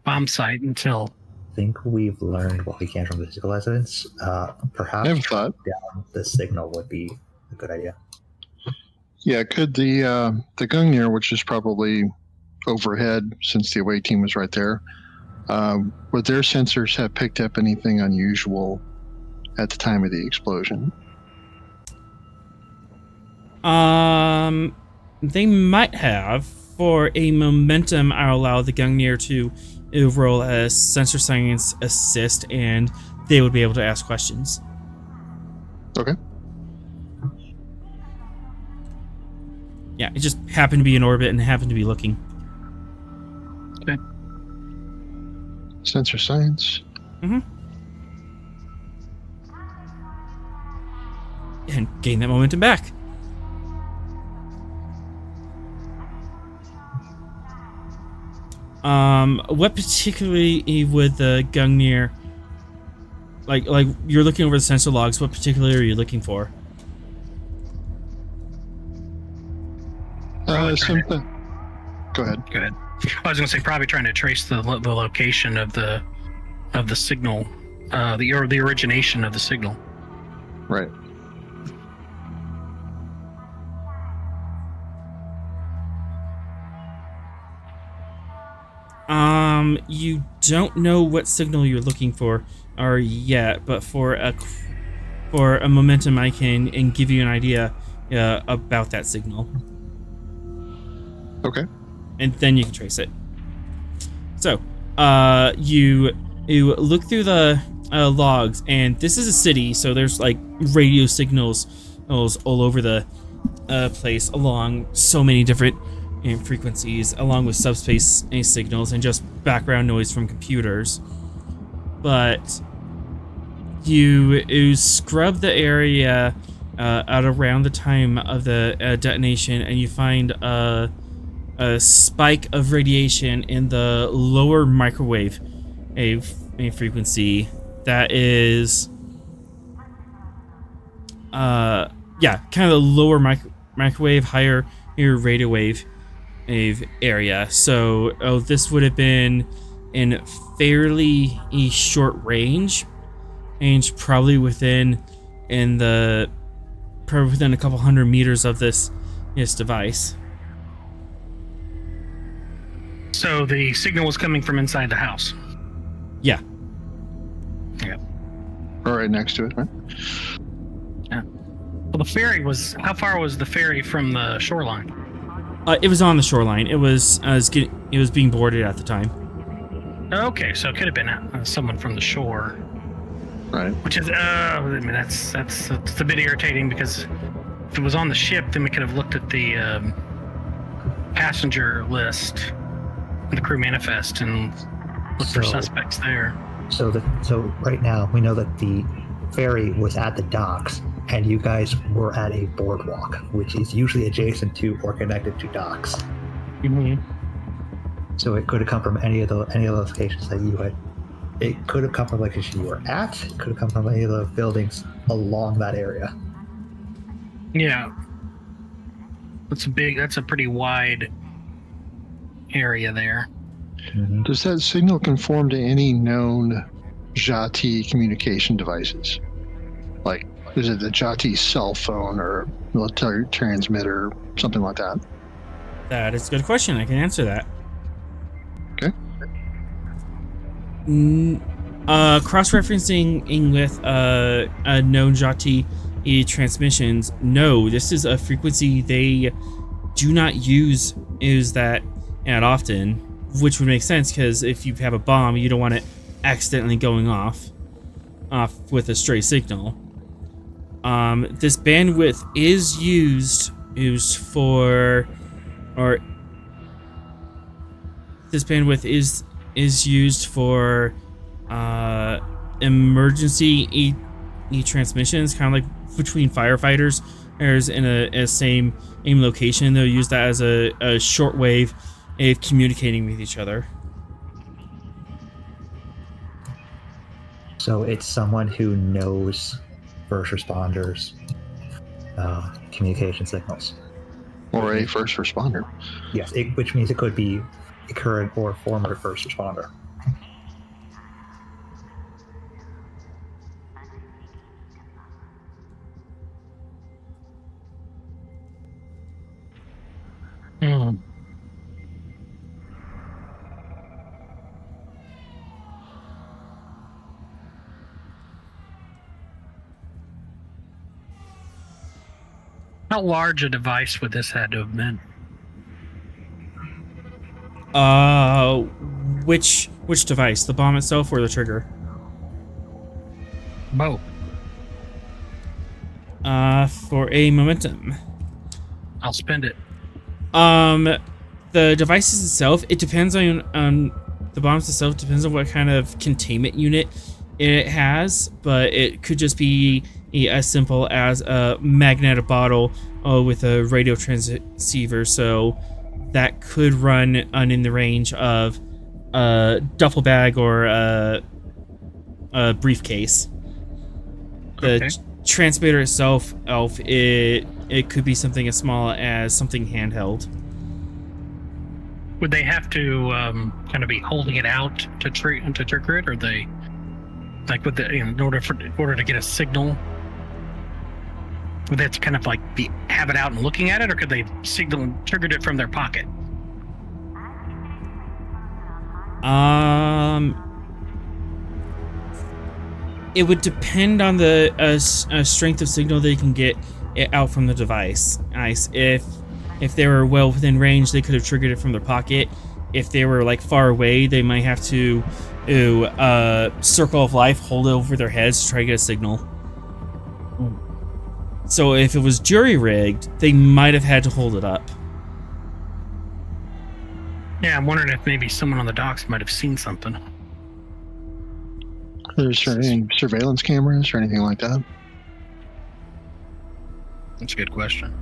bomb site until... I think we've learned what we can from the physical evidence. Perhaps I've thought down the signal would be a good idea. Yeah, could the Gungnir, which is probably overhead since the away team was right there, would their sensors have picked up anything unusual at the time of the explosion? They might have. For a momentum, I'll allow the Gungnir to roll a sensor science assist, and they would be able to ask questions. Okay. Yeah, it just happened to be in orbit and happened to be looking. Okay. Sensor science. Mm-hmm. And gain that momentum back. What particularly would the Gungnir, like you're looking over the sensor logs, what particularly are you looking for? Something. Go ahead. Go ahead. I was going to say probably trying to trace the location of the signal, the origination of the signal. Right. You don't know what signal you're looking for, or yet, but for a momentum, I can give you an idea about that signal. Okay. And then you can trace it. So, you look through the logs, and this is a city, so there's like radio signals all over the place along so many different frequencies, along with subspace signals and just background noise from computers. But you scrub the area at around the time of the detonation, and you find a spike of radiation in the lower microwave a frequency that is kind of the lower microwave, higher radio wave area. So this would have been in fairly short range, probably within a couple hundred meters of this device. So the signal was coming from inside the house. Yeah. Yeah. Or right next to it, right? Yeah. Well, the ferry was. How far was the ferry from the shoreline? It was on the shoreline. It was being boarded at the time. Okay, so it could have been someone from the shore. Right. Which is, I mean, that's a bit irritating, because if it was on the ship, then we could have looked at the passenger list, the crew manifest, and looked for suspects there. So right now we know that the ferry was at the docks, and you guys were at a boardwalk, which is usually adjacent to or connected to docks. Mm-hmm. So it could have come from any of the locations that you had. It could have come from location you were at. It could have come from any of the buildings along that area. Yeah. That's a pretty wide area there. Mm-hmm. Does that signal conform to any known Jati communication devices? Like, is it the Jati cell phone or military transmitter, something like that? That is a good question. I can answer that. Okay. Cross-referencing with a known Jati transmissions, no, this is a frequency they do not use that often, which would make sense, because if you have a bomb, you don't want it accidentally going off with a stray signal. This bandwidth is used for emergency transmissions, kind of like between firefighters. There's in a same location. They'll use that as a shortwave of communicating with each other. So it's someone who knows first responders' communication signals. Or a first responder. Yes, which means it could be a current or former first responder. Mm. How large a device would this had to have been? Which device? The bomb itself or the trigger? Both. For a momentum. I'll spend it. The devices itself, it depends on the bombs itself, depends on what kind of containment unit it has, but it could just be as simple as a magnetic bottle with a radio transceiver, so that could run in the range of duffel bag or a briefcase. The Okay. transmitter itself, it could be something as small as something handheld. Would they have to kind of be holding it out to trigger it, or they like would they, in order to get a signal? Would they have to kind of like have it out and looking at it, or could they signal and triggered it from their pocket? It would depend on the strength of signal they can get it out from the device. If they were well within range, they could have triggered it from their pocket. If they were like far away, they might have to circle of life, hold it over their heads to try to get a signal. So if it was jury rigged, they might have had to hold it up. Yeah, I'm wondering if maybe someone on the docks might have seen something. Is there any surveillance cameras or anything like that? That's a good question.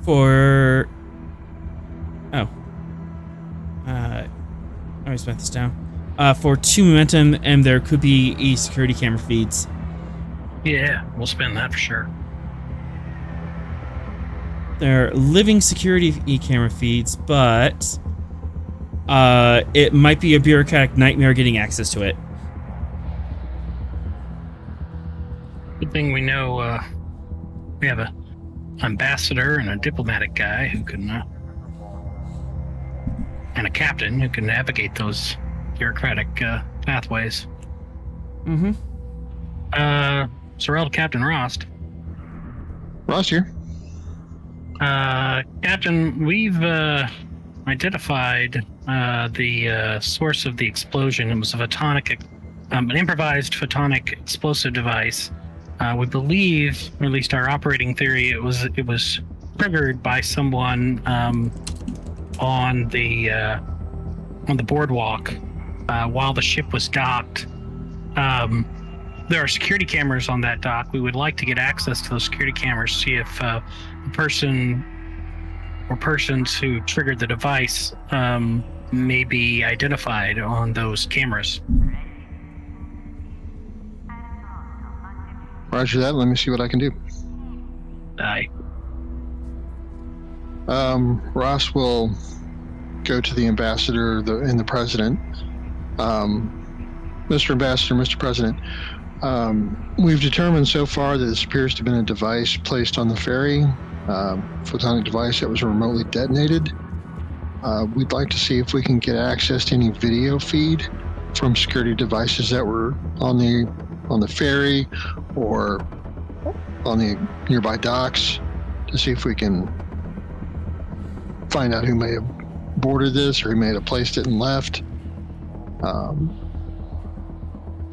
For let me spend this down. For 2 momentum, and there could be security camera feeds. Yeah, we'll spend that for sure. They're living security camera feeds, but it might be a bureaucratic nightmare getting access to it. Good thing we know we have a ambassador and a diplomatic guy who can, and a captain who can navigate those bureaucratic pathways. Mm-hmm. Sorrel to Captain Rost. Ross here. Captain, we've identified the source of the explosion. It was a an improvised photonic explosive device. We believe, or at least our operating theory, it was triggered by someone on the boardwalk while the ship was docked. There are security cameras on that dock. We would like to get access to those security cameras, see if the person or persons who triggered the device may be identified on those cameras. Roger that. Let me see what I can do. Aye. Ross will go to the ambassador and the president. Mr. Ambassador, Mr. President, we've determined so far that this appears to have been a device placed on the ferry, photonic device that was remotely detonated. We'd like to see if we can get access to any video feed from security devices that were on the ferry or on the nearby docks to see if we can find out who may have boarded this or who may have placed it and left.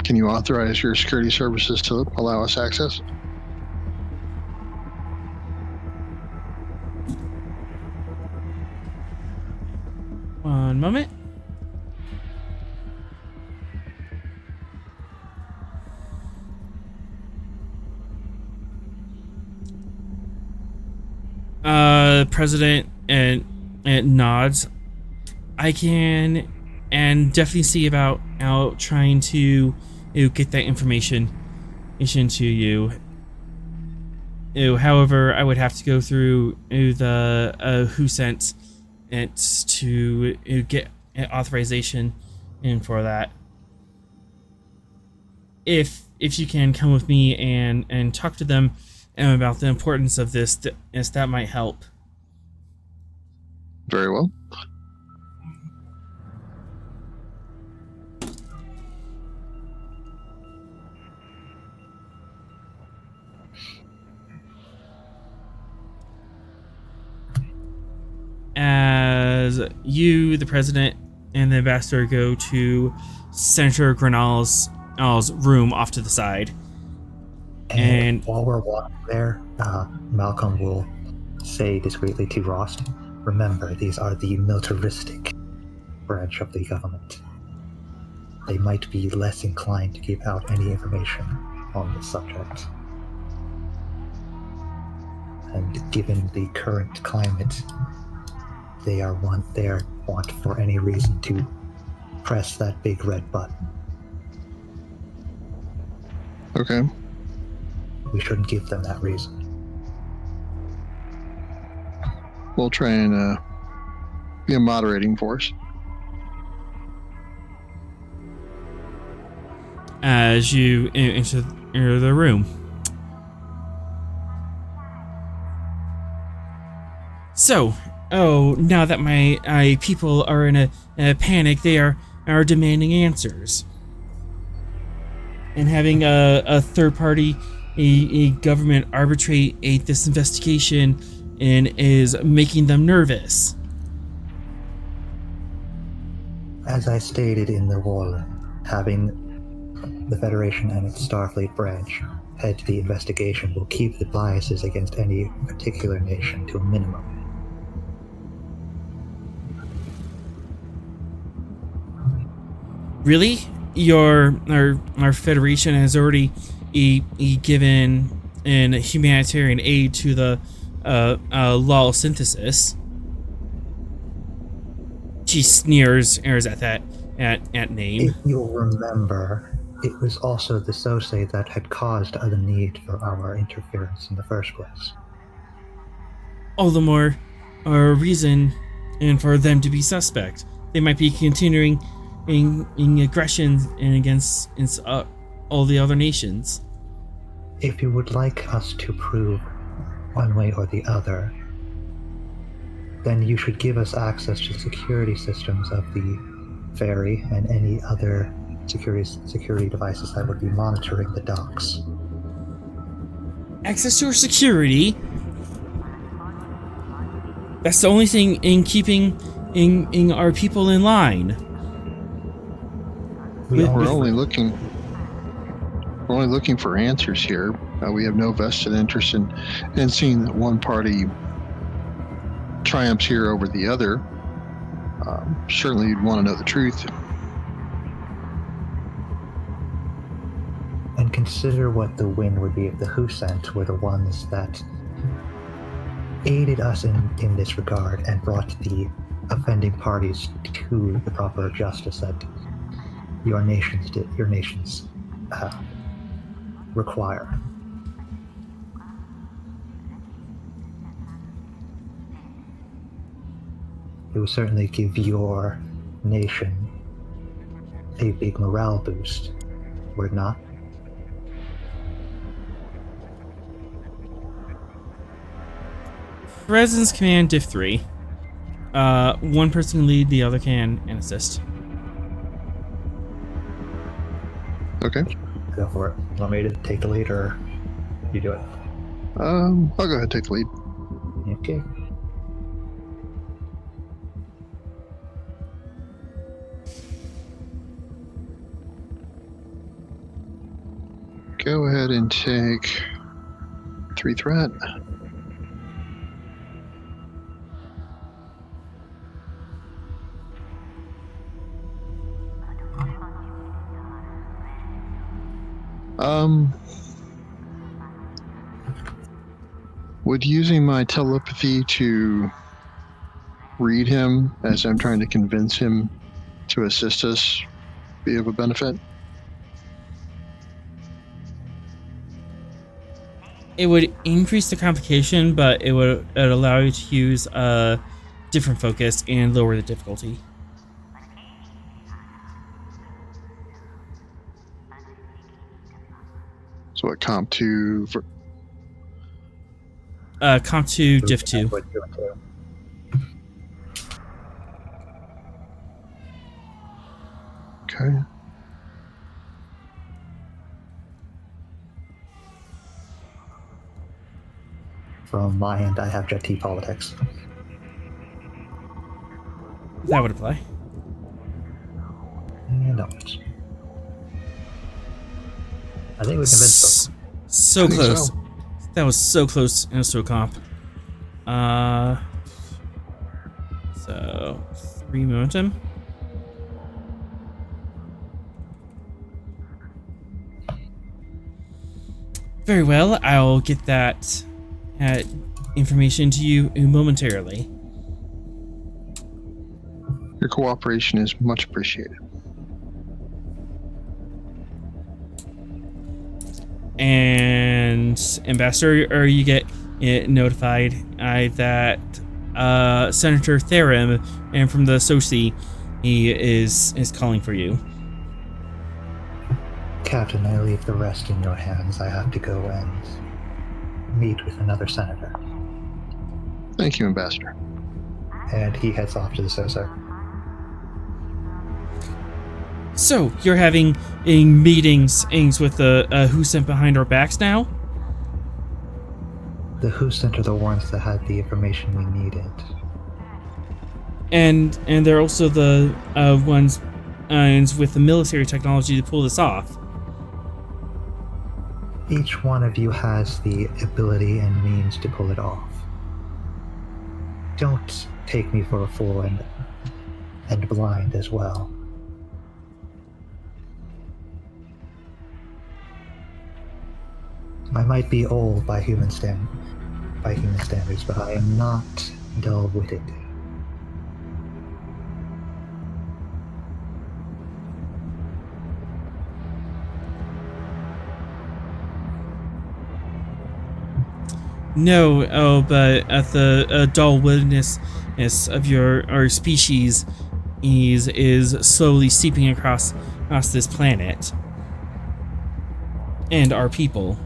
Can you authorize your security services to allow us access? One moment. President and nods. I can and definitely see about out trying to get that information to you. However, I would have to go through the who sent it to get authorization in for that. If you can come with me and talk to them about the importance of this, that might help. Very well. As you, the president, and the ambassador go to Senator Grenal's room off to the side. And while we're walking there, Malcolm will say discreetly to Rost, remember, these are the militaristic branch of the government. They might be less inclined to give out any information on this subject. And given the current climate, they want for any reason to press that big red button. Okay. We shouldn't give them that reason. We'll try and be a moderating force. As you enter the room. So, now that my people are in a panic, they are demanding answers. And having a third party, a government arbitrate this investigation and is making them nervous. As I stated in the wall, having the Federation and its Starfleet branch head to the investigation will keep the biases against any particular nation to a minimum. Really? Our Federation has already given an humanitarian aid to the Lal synthesis. She sneers at that at name. If you'll remember, it was also the Sosei that had caused the need for our interference in the first place. All the more reason and for them to be suspect. They might be continuing in aggression and against all the other nations. If you would like us to prove one way or the other, then you should give us access to security systems of the ferry and any other security devices that would be monitoring the docks. Access to our security? That's the only thing in keeping in our people in line. We're only looking for answers here. We have no vested interest in seeing that one party triumphs here over the other. Certainly you'd want to know the truth. And consider what the win would be if the Husent were the ones that aided us in this regard and brought the offending parties to the proper justice that your nations require. It would certainly give your nation a big morale boost, would it not? Presence command diff 3. One person can lead, the other can and assist. Okay. Go for it. Want me to take the lead or you do it? I'll go ahead and take the lead. Okay. Go ahead and take 3 threat. Would using my telepathy to read him as I'm trying to convince him to assist us be of a benefit? It would increase the complication, but it would allow you to use a different focus and lower the difficulty. So what, comp 2 for... Comp 2 diff 2. Okay. From my end, I have Jet T politics. That would apply. And onwards. I think we convinced them. So I think close. so. That was so close in a slow comp. So 3 momentum. Very well, I'll get that information to you momentarily. Your cooperation is much appreciated. And Ambassador, you get notified that Senator Therim and from the Soci, he is calling for you. Captain, I leave the rest in your hands. I have to go and meet with another senator. Thank you, Ambassador. And he heads off to the SOSA. So, you're having meetings with the Who Sent Behind Our Backs now? The Who Sent are the ones that had the information we needed. And they're also the ones with the military technology to pull this off. Each one of you has the ability and means to pull it off. Don't take me for a fool and blind as well. I might be old by human standards, but I am not dull-witted. No, but at the dull-wittedness of our species is slowly seeping across this planet and our people.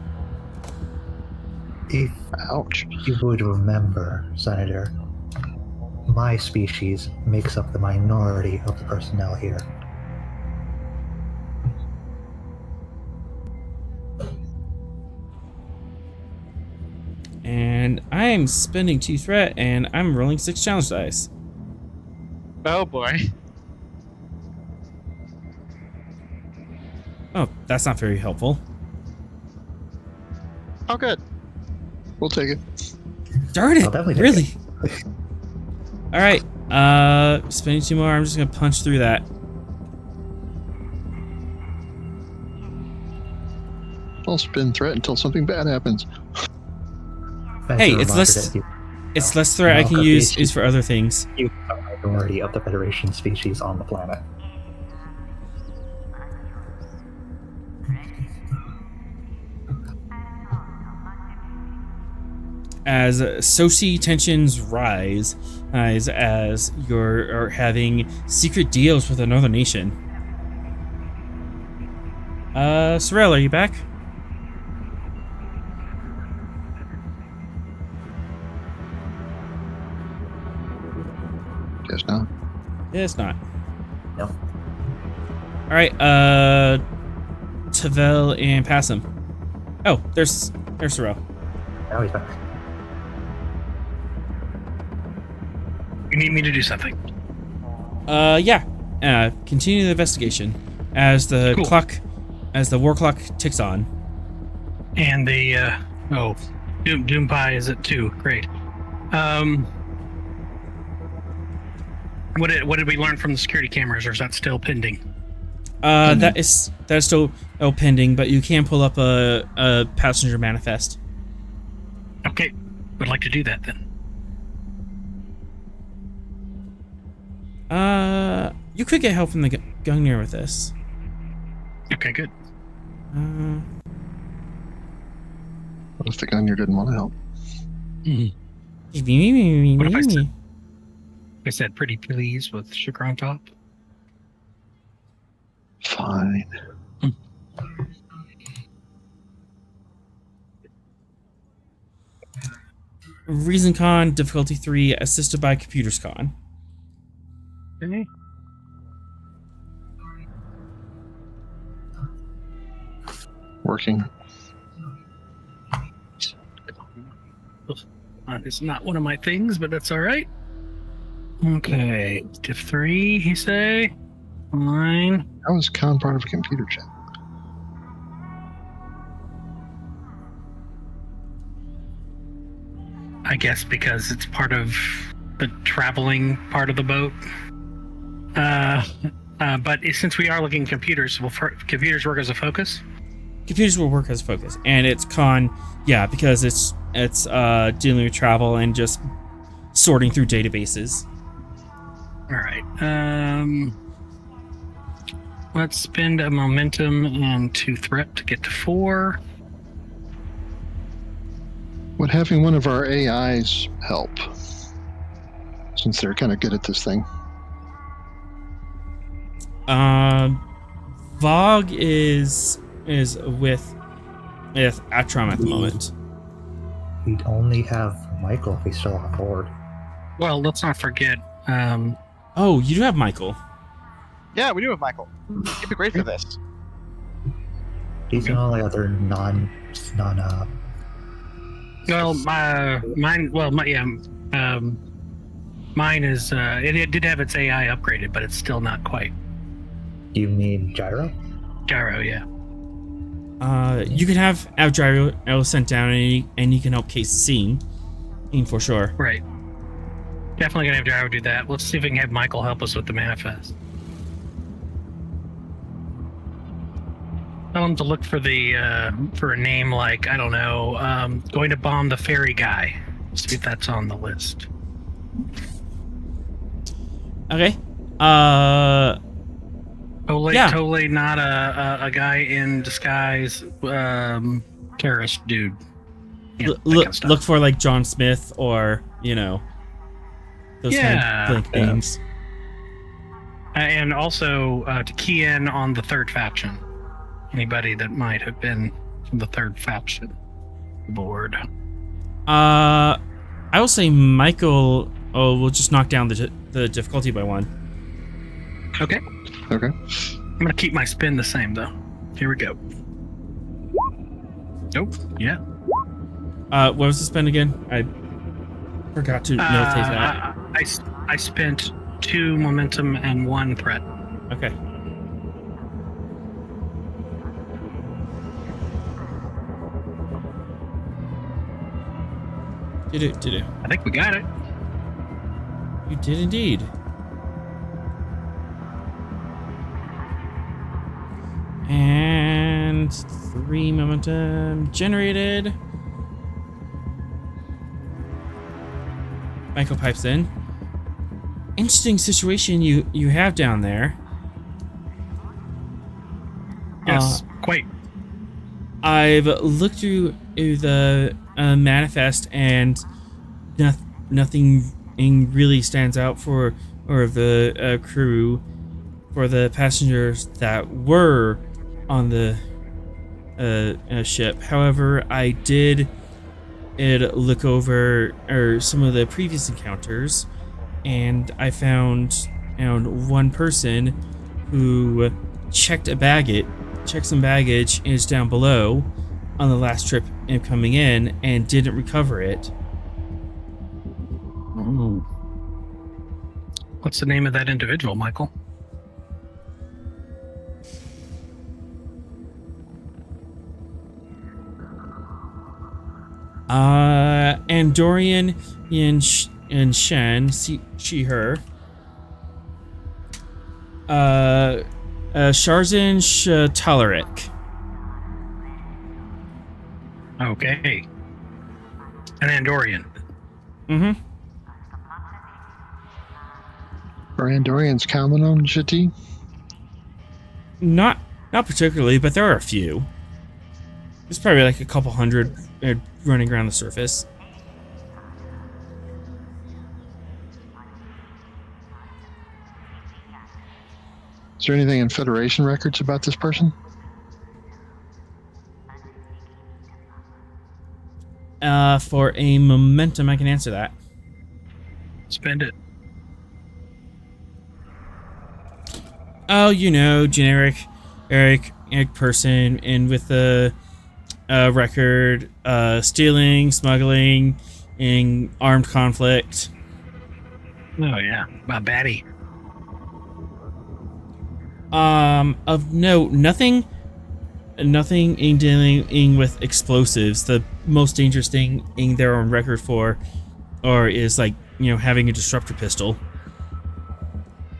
If Ouch. you would remember, Senator, my species makes up the minority of the personnel here. And I'm spending 2 threat, and I'm rolling 6 challenge dice. Oh boy. Oh, that's not very helpful. Oh, good. We'll take it. Darn it! I'll definitely take Really? All right. Spending 2 more. I'm just gonna punch through that. I'll spin threat until something bad happens. Hey, it's less threat I can use for other things. You are a minority of the Federation species on the planet. As Soci tensions rise, as you're having secret deals with another nation. Sorrel, are you back? Guess not. Yeah, it's not. No. All right, Tavel and Passum. Oh, there's Sorrel. Now he's back. You need me to do something? Yeah. Continue the investigation as the Cool. as the war clock ticks on. And the Doom Pie is at 2. Great. What did we learn from the security cameras, or is that still pending? That's still pending, but you can pull up a passenger manifest. Okay, would like to do that then. You could get help from the Gungnir with this. Okay, good. What if the Gungnir didn't want to help? What if I said pretty please with sugar on top? Fine. Reason Con, difficulty 3, assisted by Computers Con. Okay. Working. It's not one of my things, but that's all right. Okay, diff 3, he say. Fine. How is con part of a computer chat? I guess because it's part of the traveling part of the boat. But since we are looking at computers, will computers work as a focus? Computers will work as focus, and it's Con, yeah, because it's dealing with travel and just sorting through databases. All right. Let's spend a momentum and 2 threat to get to 4. Would having one of our AIs help? Since they're kind of good at this thing. Vogue is with Atrom at the moment. We'd only have Michael if he's still on board. Well, let's not forget. Oh, you do have Michael. Yeah, we do have Michael. He'd be great for this. He's the only other non. Well, mine. Well, mine is. It did have its AI upgraded, but it's still not quite. You mean Gyro? Gyro, yeah. You can have Gyro sent down, and you can help case the scene, for sure. Right. Definitely gonna have Gyro do that. Let's see if we can have Michael help us with the manifest. Tell him to look for for a name like, I don't know, going to bomb the fairy guy. See if that's on the list. Okay. Totally not a guy in disguise, terrorist dude. Yeah, look for like John Smith or those kind of blank names. And also to key in on the third faction. Anybody that might have been from the third faction board. I will say Michael. Oh, we'll just knock down the difficulty by 1. Okay. Okay. I'm gonna keep my spin the same though. Here we go. Nope. Yeah. What was the spin again? I forgot to notate that. I spent 2 momentum and 1 threat. Okay. Did. I think we got it. You did indeed. And 3 momentum generated. Michael pipes in. Interesting situation you have down there. Yes, quite. I've looked through the manifest, and nothing really stands out for the crew, for the passengers that were on the ship. However, I did look over some of the previous encounters, and I found one person who checked some baggage is down below on the last trip coming in and didn't recover it. Ooh. What's the name of that individual, Michael? Andorian and Shen, she, her. Sharzan Talarik. Okay. An Andorian. Mm-hmm. Are Andorians common on Jati? Not particularly, but there are a few. There's probably like a couple hundred running around the surface. Is there anything in Federation records about this person? For a momentum, I can answer that. Spend it. Oh, generic person, and with the record, stealing, smuggling, and armed conflict. Oh yeah, a baddie. Of note, nothing in dealing with explosives. The most dangerous thing they're on record for, is like having a disruptor pistol.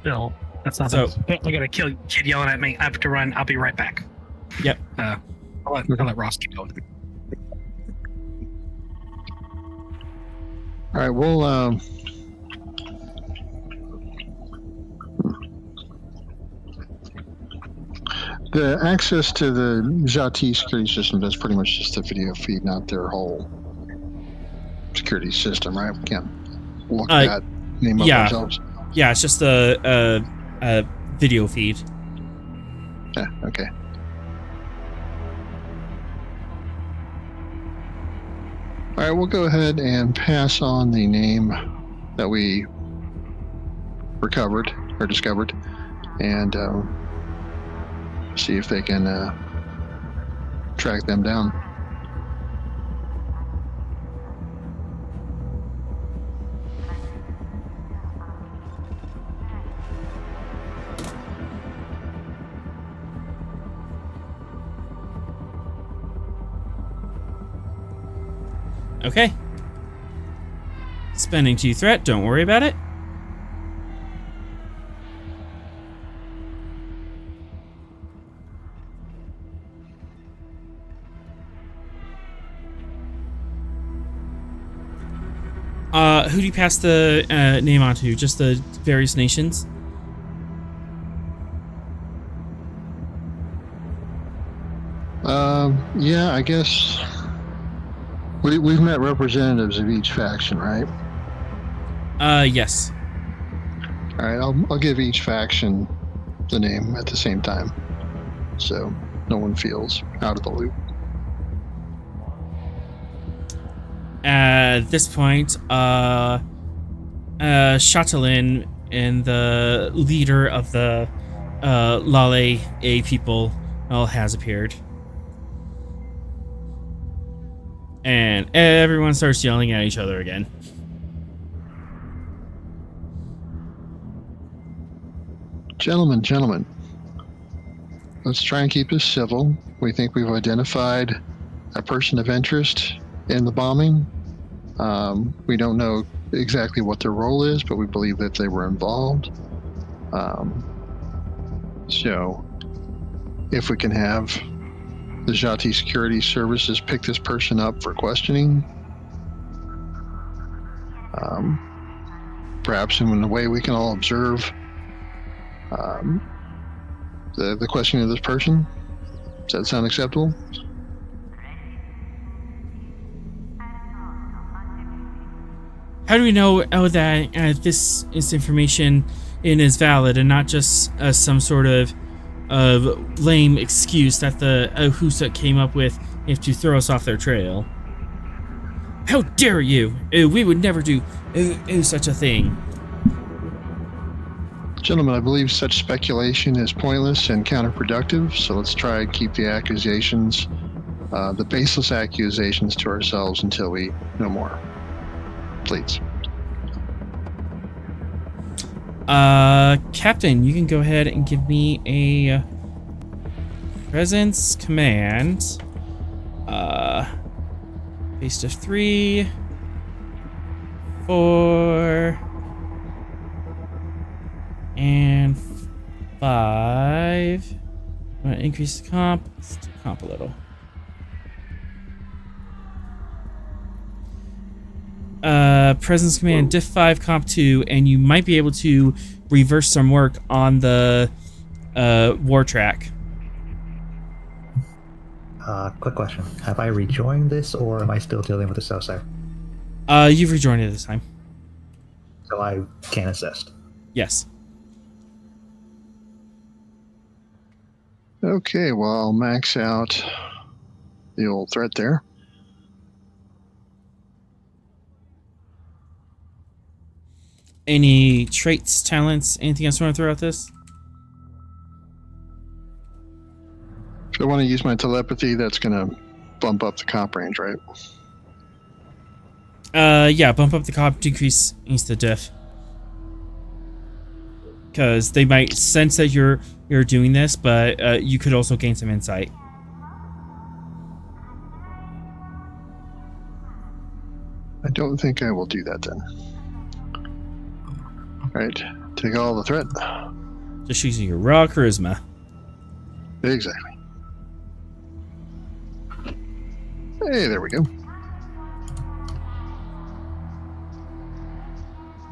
Bill, that's not. So I got a kid yelling at me. I have to run. I'll be right back. Yep. I'll let Ross keep going. All right, we'll The access to the Jati security system is pretty much just a video feed, not their whole security system, right? We can't look that name up Yeah. ourselves. Yeah, it's just a video feed. Yeah, okay. All right, we'll go ahead and pass on the name that we recovered or discovered, and see if they can track them down. Okay. Spending 2 threat, don't worry about it. Who do you pass the name on to? Just the various nations? Yeah, I guess we've met representatives of each faction, right? Yes. All right, I'll give each faction the name at the same time, so no one feels out of the loop. At this point, Chatelin and the leader of the Lale A people has appeared. And everyone starts yelling at each other again. Gentlemen, let's try and keep this civil. We think we've identified a person of interest in the bombing. We don't know exactly what their role is, but we believe that they were involved. So, if we can have the Jati Security Services pick this person up for questioning, perhaps in a way we can all observe the questioning of this person. Does that sound acceptable? How do we know that this information is valid and not just some sort of lame excuse that the Husa came up with to throw us off their trail? How dare you! We would never do such a thing. Gentlemen, I believe such speculation is pointless and counterproductive, so let's try and keep the accusations, the baseless accusations, to ourselves until we know more. Please. Captain, you can go ahead and give me a presence command. Base of 3, 4, and 5. I'm gonna increase the comp. Let's do comp a little. Presence command diff 5 comp 2, and you might be able to reverse some work on the war track. Quick question. Have I rejoined this, or am I still dealing with the Southside? You've rejoined it this time. So I can assist. Yes. Okay, well, I'll max out the old threat there. Any traits, talents, anything else you want to throw at this? If I want to use my telepathy, that's going to bump up the comp range, right? Yeah, bump up the comp, decrease the diff. Because they might sense that you're doing this, but you could also gain some insight. I don't think I will do that then. Right, take all the threat. Just using your raw charisma. Exactly. Hey, there we go.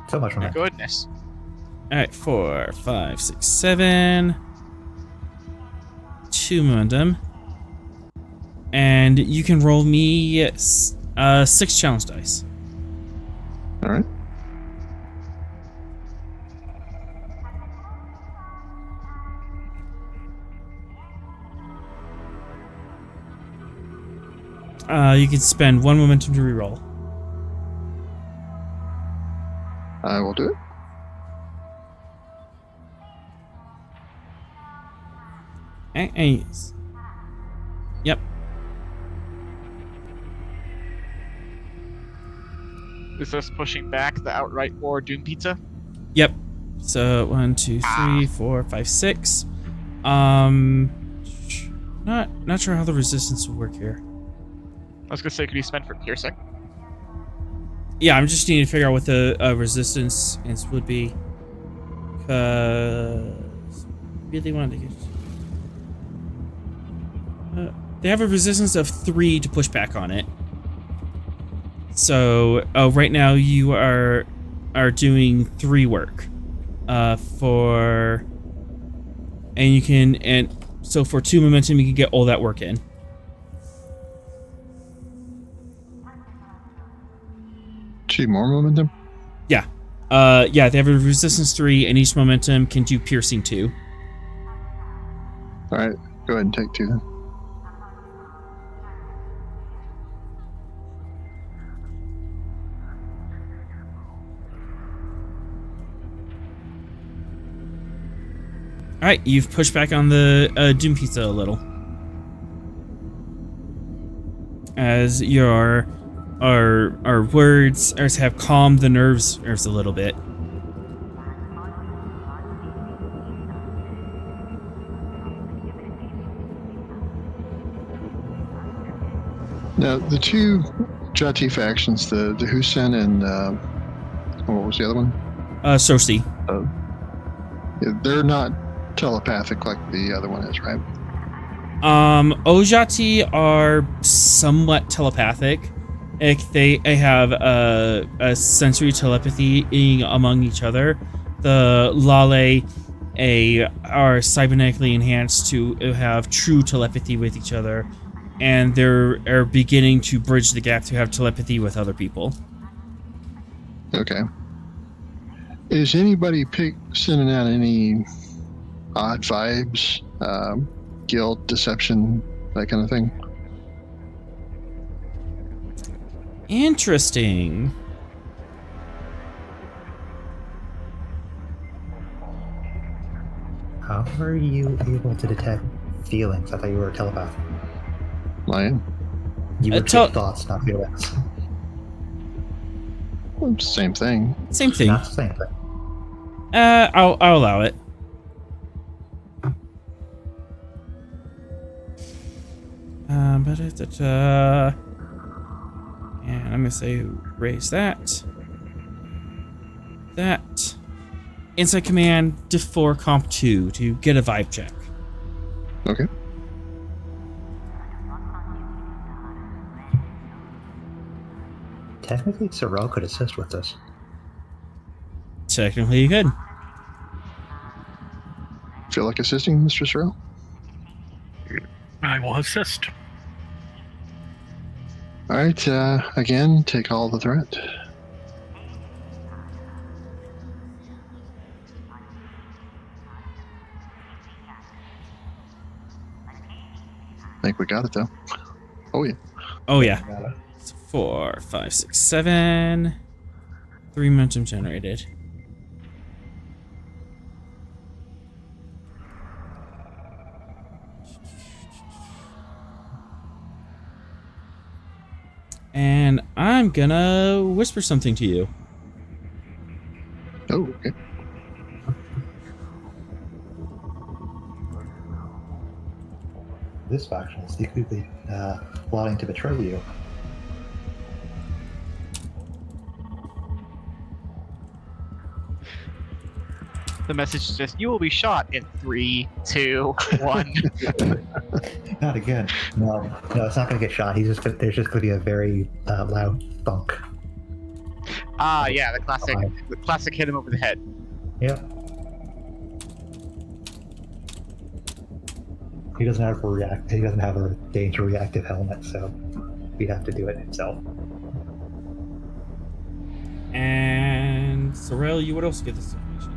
So much for My me. goodness. Alright, 4, 5, 6, 7. 2 momentum. And you can roll me 6 challenge dice. All right. You can spend 1 momentum to reroll. I will do it. Yep. Is this pushing back the outright war Doom Pizza? Yep. So 1, 2, 3, 4, 5, 6. Not sure how the resistance will work here. I was gonna say, could you spend for piercing? Yeah, I'm just needing to figure out what the resistance would be. Cause really wanted to get. They have a resistance of 3 to push back on it. So right now you are doing 3 work. So for 2 momentum you can get all that work in. Two more momentum. Yeah. Yeah, they have a resistance 3 and each momentum can do piercing 2. All right, go ahead and take 2 then. Alright, you've pushed back on the Doom Pizza a little. As your our words have calmed the nerves a little bit. Now, the 2 Jati factions, the Husen and what was the other one? Cersei. Yeah, they're not telepathic like the other one is, right? Ojati are somewhat telepathic. They have a sensory telepathy among each other. The Lale are cybernetically enhanced to have true telepathy with each other, and they're beginning to bridge the gap to have telepathy with other people. Okay. Is anybody sending out any odd vibes, guilt, deception, that kind of thing? Interesting. How are you able to detect feelings? I thought you were a telepath. Lion? You would take thoughts, not feelings. Well, same thing. Same thing. Not the same thing. I'll allow it. And I'm gonna say raise that. Inside command to 4 comp 2 to get a vibe check. Okay. Technically, Sorrel could assist with this. Technically you could. Feel like assisting, Mr. Sorrel? I will assist. All right, again, take all the threat. I think we got it, though. Oh, yeah. Oh yeah. 4, 5, 6, 7. 3 momentum generated. And I'm gonna whisper something to you. Oh, okay. This faction is secretly plotting to betray you. The message is just, you will be shot in 3, 2, 1. Not again. No, it's not going to get shot. There's just going to be a very loud thunk. Ah, yeah, the classic hit him over the head. Yep. He doesn't have a danger reactive helmet, so he'd have to do it himself. And Sorrel, you would also get this information.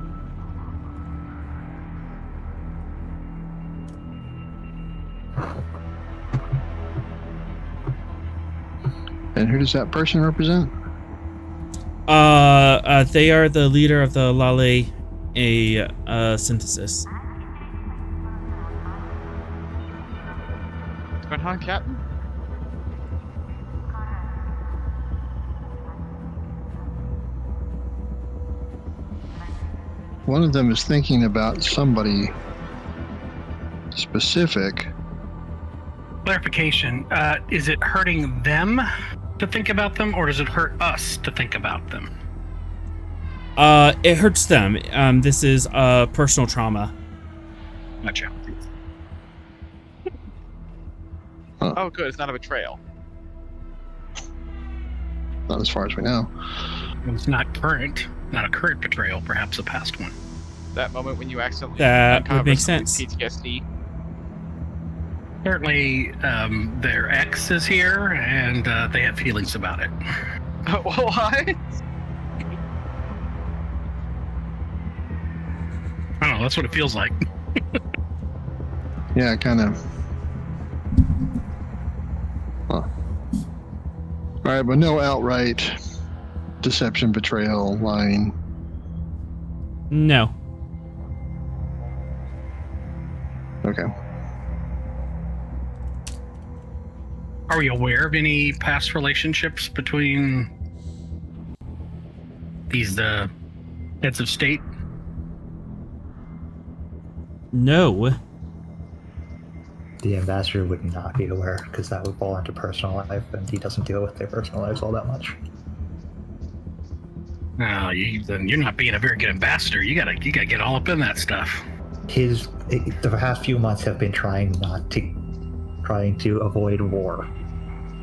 And who does that person represent? They are the leader of the Lale synthesis. What's going on, Captain? One of them is thinking about somebody specific. Clarification. Is it hurting them to think about them, or does it hurt us to think about them? It hurts them. This is personal trauma. Gotcha. Oh, good. It's not a betrayal. Not as far as we know. It's not a current betrayal, perhaps a past one. That moment when you accidentally That would uncover make someone's sense. PTSD. Apparently, their ex is here, and they have feelings about it. What? I don't know, that's what it feels like. Yeah, kind of. Huh. All right, but no outright deception, betrayal, lying. No. Okay. Are we aware of any past relationships between these heads of state? No. The ambassador would not be aware, because that would fall into personal life, and he doesn't deal with their personal lives all that much. No, then you're not being a very good ambassador. You gotta get all up in that stuff. The past few months have been trying to avoid war.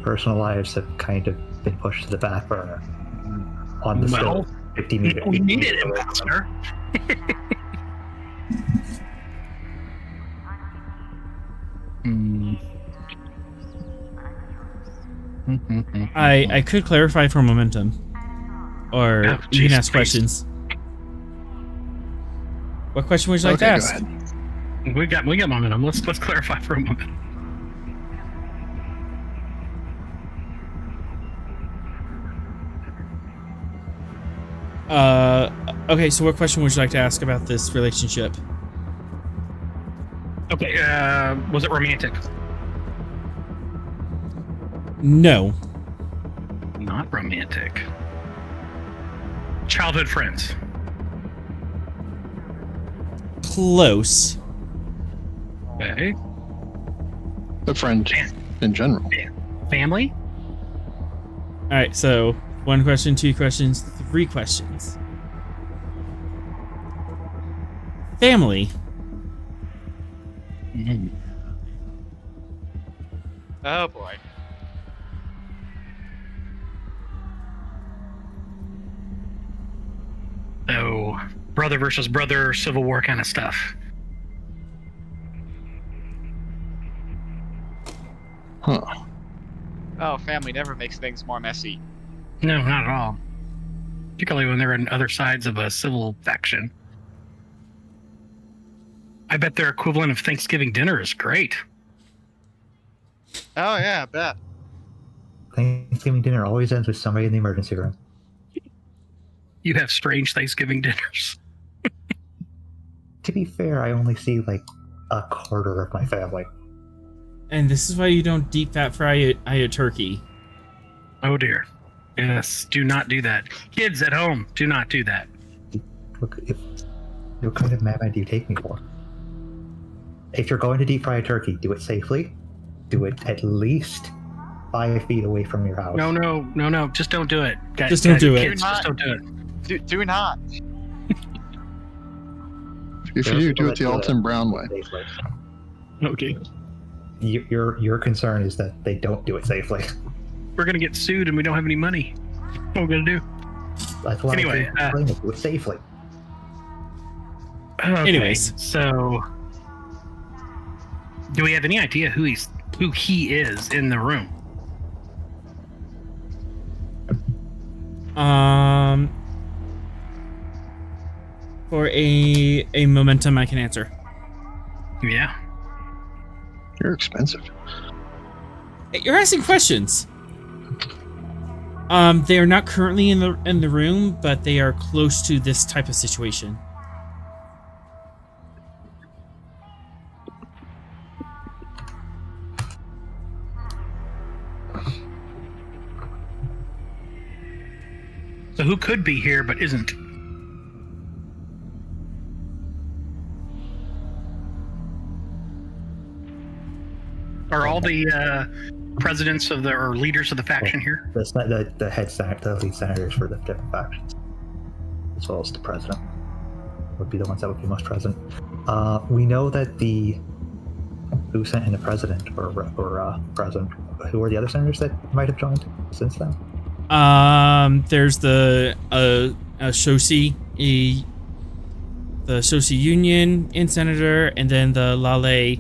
Personal lives have kind of been pushed to the back burner. On the Well, 50 meters. we need it, ambassador. I could clarify for momentum. Or Oh, you can Jesus ask Christ. questions. What question would you like to Okay, go ask? ahead. We got momentum. Let's clarify for a moment. Okay, so what question would you like to ask about this relationship? Okay, was it romantic? No. Not romantic. Childhood friends. Close. Okay. A friend in general. Family? Alright, so 1 question, 2 questions, 3 questions. Family. Oh boy. So, brother versus brother, Civil War kind of stuff. Huh. Oh, family never makes things more messy. No, not at all. Particularly when they're on other sides of a civil faction. I bet their equivalent of Thanksgiving dinner is great. Oh yeah, I bet. Thanksgiving dinner always ends with somebody in the emergency room. You have strange Thanksgiving dinners. To be fair, I only see like a quarter of my family. And this is why you don't deep fat fry a turkey. Oh dear. Yes, do not do that. Kids at home, do not do that. Look, what kind of madman do you take me for? If you're going to deep fry a turkey, do it safely. Do it at least 5 feet away from your house. No. Just don't do it. Just don't do it. Kids, just don't do it. Do not. If you do it the Alton Brown way. Safely. Okay. Your concern is that they don't do it safely. We're gonna get sued and we don't have any money. What are we gonna do? That's why Anyway, I say do it safely. Okay, Anyways. so Do we have any idea who he is in the room? For a momentum, I can answer. Yeah. You're expensive. You're asking questions. They are not currently in the room, but they are close to this type of situation. So who could be here but isn't? Are all the presidents of or leaders of the faction here? The lead senators for the different factions, as well as the president, would be the ones that would be most present. We know that who sent in the president or president. Who are the other senators that might have joined since then? There's the Shosi, the Shosi Union in senator, and then the Lale,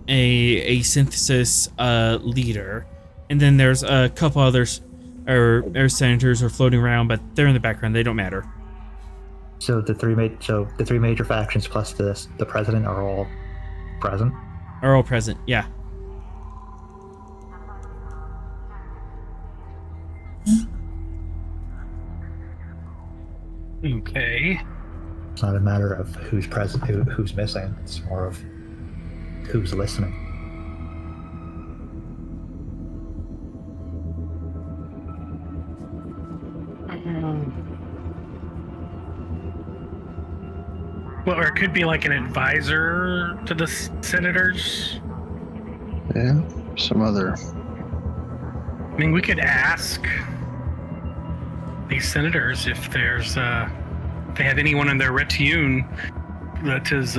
a synthesis leader, and then there's a couple others or senators who are floating around, but they're in the background. They don't matter. So the three major factions plus the president are all present. Are all present, yeah. Okay. It's not a matter of who's present, who's missing. It's more of who's listening. Well, or it could be like an advisor to the senators. Yeah, some other. I mean, we could ask these senators if there's if they have anyone in their retinue that is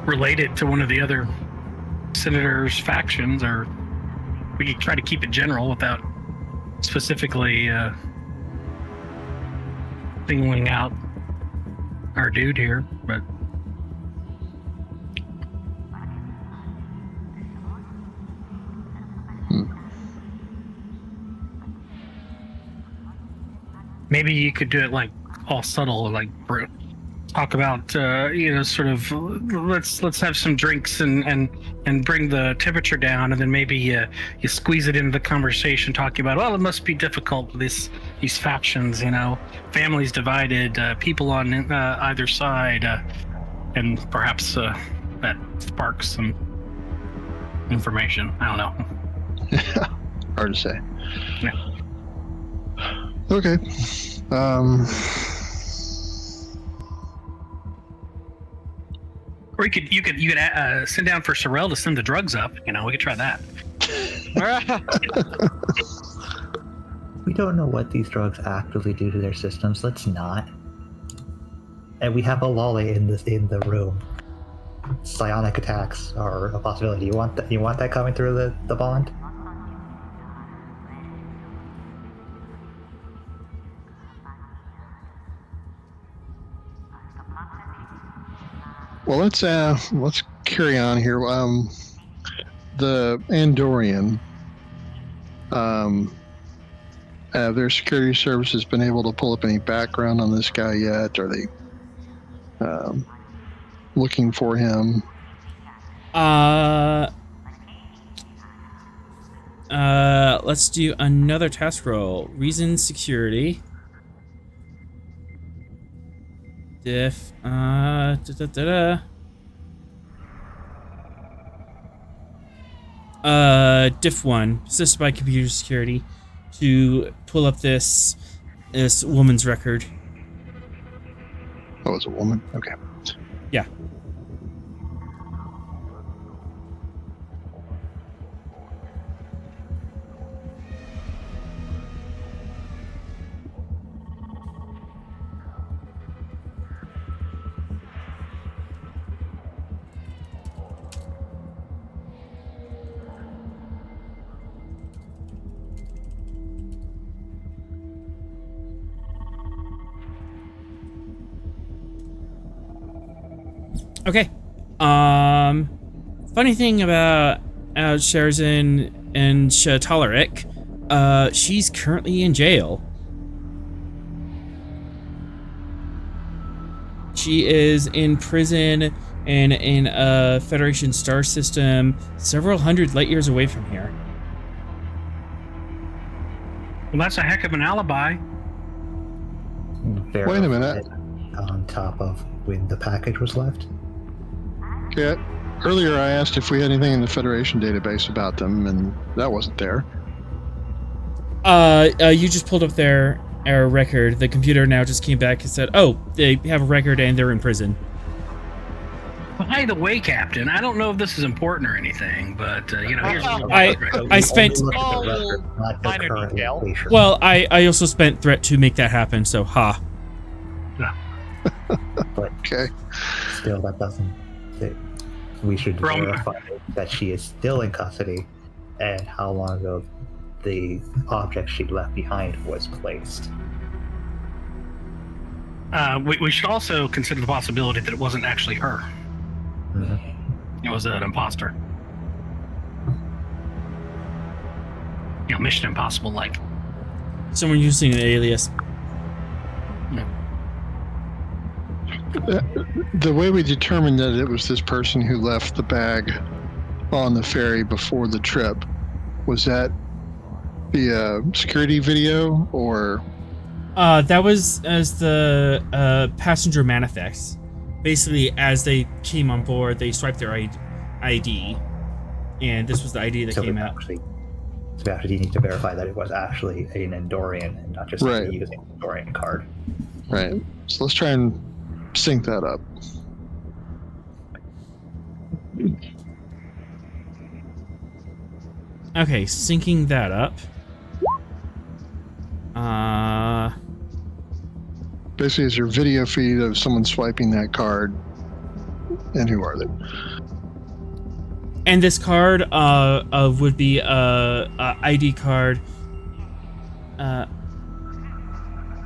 related to one of the other senators' factions, or we could try to keep it general without specifically singling out our dude here, but maybe you could do it like all subtle, like talk about sort of let's have some drinks and bring the temperature down, and then maybe you squeeze it into the conversation talking about, well, it must be difficult with these factions, families divided, people on either side, and perhaps that sparks some information. I don't know. Hard to say. Yeah. Okay. Or you could send down for Sorrel to send the drugs up. We could try that. We don't know what these drugs actively do to their systems. Let's not. And we have a lolly in the room. Psionic attacks are a possibility. You want that coming through the bond? Well, let's carry on here. The Andorian, have their security services been able to pull up any background on this guy yet? Are they looking for him? Let's do another task roll. Reason security. Diff. Diff 1, assisted by computer security, to pull up this woman's record. Oh, it's a woman? Okay. Yeah. Okay. funny thing about Sherzin and Shatalarik, she's currently in jail. She is in prison and in a Federation star system several hundred light years away from here. Well, that's a heck of an alibi. Wait a minute. On top of when the package was left. Yeah. Earlier I asked if we had anything in the Federation database about them, and that wasn't there. You just pulled up their record. The computer now just came back and said, oh, they have a record and they're in prison. By the way, Captain, I don't know if this is important or anything, but here's I spent. Minor detail. Well, I also spent threat to make that happen. So, ha. But Okay. still, that doesn't. We should From- verify that she is still in custody, and how long ago the object she left behind was placed. We should also consider the possibility that it wasn't actually her. It was an imposter. Mission Impossible like. Someone using an alias. The way we determined that it was this person who left the bag on the ferry before the trip, was that via security video or? That was as the passenger manifests. Basically, as they came on board, they swiped their ID, and this was the ID that So came we out. actually need to verify that it was actually an Endorian and not just Right. using an Endorian card. Right. So let's try and sync that up. Okay, syncing that up. Basically, it's your video feed of someone swiping that card, and who are they? And this card would be a ID card.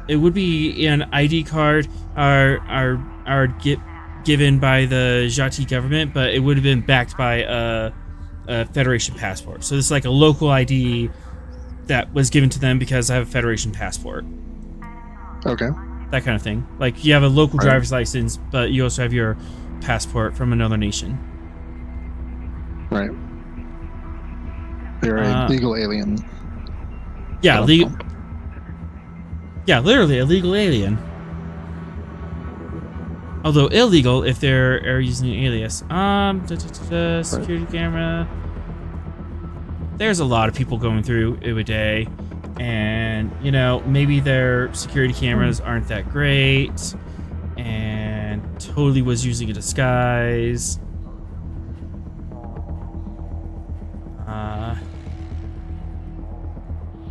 It would be an ID card given by the Jati government, but it would have been backed by a Federation passport. So this is like a local ID that was given to them because I have a Federation passport. Okay. That kind of thing. Like you have a local Right. driver's license, but you also have your passport from another nation. Right. They're a legal alien. Yeah, Oh. Yeah, literally a legal alien. Although illegal if they're using an alias. Security camera. There's a lot of people going through it a day, and maybe their security cameras aren't that great, and totally was using a disguise.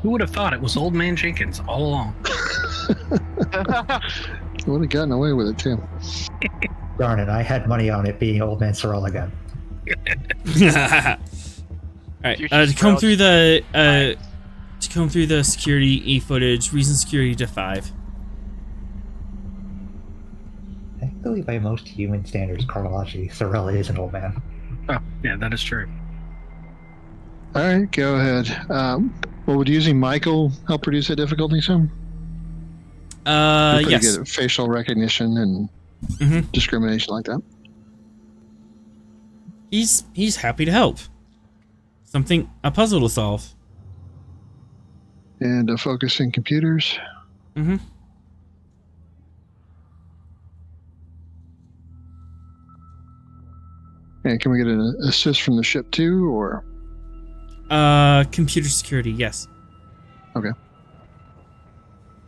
Who would have thought it was Old Man Jenkins all along? You would have gotten away with it too. Darn it, I had money on it being Old Man Sorrel again. Alright, to comb through the security footage, reason security to 5. I believe by most human standards, chronology, Sorrel is an old man. Oh, yeah, that is true. All right, go ahead. Well, would using Michael help reduce that difficulty some? Pretty Yes. good at facial recognition and discrimination like that. He's happy to help. A puzzle to solve. And focusing computers. Mm-hmm. And can we get an assist from the ship too, or? Computer security, yes. Okay.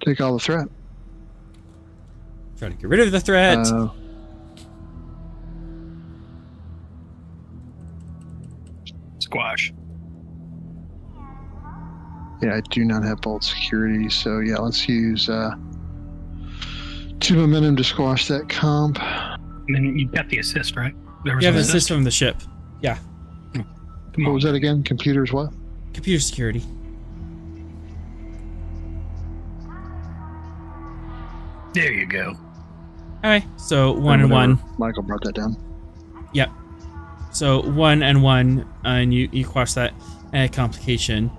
Take all the threat. Try to get rid of the threat. Squash. Yeah, I do not have bolt security, so yeah, let's use 2 momentum to squash that comp. And then you got the assist, right? There was You have an an assist from the ship. Yeah. Come What on. was that again? Computers what? Computer security. There you go. Alright, so 1 and 1. Michael brought that down. Yep. So 1 and 1, and you quash that complication.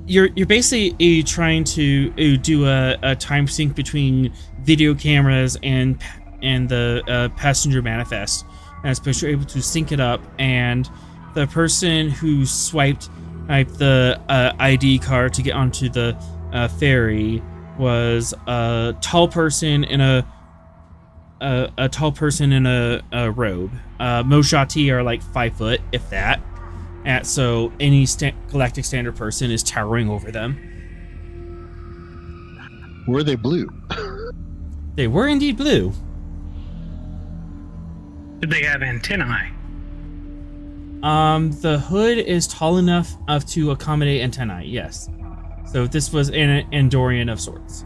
You're basically trying to do a time sync between video cameras and the passenger manifest, as opposed to able to sync it up. And the person who swiped the ID card to get onto the ferry was a tall person in a robe. Most Jati are like 5 foot, if that. So any galactic standard person is towering over them. Were they blue? They were indeed blue. Did they have antennae? The hood is tall enough to accommodate antennae, yes. So this was an Andorian of sorts.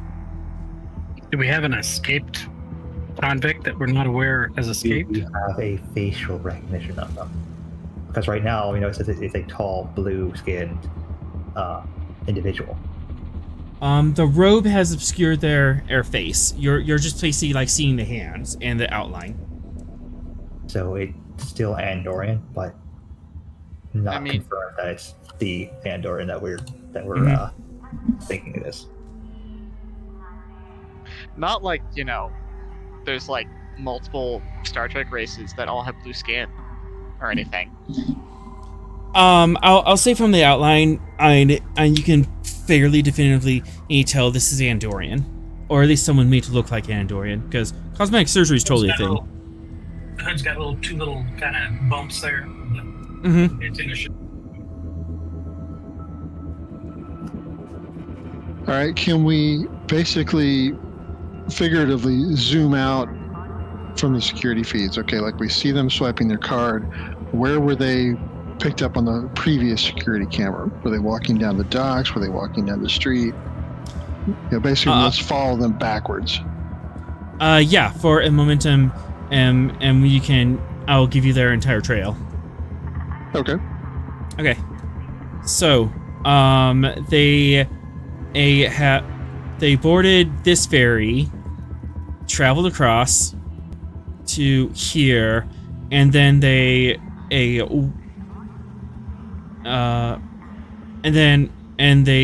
Do we have an escaped convict that we're not aware has escaped? We have a facial recognition of them. Because right now, it's a tall, blue-skinned individual. The robe has obscured their face. You're just basically like seeing the hands and the outline. So it's still Andorian, but not confirmed that it's the Andorian that we're thinking it is. Not like, there's like multiple Star Trek races that all have blue skin or anything. I'll say from the outline, and you can fairly definitively tell this is Andorian, or at least someone made to look like Andorian, because cosmetic surgery is totally a thing. The hood's got two little kind of bumps there. Mm-hmm. All right, can we basically figuratively zoom out from the security feeds? Okay, like we see them swiping their card. Where were they picked up on the previous security camera? Were they walking down the docks? Were they walking down the street? Basically, let's follow them backwards. Yeah, for a momentum, and you can. I'll give you their entire trail. Okay. Okay. So, they boarded this ferry, traveled across to here, and then they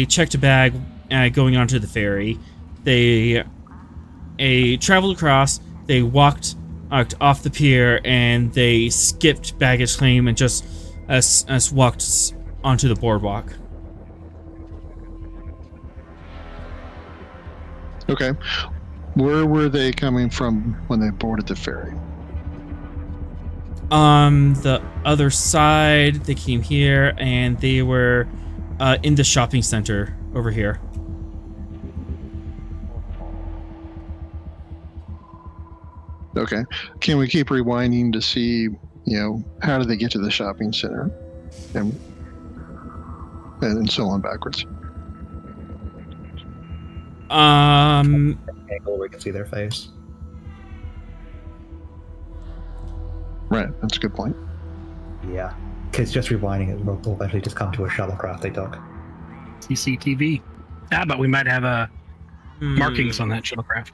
checked a bag going onto the ferry. They traveled across. They walked off the pier, and they skipped baggage claim and just walked onto the boardwalk. Okay. Where were they coming from when they boarded the ferry? The other side, they came here, and they were in the shopping center over here. Okay. Can we keep rewinding to see, how did they get to the shopping center? And so on backwards. Angle where we can see their face. Right, that's a good point. Yeah, because just rewinding it will eventually just come to a shuttlecraft they took. CCTV. But we might have markings on that shuttlecraft.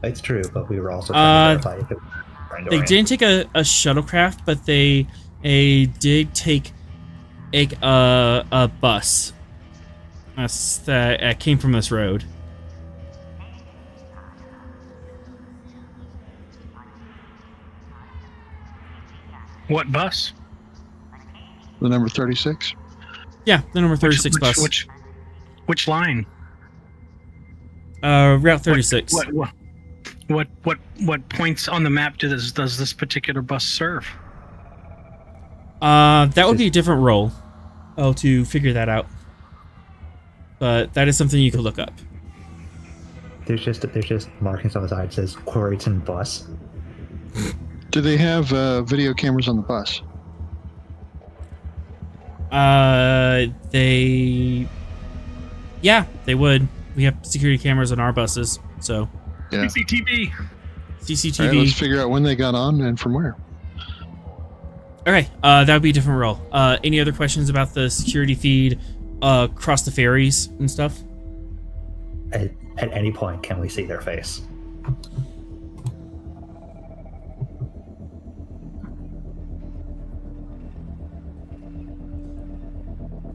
It's true, but we were also trying to verify if it was Andorian. They didn't take a shuttlecraft, but they did take a bus that came from this road. What bus? The number 36? Yeah, the number 36 bus. Which line? Route 36. What points on the map does this particular bus serve? That would be a different role. To figure that out. But that is something you could look up. There's just markings on the side that says Quarryton Bus. Do they have video cameras on the bus? They would. We have security cameras on our buses, so. Yeah. CCTV. All right, let's figure out when they got on and from where. Okay, that would be a different role. Any other questions about the security feed across the ferries and stuff? At any point, can we see their face?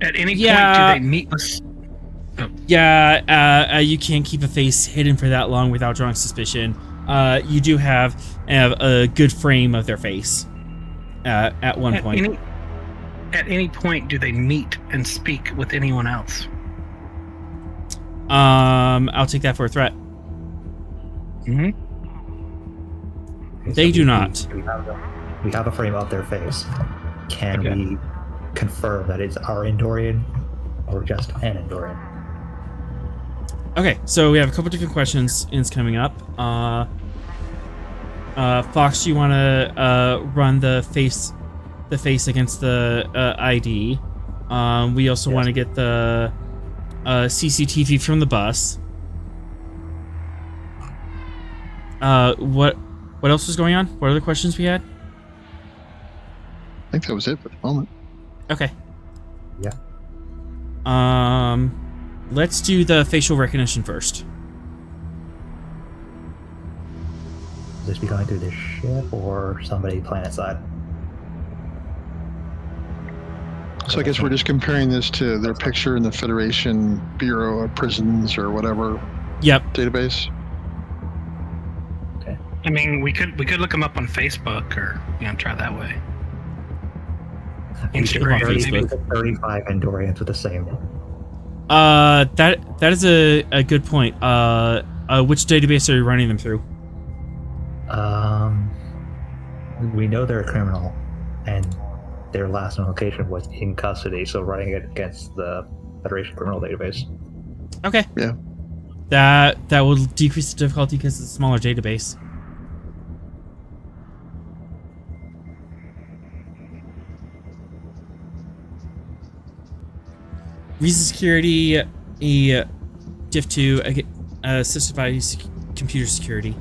At any Yeah. point, do they meet with? Yeah, you can't keep a face hidden for that long without drawing suspicion. You do have a good frame of their face at one point. At any point, do they meet and speak with anyone else? I'll take that for a threat. Mm-hmm. They do not. We have a frame of their face. Can Okay. we confirm that it's our Endorian or just an Endorian? Okay, so we have a couple different questions coming up. Fox, you want to run the face against the ID. We also want to get the CCTV from the bus. What else was going on? What other questions we had? I think that was it for the moment. Okay. Yeah. Let's do the facial recognition first. Will this be going through the ship or somebody planet side? So I guess we're just comparing this to their picture in the Federation Bureau of Prisons or whatever Yep. database. I mean, we could look them up on Facebook or try that way. Instagram, on maybe. Facebook. 35 Endorians with the same name. That is a good point. Which database are you running them through? We know they're a criminal, and their last known location was in custody, so running it against the Federation criminal database. Okay. Yeah. That will decrease the difficulty because it's a smaller database. Reason security, a diff 2, assisted by computer security.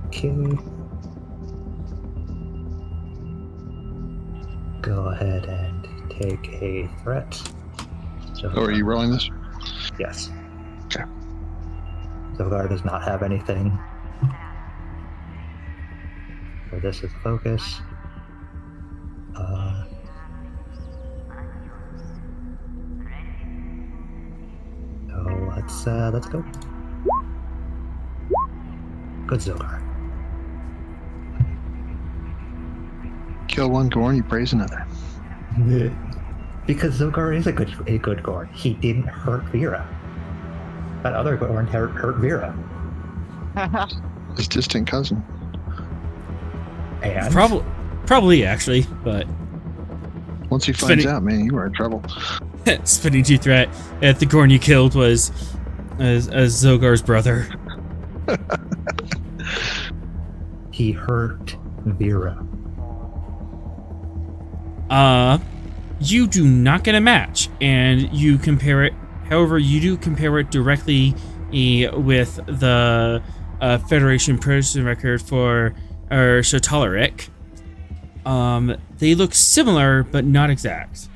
Okay. Go ahead and take a threat. So, Oh, are you rolling this? Yes. Okay. Zogar does not have anything. So this is focus. So let's go. Good Zogar. Kill one Gorn, you praise another. Because Zogar is a good Gorn. He didn't hurt Vera. That other Gorn hurt Vera. His distant cousin. And Probably actually, but Once he finds out, man, you are in trouble. spinning 2 threat at the Gorn you killed was as Zogar's brother. he hurt Vera. You do not get a match, and you compare it. However, you do compare it directly with the Federation prison record for Shotalaric. They look similar, but not exact.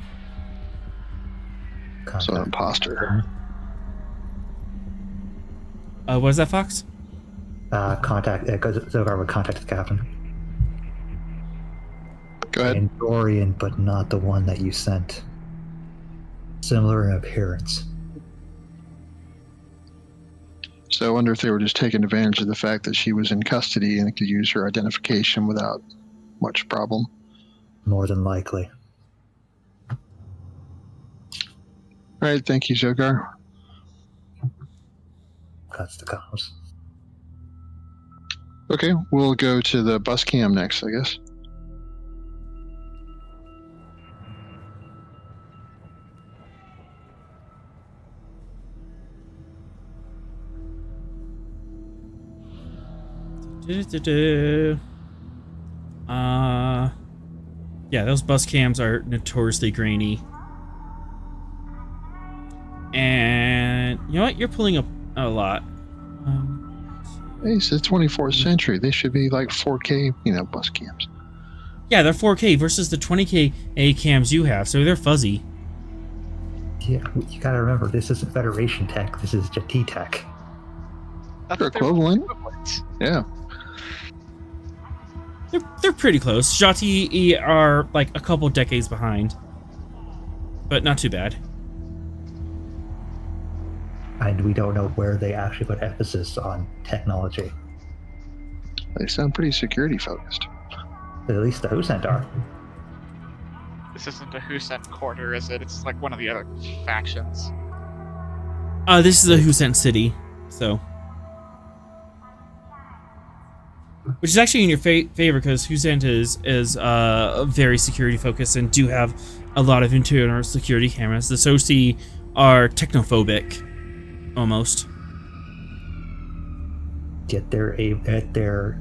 So an imposter. What is that, Fox? Zogar would contact the captain. Go ahead. Andorian, but not the one that you sent. Similar in appearance. So I wonder if they were just taking advantage of the fact that she was in custody and could use her identification without much problem. More than likely. All right, thank you, Zogar. That's the comms. Okay, we'll go to the bus cam next, I guess. Yeah, those bus cams are notoriously grainy. And you know what? You're pulling up a lot. Hey, it's the 24th century. They should be like 4K, bus cams. Yeah, they're 4K versus the 20K A cams you have, so they're fuzzy. Yeah, you gotta remember, this isn't Federation tech, this is JT tech. They're equivalent. Yeah. They're pretty close. Jati are like a couple decades behind. but not too bad. And we don't know where they actually put emphasis on technology. They sound pretty security focused. At least the Husent are. This isn't a Who Sent quarter, is it? It's like one of the other factions. This is a Who Sent City, so. Which is actually in your favor, because Who Sent is very security focused and do have a lot of internal security cameras. The Soci are technophobic, almost. Yet they're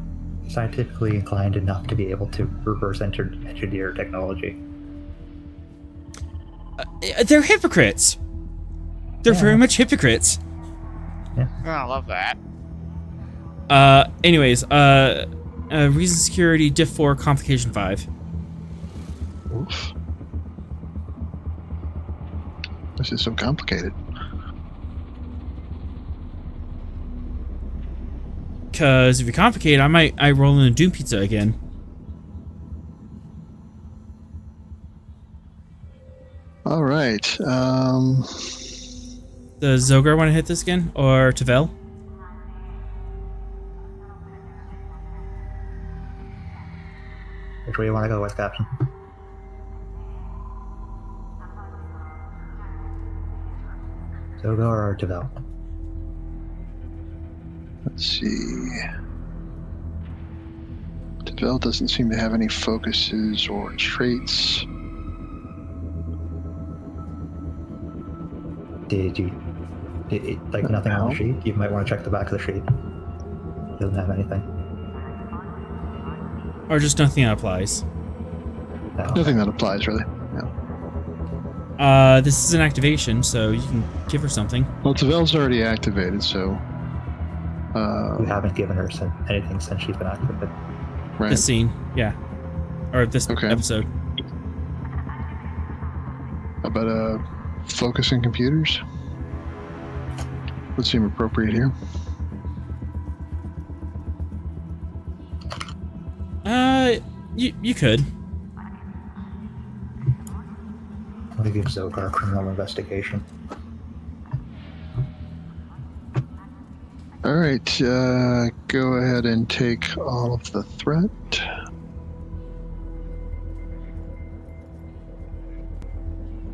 scientifically inclined enough to be able to reverse engineer technology. They're hypocrites. They're very much hypocrites. Yeah. Oh, I love that. Anyways, Reason Security Diff 4 Complication 5. Oof. This is so complicated. Because if you complicate, I roll in a Doom Pizza again. All right. Does Zogar want to hit this again? Or Tavel? Which way you want to go with, Captain? Zogar or Tavel? Let's see. Tavel doesn't seem to have any focuses or traits. Like nothing on the sheet? You might want to check the back of the sheet. Doesn't have anything. Or just nothing that applies? No. Nothing that applies, really. Yeah. This is an activation, so you can give her something. Well, Tavel's already activated, so. You haven't given her anything since she's been activated. Right. This scene, yeah. Or this Okay. episode. How about focusing computers? Would seem appropriate here. You could. Let me give Zogar criminal investigation. All right, go ahead and take all of the threat.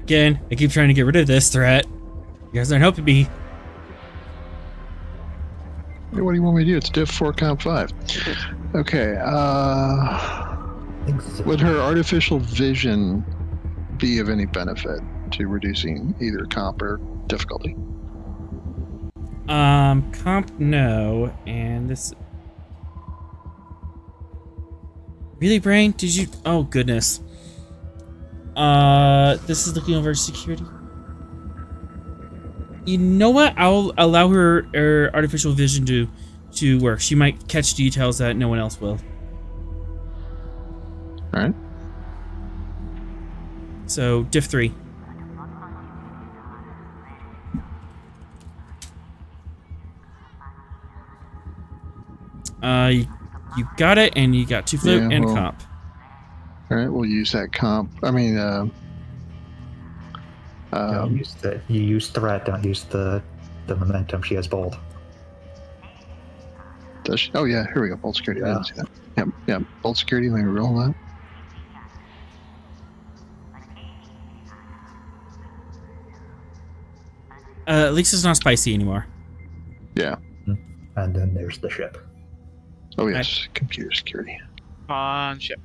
Again, I keep trying to get rid of this threat. You guys aren't helping me. Hey, what do you want me to do? It's Diff 4 Comp 5. Okay, would her artificial vision be of any benefit to reducing either comp or difficulty? Comp, no, and this... Really, Brain? Did you... Oh, goodness. This is looking over security. You know what? I'll allow her artificial vision to work. She might catch details that no one else will. All right. So, Diff 3. You got it, and you got 2 float and a comp. All right, we'll use that comp. I mean, Don't use you use threat, don't use the momentum. She has bold. does she? Oh yeah, here we go. Bolt security. I Yeah. didn't see that. Yep, yeah. Bolt security. Let me roll that. At least it's not spicy anymore. Yeah. And then there's the ship. Oh yes, computer security. On ship.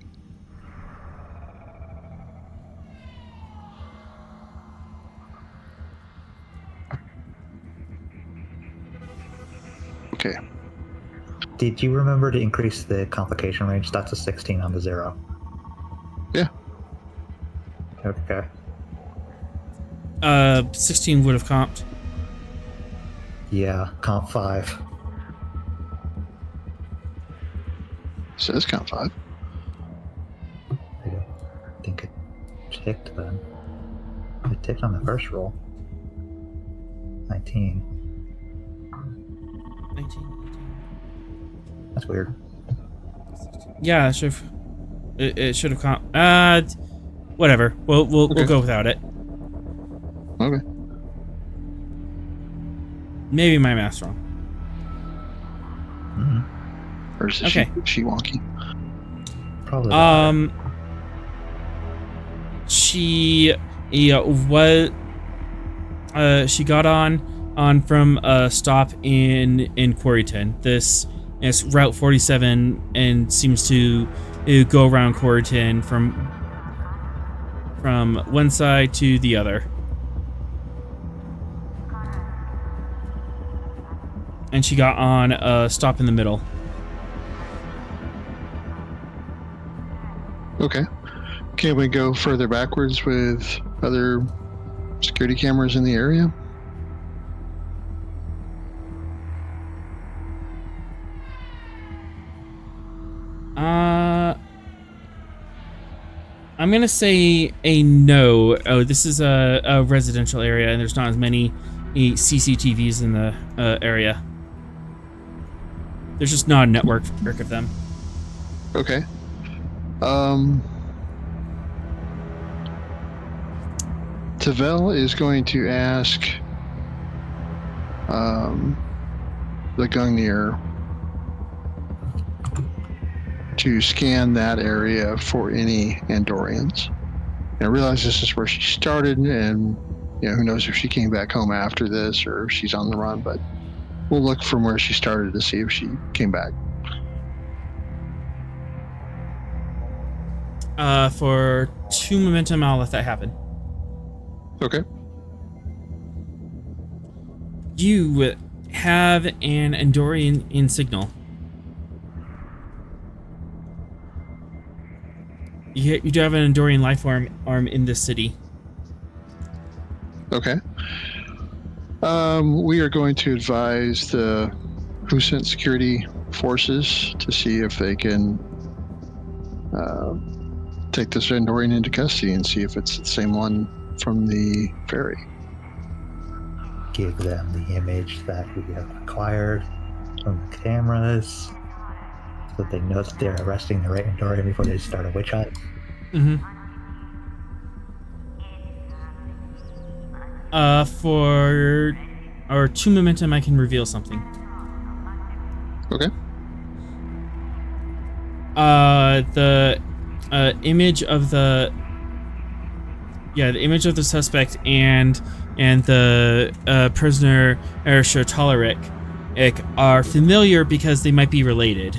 Okay. Did you remember to increase the complication range? That's a 16 on the 0. Yeah. Okay. 16 would have comped. Yeah, comp 5. Says comp 5. I don't think it ticked then. It ticked on the first roll. 19. 19. That's weird. Yeah, it should have comped. Whatever. We'll Okay. go without it. Okay. Maybe my math's wrong. Mhm. Or is it Okay. she wonky? Probably. the latter. She she got on from a stop in Quarryton. This is Route 47 and seems to go around Quarryton from one side to the other. And she got on a stop in the middle. Okay. Can we go further backwards with other security cameras in the area? I'm gonna say a no. Oh, this is a residential area, and there's not as many CCTVs in the area. There's just not a network of them. Okay. Tavel is going to ask the Gungnir to scan that area for any Andorians. And I realize this is where she started, and who knows if she came back home after this or if she's on the run, but we'll look from where she started to see if she came back. For 2 momentum, I'll let that happen. Okay. You have an Andorian in signal. You do have an Andorian life arm in this city. Okay. We are going to advise the Husent security forces to see if they can take this Andorian into custody and see if it's the same one from the ferry. Give them the image that we have acquired from the cameras, so that they know that they're arresting the right Andorian before they start a witch hunt. Mm-hmm. For our 2 momentum, I can reveal something. Okay. The image of the image of the suspect and the prisoner Erisha Toleric are familiar because they might be related.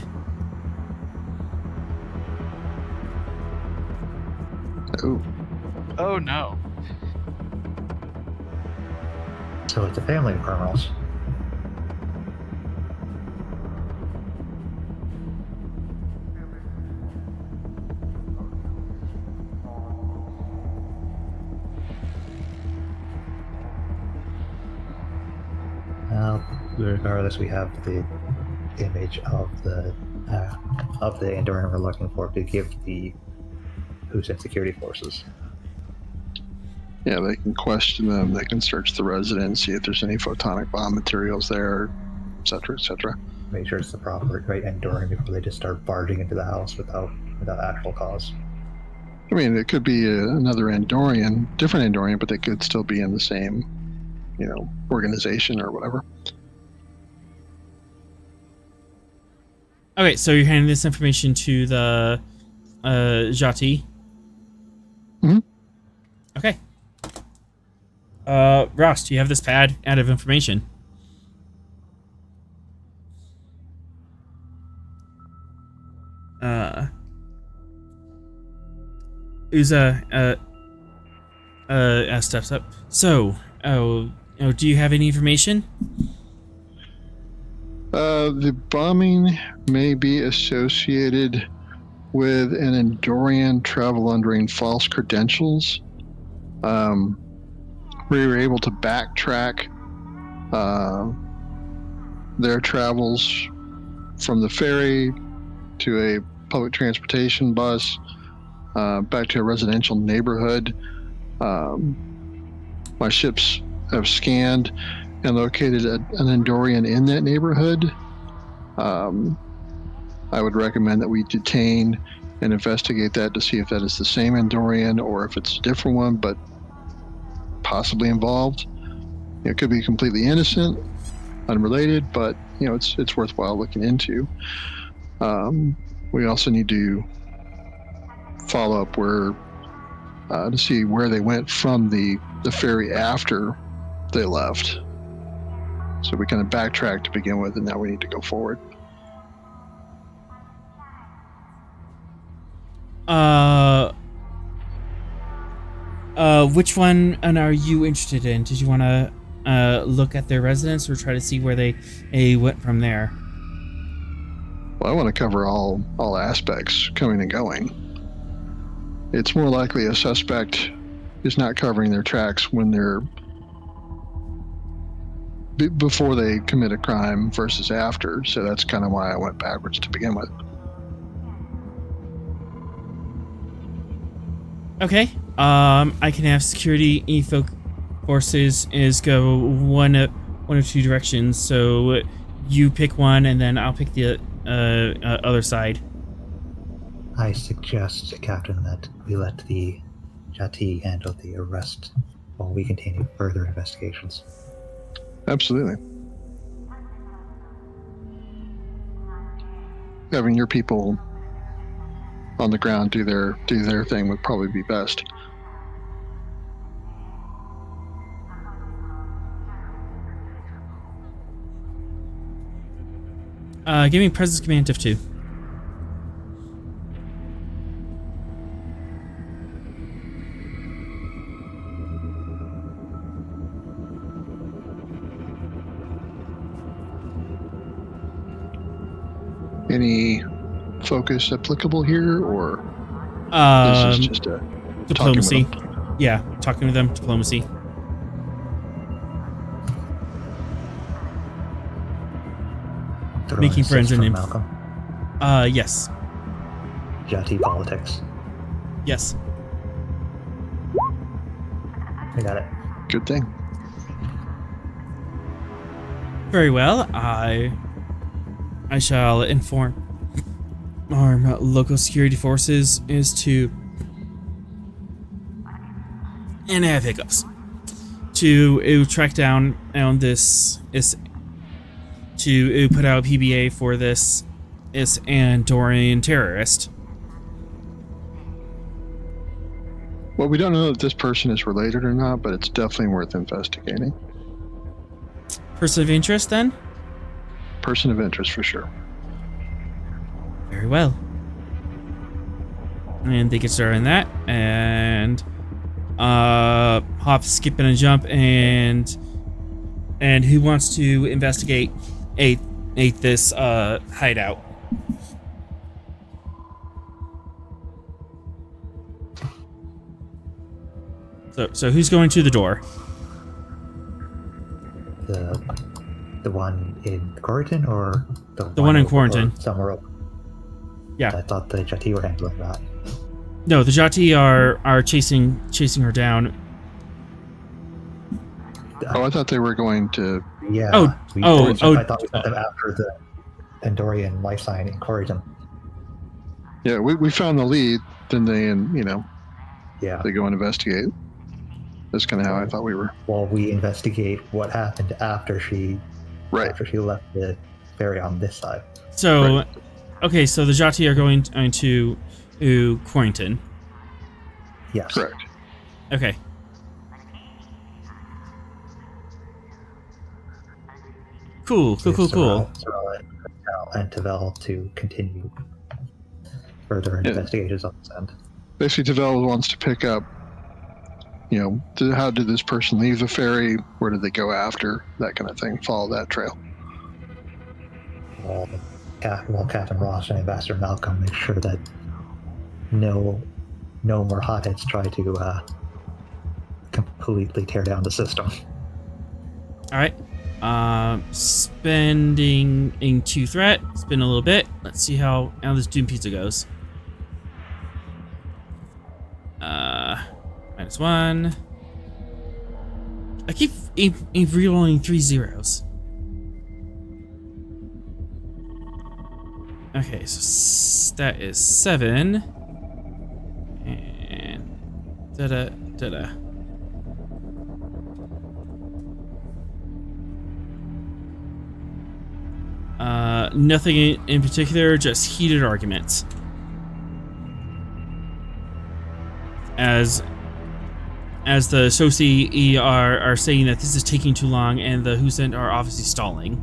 Oh. Oh no. So it's a family of criminals. Well, regardless, we have the image of the Andorian we're looking for to give the Husent security forces. Yeah, they can question them. They can search the residence, see if there's any photonic bomb materials there, et cetera, et cetera. Make sure it's the proper right Andorian before they just start barging into the house without actual cause. I mean, it could be another Andorian, different Andorian, but they could still be in the same, organization or whatever. Okay, so you're handing this information to the Jati? Mm-hmm. Okay. Ross, do you have this pad out of information? Uza steps up. So, do you have any information? The bombing may be associated with an Andorian travel under false credentials. We were able to backtrack their travels from the ferry to a public transportation bus, back to a residential neighborhood. My ships have scanned and located an Andorian in that neighborhood. I would recommend that we detain and investigate that to see if that is the same Andorian or if it's a different one, but possibly involved. It could be completely innocent, unrelated, but it's worthwhile looking into. We also need to follow up to see where they went from the ferry after they left. So we kind of backtracked to begin with, and now we need to go forward. Which one are you interested in? Did you want to look at their residence or try to see where they went from there? Well, I want to cover all aspects, coming and going. It's more likely a suspect is not covering their tracks when they're before they commit a crime versus after. So that's kind of why I went backwards to begin with. Okay. I can have security forces go one of two directions. So you pick one, and then I'll pick the other side. I suggest, Captain, that we let the Jati handle the arrest while we continue further investigations. Absolutely. Having your people on the ground do their thing would probably be best. Give me presence command of 2. Any focus applicable here, or this is just a diplomacy? talking with them? Yeah, talking with them. Diplomacy. Making friends and Malcolm. Yes. Jati politics. Yes. I got it. Good thing. Very well. I shall inform our local security forces and I have hiccups to track down this to put out a PBA for this Andorian terrorist. Well, we don't know if this person is related or not, but it's definitely worth investigating. Person of interest, then? Person of interest, for sure. Very well. And they get started on that, and hop, skip, and a jump, and who wants to investigate this hideout? So who's going to the door? The one in Quarantine, or the one in Quarantine? Somewhere else. Yeah. I thought the Jati were handling that. No, the Jati are chasing her down. Oh, I thought they were going to. Yeah. I thought we sent them after the Andorian life sign in Quarantine. Yeah, we found the lead, then they Yeah. they go and investigate. That's kind of how I thought we were. While we investigate what happened after she Right. after she left the ferry on this side. So, Right. Okay, so the Jati are going to Quarantine. Yes. Correct. Okay. Cool. Sorrel and Tavel to continue further investigations on this end. Basically, Tavel wants to pick up, how did this person leave the ferry? Where did they go after? That kind of thing. Follow that trail. While Captain Ross and Ambassador Malcolm make sure that no more hotheads try to completely tear down the system. All right. Spending in 2 threat. Spin a little bit. Let's see how this Doom Pizza goes. -1. I keep re-rolling 3 zeros. Okay, so that is 7. And Nothing in particular, just heated arguments. As the Soci are saying that this is taking too long, and the Husent are obviously stalling.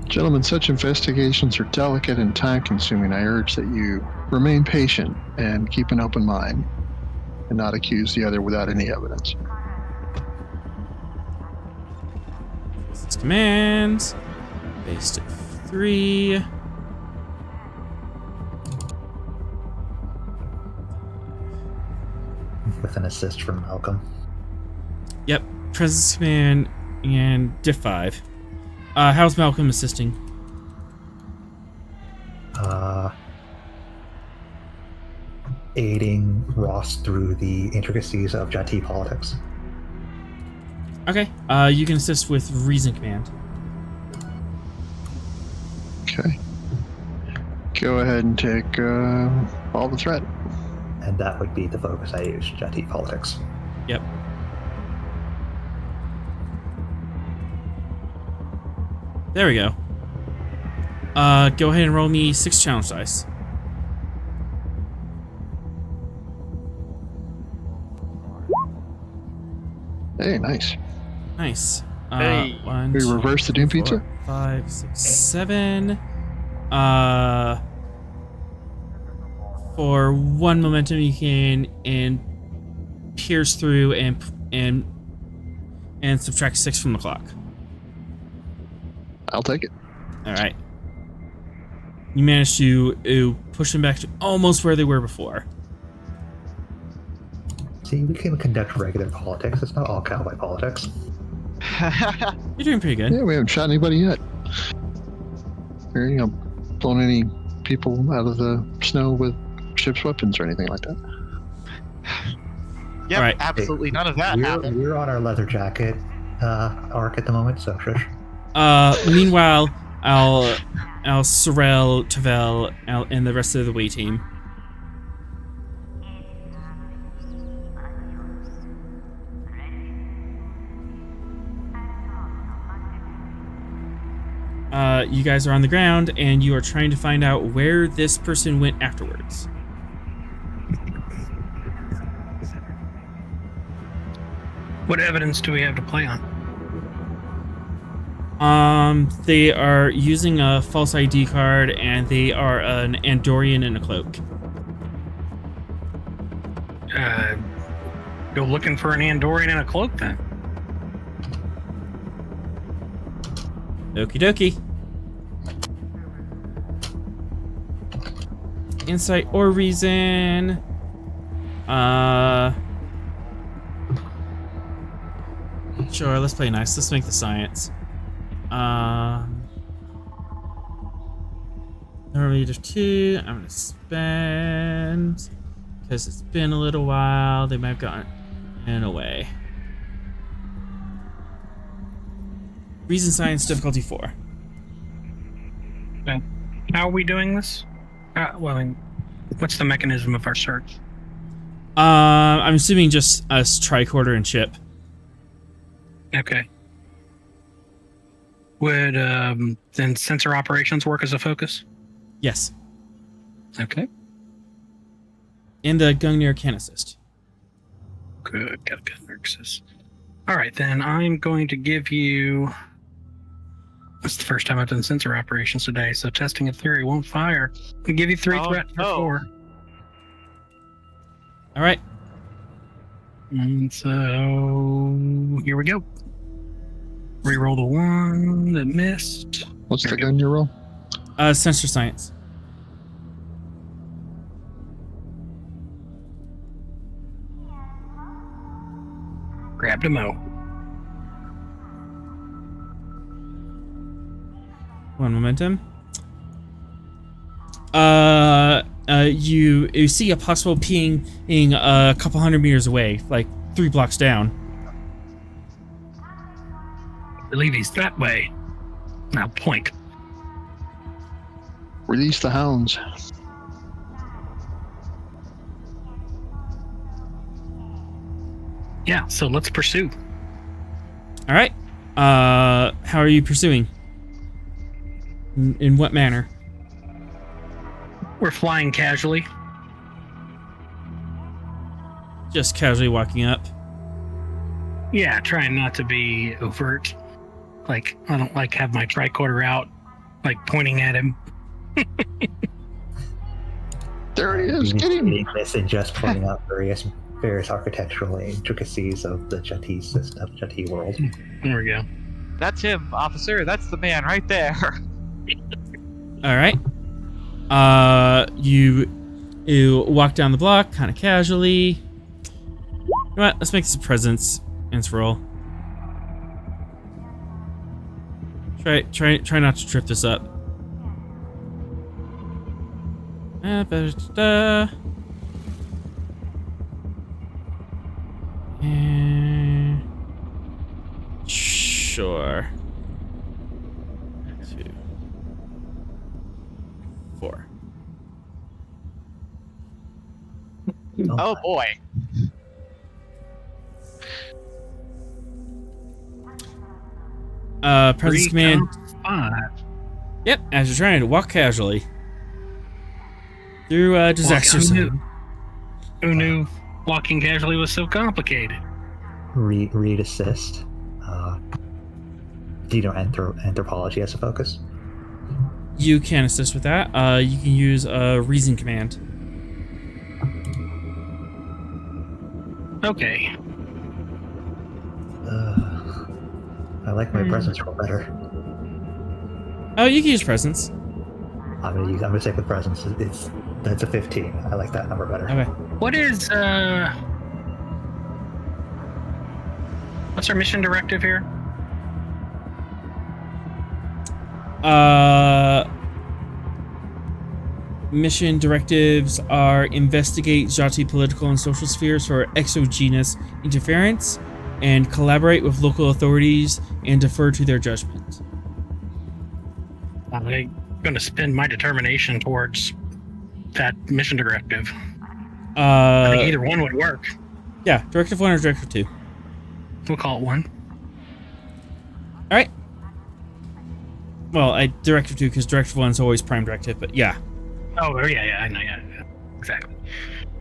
Gentlemen, such investigations are delicate and time-consuming. I urge that you remain patient and keep an open mind, and not accuse the other without any evidence. Commands. Based at 3. With an assist from Malcolm. Yep. Presence command and diff 5. How's Malcolm assisting? Aiding Ross through the intricacies of Jati politics. Okay. You can assist with reason command. Okay. Go ahead and take all the threat. And that would be the focus I use, Jati politics. Yep. There we go. Go ahead and roll me 6 challenge dice. Hey, nice. Nice. Hey. 1, We 2, reverse the Doom 4, Pizza? 5, 6, 7. For 1 momentum, you can pierce through and subtract 6 from the clock. I'll take it. All right. You managed to push them back to almost where they were before. See, we can conduct regular politics. It's not all cowboy politics. You're doing pretty good. Yeah, we haven't shot anybody yet. Or, blown any people out of the snow with ship's weapons or anything like that. Yep, Alright. absolutely none of that happened. We're on our leather jacket arc at the moment, so shush. Meanwhile, Sorrel, Tavel, and the rest of the way team. You guys are on the ground, and you are trying to find out where this person went afterwards. What evidence do we have to play on? They are using a false ID card, and they are an Andorian in a cloak. Go looking for an Andorian in a cloak, then. Okie dokie. Insight or reason. Sure, let's play nice. Let's make the science. Normally just 2. I'm gonna spend because it's been a little while. They might have gotten away. Reason science difficulty 4. Okay. How are we doing this? What's the mechanism of our search? I'm assuming just us tricorder and chip. Okay. Would then sensor operations work as a focus? Yes. Okay. And the Gungnir can assist. Good. Got a good nexus. All right, then I'm going to give you. That's the first time I've done sensor operations today, so testing a theory won't fire. I'll give you 3 threats for 4. All right. And so here we go. Reroll the 1 that missed. What's the gun you roll? Sensor science. Grabbed a Mo. 1 momentum. You see a possible ping a couple 100 meters away, like 3 blocks down. I believe he's that way. Now point. Release the hounds. Yeah, so let's pursue. All right. How are you pursuing? In what manner? We're flying casually. Just casually walking up. Yeah, trying not to be overt. Like, I don't like have my tricorder out, like pointing at him. There he is. Get him. This and just pointing out various architectural intricacies of the Jati system, Jati world. There we go. That's him, officer. That's the man right there. All right. You walk down the block kind of casually. You know what? Let's make this a presence and roll. Try not to trip this up. Sure. 2, 4. Oh boy. Presence command. 5. Yep, as you're trying to walk casually through disaster zone. Who knew walking casually was so complicated? Read assist. Do you know anthropology as a focus? You can assist with that. You can use a reason command. Okay. I like my presence roll better. Oh, you can use presence. I'm gonna stick with presence. That's a 15. I like that number better. Okay. What is what's our mission directive here? Mission directives are investigate Jati political and social spheres for exogenous interference, and collaborate with local authorities and defer to their judgment. I'm going to spend my determination towards that mission directive. I think either one would work. Yeah, Directive 1 or Directive 2. We'll call it 1. All right. Well, Directive 2 because Directive 1 is always prime directive, but yeah. Oh, yeah, I know, yeah. Exactly.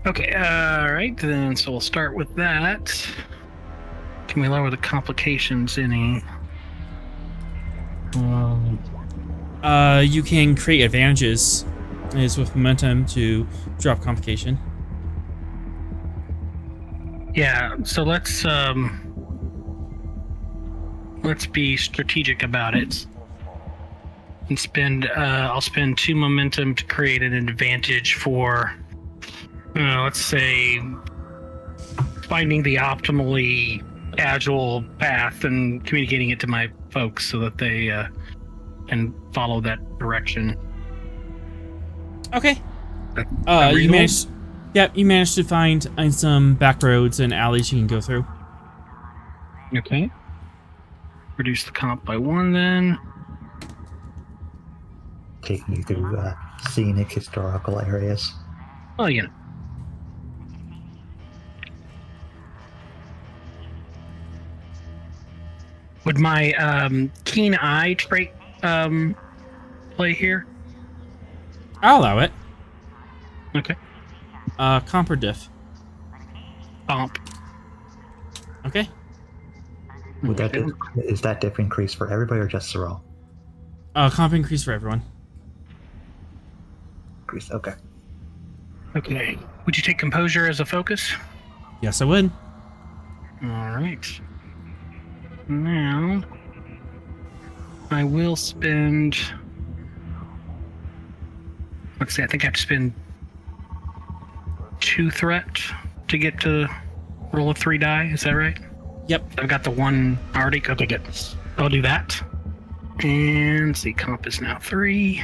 Okay, all right, then, so we'll start with that. Can we lower the complications any? You can create advantages is with momentum to drop complication. Yeah, so let's be strategic about it. And I'll spend 2 momentum to create an advantage for, let's say, finding the optimally casual path and communicating it to my folks so that they can follow that direction. Okay. You managed. Yep, you managed to find some back roads and alleys you can go through. Okay. Reduce the comp by 1 then. Taking you through scenic historical areas. Oh, yeah. Would my keen eye trait play here? I'll allow it. Okay. Comp or diff? Comp. Okay. Would that is that diff increase for everybody or just Sorrel? Comp increase for everyone. Increase. Okay. Okay. Would you take composure as a focus? Yes, I would. All right. Now, I will spend. Let's see. I think I have to spend 2 threat to get to roll a 3 die. Is that right? Yep. I've got the 1 already. Okay, good. I'll do that. And let's see, comp is now 3.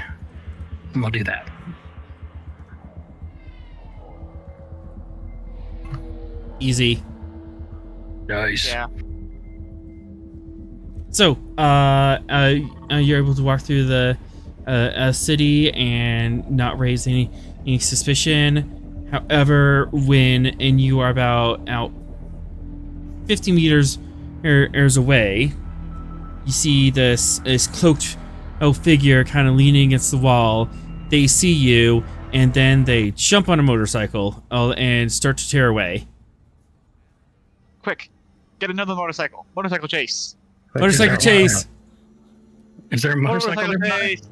And we'll do that. Easy. Nice. Yeah. So, you're able to walk through the city and not raise any suspicion. However, when you are about out 50 meters airs away, you see this cloaked figure kind of leaning against the wall. They see you, and then they jump on a motorcycle and start to tear away. Quick, get another motorcycle. Motorcycle chase. Motorcycle chase. Is there a motorcycle nearby? chase.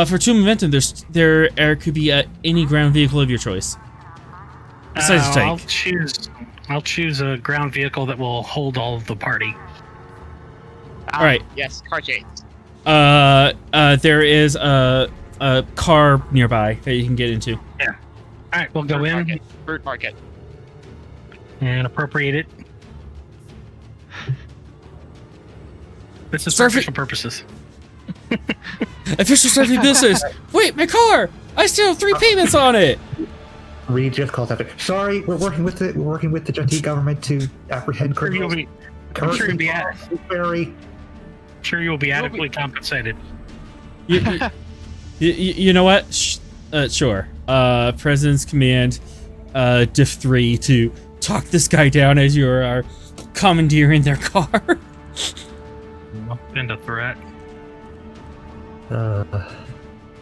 For 2 momentum, there could be any ground vehicle of your choice. Besides the tank. I'll choose a ground vehicle that will hold all of the party. All right. Yes, car chase. There is a car nearby that you can get into. Yeah. All right, we'll go in Fruit market. and appropriate it. This is for official purposes. Official starting business. Wait, my car! I still have 3 payments on it. Reed just calls after. Sorry, we're working with the Junkie government to apprehend criminals. I'm sure you'll be very. Sure, you'll be adequately compensated. You know what? Sure. President's command, Diff 3 to talk this guy down as you are commandeering their car. Send a threat.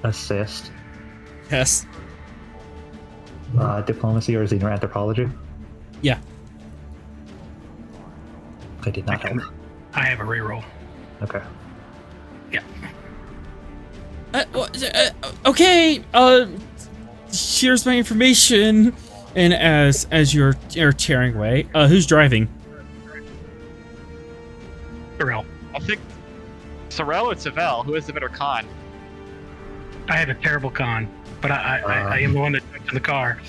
Assist. Yes. Diplomacy or xenoanthropology? Yeah. I did not have. I have a reroll. Okay. Yeah. Okay. Here's my information. And as you're tearing away, who's driving? Sorrel. I think Sorrel or Savell, who is the better con? I have a terrible con, but I am the one that jumped in the car.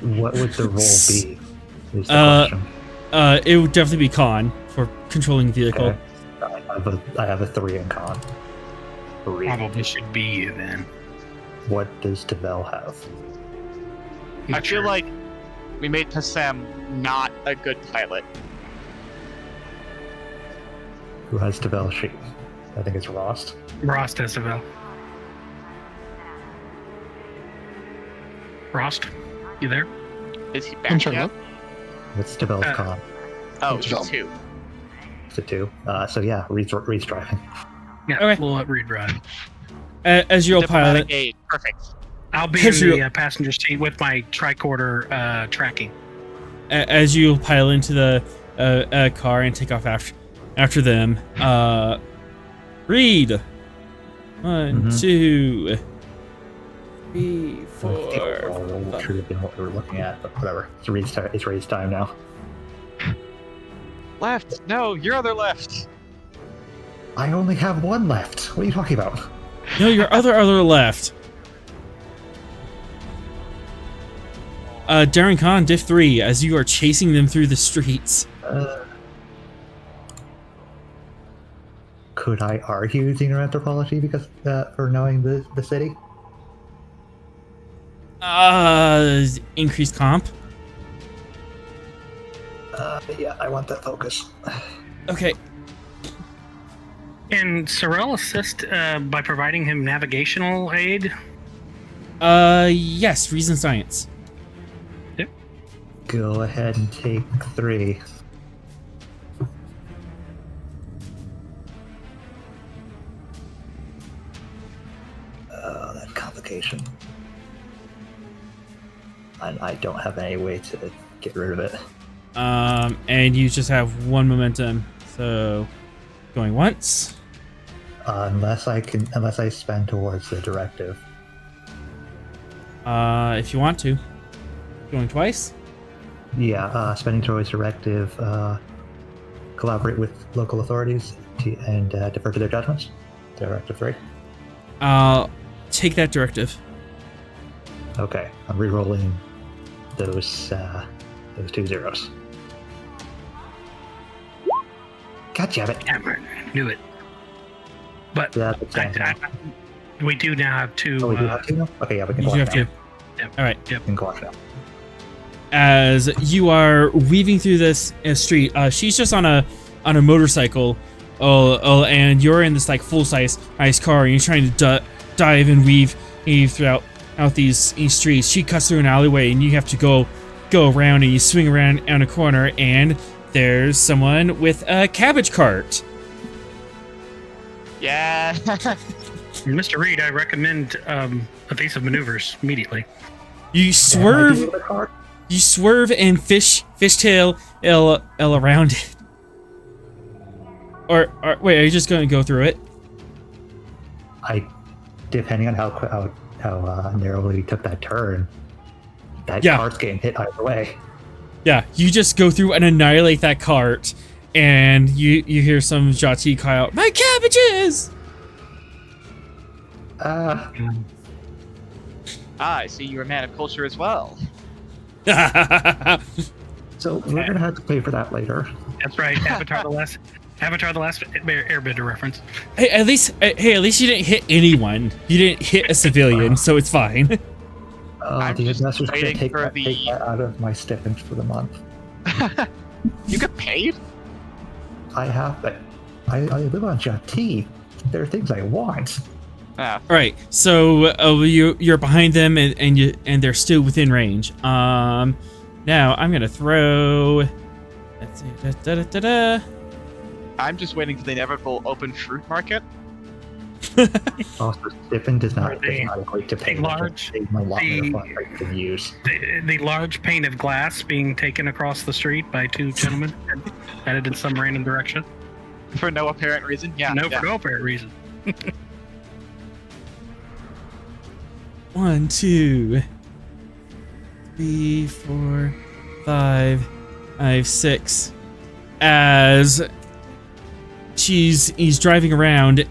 What would the roll be? Is the question. It would definitely be con for controlling the vehicle. Okay. I have a 3 in con. Probably should be you then. What does Devel have? I feel like we made Passem not a good pilot. Who has Devel sheet? I think it's Rost. Rost has Devel. Rost, you there? Is he I'm back sorry, yet? What's Devel's con? Oh, It's it's Vel. 2. It's a 2. So yeah, Reed's driving. Yeah, Okay. we'll let Reed drive. As you'll Diplomatic pilot, aid. Perfect. I'll be in the passenger seat with my tricorder tracking. as you pile into the car and take off after them, Reed. 1, 2, 3, 4. Should have been what we were looking at, but whatever. It's Reed's time now. Left. No, your other left. I only have 1 left. What are you talking about? No, your other left. Darren Khan, Diff 3, as you are chasing them through the streets. Could I argue xenoanthropology because for knowing the city? Increased comp. Yeah, I want that focus. Okay. Can Sorrel assist by providing him navigational aid? Yes, reason science. Go ahead and take 3. That complication. And I don't have any way to get rid of it. And you just have 1 momentum, so going once. Unless I spend towards the directive. If you want to. Going twice? Yeah, spending towards directive, collaborate with local authorities and defer to their judgments. Directive 3. Take that directive. Okay, I'm re-rolling those 2 zeros. God damn it. Damn it, knew it. But Yeah, that's we do now have 2. we do have 2 now? Okay, yeah, we can You go have off to. now. All right. We can go off now. As you are weaving through this street, she's just on a motorcycle, and you're in this like full-size car, and you're trying to dive and weave throughout these streets. She cuts through an alleyway, and you have to go around, and you swing around a corner, and there's someone with a cabbage cart. Yeah. Mr. Reed, I recommend evasive maneuvers immediately. You swerve. You swerve and fishtail L around it. Or wait, are you just going to go through it? Depending on how narrowly we took that turn, that Yeah. cart's getting hit either way. Yeah, you just go through and annihilate that cart, and you hear some Jati cry out, "My cabbages!" I see you're a man of culture as well. So we're gonna have to pay for that later. That's right. Avatar the Last Airbender reference. Hey, at least you didn't hit anyone. You didn't hit a civilian, so it's fine. I'm The just investors can waiting take for that out of my stipend for the month. You get paid? I have, but I live on Jati. There are things I want. Ah, All right, so you're behind them, and they're still within range. Now I'm gonna throw. Let's see. I'm just waiting for the inevitable open fruit market. Also, stipend does not The equate to pay. large- A lot more the- fun I can use. The large pane of glass being taken across the street by two gentlemen headed in some random direction. For no apparent reason. Yeah. For yeah. no apparent reason. 1, 2, 3, 4, 5, 6. As he's driving around,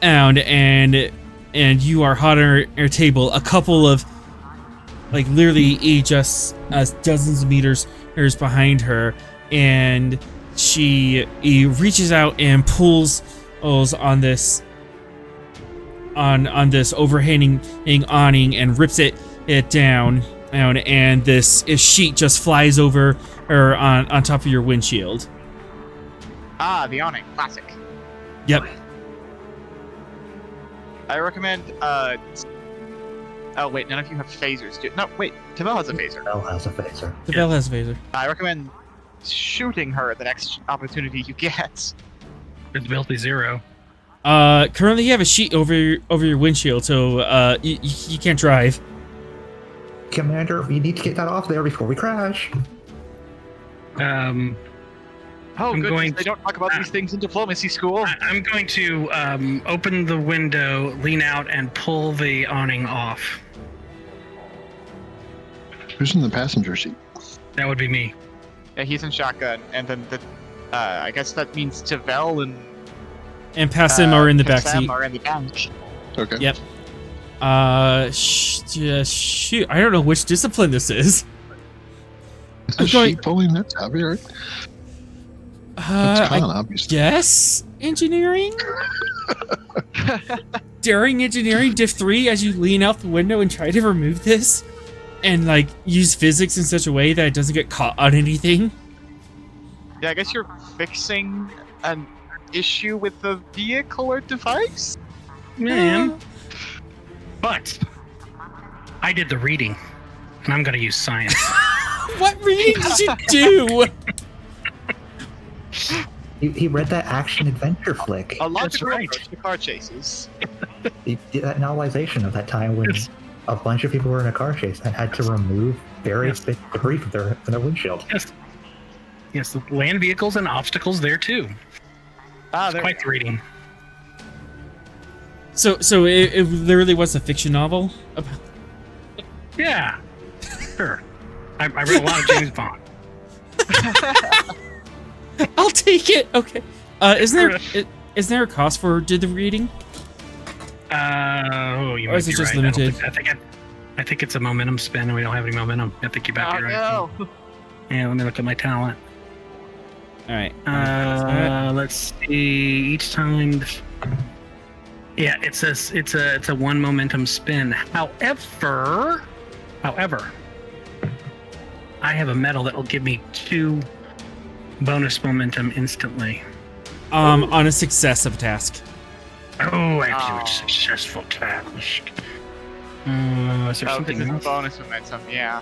and you are hot on her table. A couple of, like, literally just dozens of meters behind her, and he reaches out and pulls on this overhanging awning and rips it down, and this sheet just flies over or on top of your windshield. Ah, the awning. Classic. Yep. I recommend, oh wait, none of you have phasers, do No, wait, Tavel has a phaser. Bell has a phaser. The bell has a phaser. I recommend shooting her the next opportunity you get. It's built to 0. Currently you have a sheet over your windshield, so you can't drive. Commander, we need to get that off there before we crash. Oh, I'm good. going They don't talk about these things in diplomacy school. I'm going to open the window, lean out, and pull the awning off. Who's in the passenger seat? That would be me. Yeah, he's in shotgun, and then I guess that means Tavel and Passim are in the back Kassam seat. are in the back. Okay. Yep. Shoot. I don't know which discipline this is. Is the I'm going- sheet pulling that tabby, right? It's I con, obviously. guess engineering? Daring engineering diff 3 as you lean out the window and try to remove this and like use physics in such a way that it doesn't get caught on anything. Yeah, I guess you're fixing an issue with the vehicle or device? Man. But I did the reading, and I'm going to use science. What reading did you do? He read that action adventure flick. A logical right. approach to car chases. He did that novelization of that time when Yes. a bunch of people were in a car chase and had to remove various bits of debris from their windshield. Yes, the land vehicles and obstacles there too. Ah, It's there. quite the reading. So it literally was a fiction novel about. Yeah, sure. I read a lot of James Bond. I'll take it. Okay. Is there a cost for did the reading? You Or might is it be just right. limited? I think it's a momentum spin, and we don't have any momentum. I think you might Oh be right. no! Yeah, let me look at my talent. All right. Let's see. Each time. Yeah, it says it's a one momentum spin. However, I have a medal that will give me 2 bonus momentum instantly. On a success of a task. Oh, I have to do Oh. a successful task. Is there Oh, something because it's else? bonus momentum, yeah.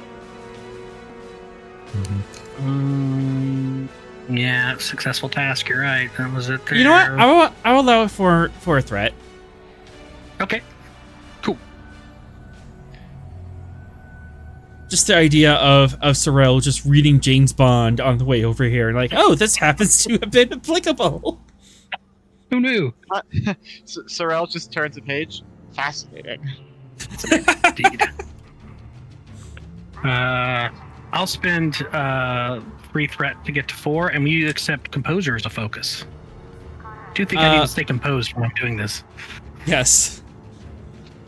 Mhm. Yeah, successful task. You're right. That was it. There. You know what? I will allow it for a threat. Okay. Cool. Just the idea of Sorrel just reading James Bond on the way over here, like, oh, this happens to have been applicable. Who knew? Sorrel just turns a page. Fascinating. Indeed. I'll spend 3 threat to get to 4, and we accept composure as a focus. Do you think I need to stay composed when I'm doing this? Yes.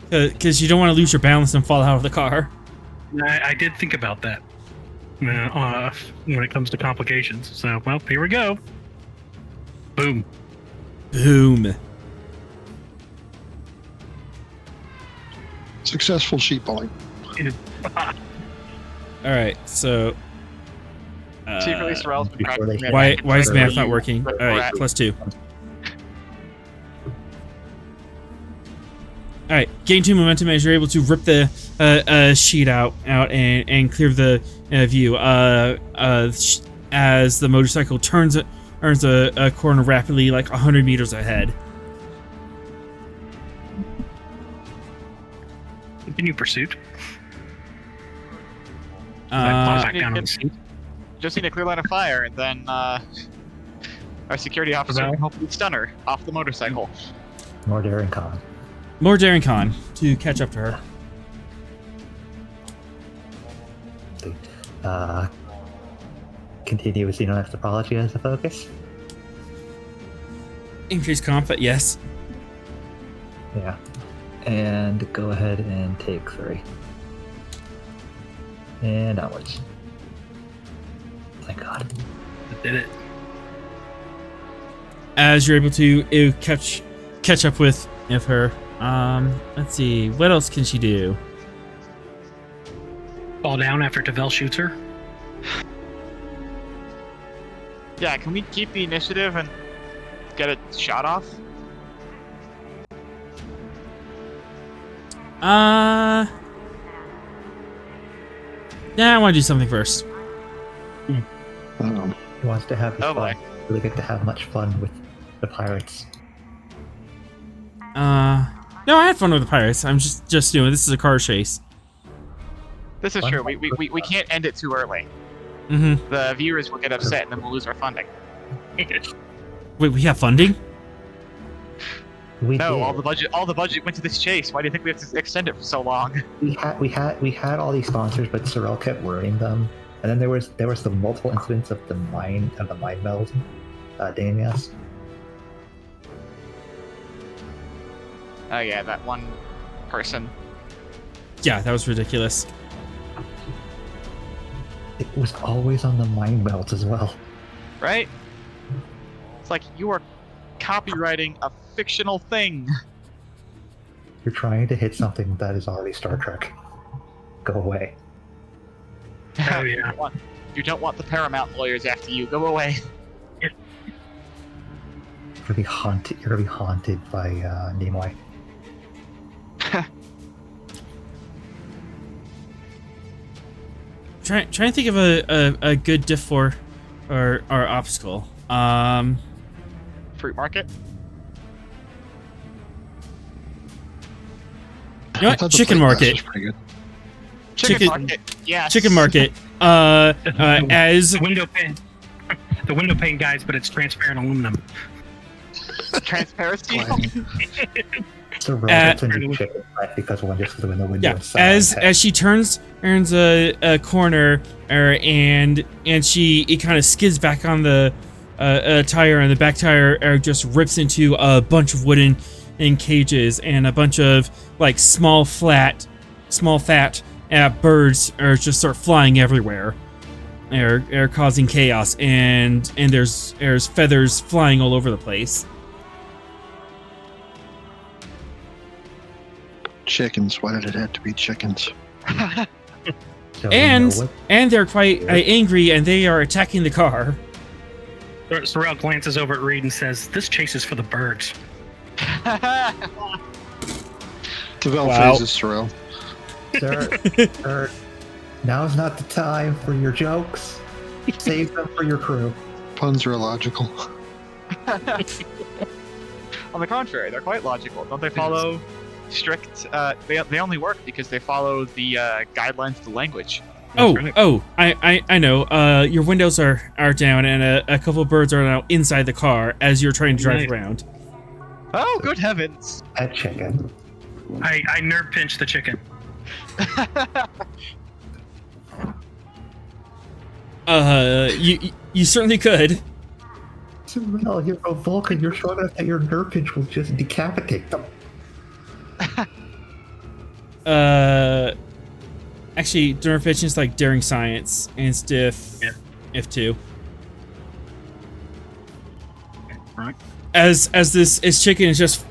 Because you don't want to lose your balance and fall out of the car. I did think about that when it comes to complications. So, well, here we go. Boom. Boom. Successful sheepballing. All right, so. Secretly, Sorrel's been before they- practicing. Why is math not You- working? All right, +2. All right, gain 2 momentum as you're able to rip the sheet out and clear the view. As the motorcycle turns a corner rapidly, like 100 meters ahead. Continue pursuit. Fall back down on the seat. Just need a clear line of fire, and then our security officer can hopefully stun her off the motorcycle. More daring con. More daring con to catch up to her. Continue with xenonextopology as a focus. Increased comp, but yes. Yeah. And go ahead and take 3. And onwards. Thank God. Did it. As you're able to catch up with her. Let's see, what else can she do? Fall down after Tavel shoots her. Yeah, can we keep the initiative and get it shot off? Yeah, I want to do something first. He wants to have his Oh, fun. boy. Really get to have much fun with the pirates. No, I had fun with the pirates. I'm just doing this is a car chase. This is true. We can't end it too early. Mm-hmm. The viewers will get upset, and then we'll lose our funding. Wait, we have funding? We No, did. all the budget went to this chase. Why do you think we have to extend it for so long? We had all these sponsors, but Sorrel kept ruining them. And then there was the multiple incidents of the mind meld, Damias. Oh yeah, that one person. Yeah, that was ridiculous. It was always on the mind melds as well. Right? It's like you are copywriting a fictional thing. You're trying to hit something that is already Star Trek. Go away. Oh, yeah. You don't want the Paramount lawyers after you. Go away. You're gonna be haunted. You're gonna be haunted by Nimoy. Trying to think of a good diff for our obstacle. Fruit market? You know I what? thought the Chicken plate glass market. was pretty good. Chicken market. Yes. Chicken market. As The window pane guys, but it's transparent aluminum. Transparency. So Robert's into chicken right because one just went in the window. yeah, inside. as she turns a corner, and it kind of skids back on the tire, and the back tire just rips into a bunch of wooden cages, and a bunch of like small fat birds just start flying everywhere. Are causing chaos, and there's feathers flying all over the place. Chickens. Why did it have to be chickens? So we And know what- they're quite angry, and they are attacking the car. Sorrel glances over at Reed and says, "This chase is for the birds." Tavel Wow. phases Sorrel. Sir, now's not the time for your jokes. Save them for your crew. puns are illogical. On the contrary, they're quite logical. Don't they follow strict? They only work because they follow the guidelines of the language. I know. Your windows are down, and a couple of birds are now inside the car as you're trying to drive around. Oh, good heavens! That chicken. I nerve pinch the chicken. You certainly could. Well, you're a Vulcan. You're sure that your nerve pinch will just decapitate them. Actually, nerve pinch is like daring science, and stiff. Yeah. If two. Right. As chicken is just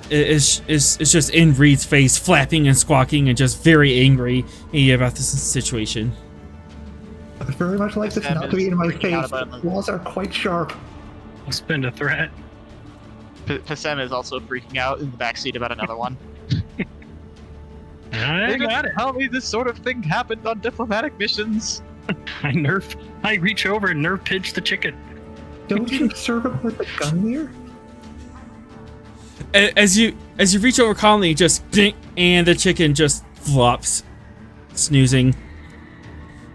is just in Reed's face, flapping and squawking and just very angry about this situation. I would very much like this not to be in my face. The walls are quite sharp. I'll spend a threat. Passem is also freaking out in the backseat about another one. I got it. Tell me this sort of thing happened on diplomatic missions. I reach over and nerve pinch the chicken. Don't you serve him with a Gungnir? As you reach over calmly, just ding, and the chicken just flops, snoozing.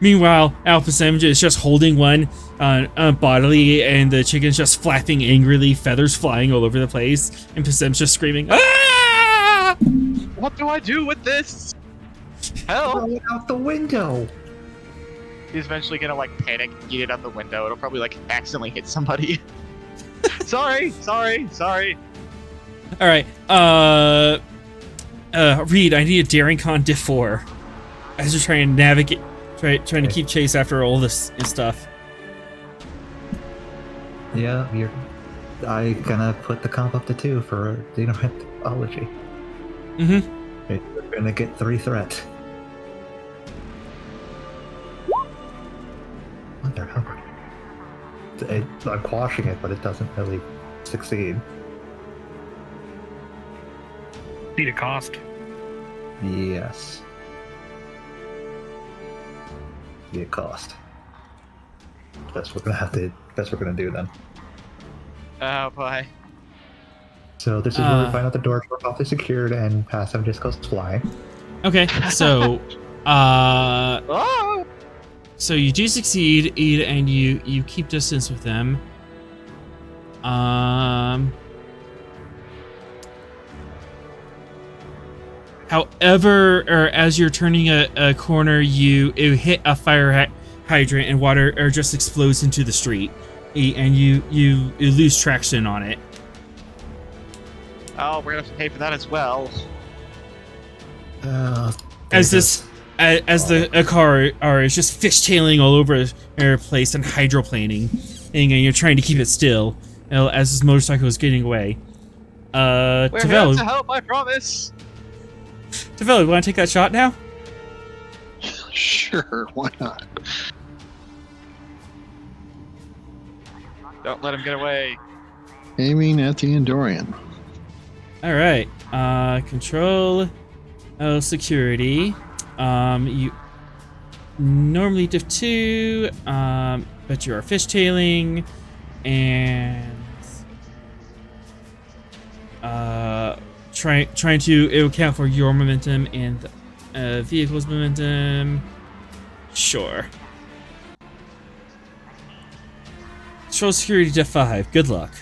Meanwhile, Alpha Sam is just holding one bodily, and the chicken's just flapping angrily, feathers flying all over the place, and Pasem's just screaming, "Ah!" What do I do with this? Help! Throw it out the window. He's eventually gonna like panic, get it out the window. It'll probably like accidentally hit somebody. Sorry. All right, Reed, I need a Daring Con Diff 4 as you're trying to navigate, trying to keep chase after all this stuff. Yeah, I gonna put the comp up to 2 for xenotology. Mm-hmm. We're gonna get 3 threats. Mother Hubbard. I'm quashing it, but it doesn't really succeed. Need a cost. Yes. Be a cost. That's what we're gonna do then. Oh boy. So this is where we find out the doors were properly secured and Passive just goes flying. Okay, so Oh! so you do succeed, and you keep distance with them. However, as you're turning a corner, you hit a fire hydrant, and water just explodes into the street, and you lose traction on it. Oh, we're gonna have to pay for that as well. As the car is just fishtailing all over the place and hydroplaning, and you're trying to keep it still as this motorcycle is getting away. We're here Tavel, to help, I promise. you want to take that shot now? Sure, why not? Don't let him get away. Aiming at the Endorian. All right. Control security. You normally diff 2, but you are fishtailing, and trying to account for your momentum and the vehicle's momentum. Sure. Control security diff 5. Good luck.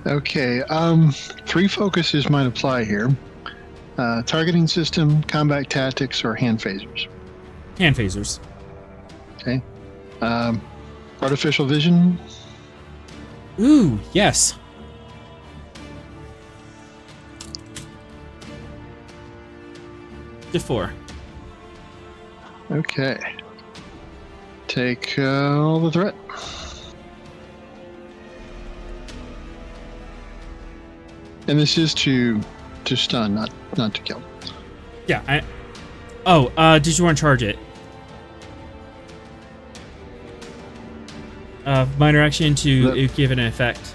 Okay, 3 focuses might apply here. Targeting system, combat tactics, or hand phasers. Hand phasers. Okay. Artificial vision. Ooh, yes. Diff 4. Okay. Take all the threat. And this is to stun, not to kill. Yeah. Did you want to charge it? Minor action to give it an effect.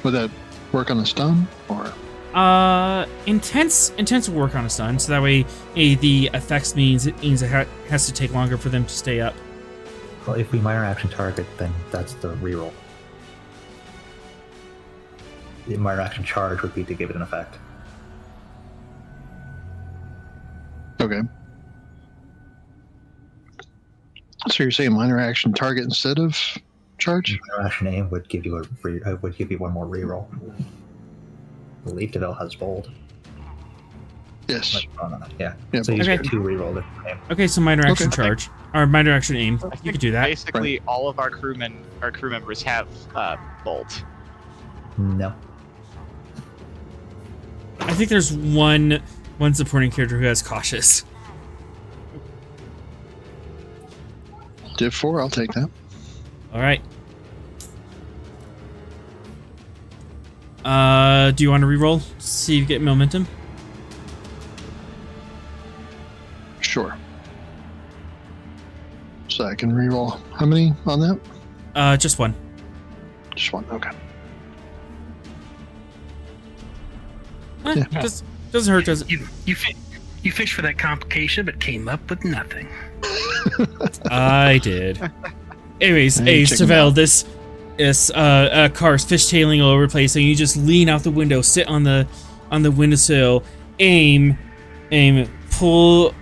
Would that work on the stun, or? intense work on a stun, so that way the effects means it has to take longer for them to stay up. Well, if we minor action target, then that's the reroll. The minor action charge would be to give it an effect. Okay. So you're saying minor action target instead of charge? Minor action aim would give you one more reroll. I believe Devel has bold. Yes. Yeah. Yeah, So you okay. get 2 reroll. Okay, so minor action charge or minor action aim. I You think could do that. Basically, all of our crew members have bolt. No. I think there's one supporting character who has cautious. Div 4, I'll take that. All right. Do you want to reroll? See if you get momentum. Sure. So I can reroll. How many on that? Just one. Just one. Okay. Eh, Yeah. Doesn't hurt, does it? You fished for that complication, but came up with nothing. I did. Anyways, Hey, check 'em Stavel, out. this car's fishtailing all over the place, and you just lean out the window, sit on the windowsill, aim, pull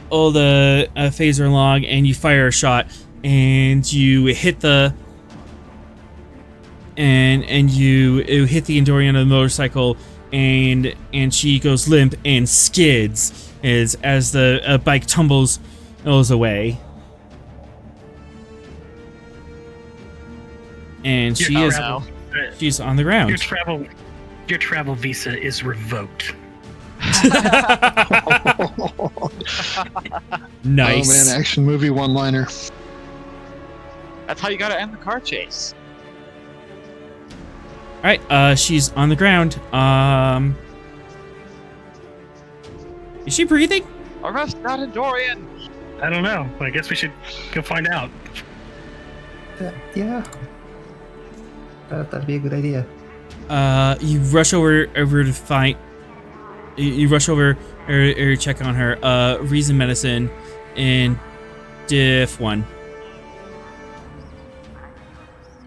all the phaser along, and you fire a shot, and you hit the you hit the Endorian of the motorcycle, and she goes limp and skids as the bike tumbles away. And she Your is travel- she's on the ground. Your travel visa is revoked. Nice. Oh man, action movie one-liner. That's how you gotta end the car chase. All right, she's on the ground. Is she breathing? Arrest that Endorian! I don't know. I guess we should go find out. Yeah. That'd be a good idea. You rush over to fight. You rush over or check on her. Reason medicine in diff 1.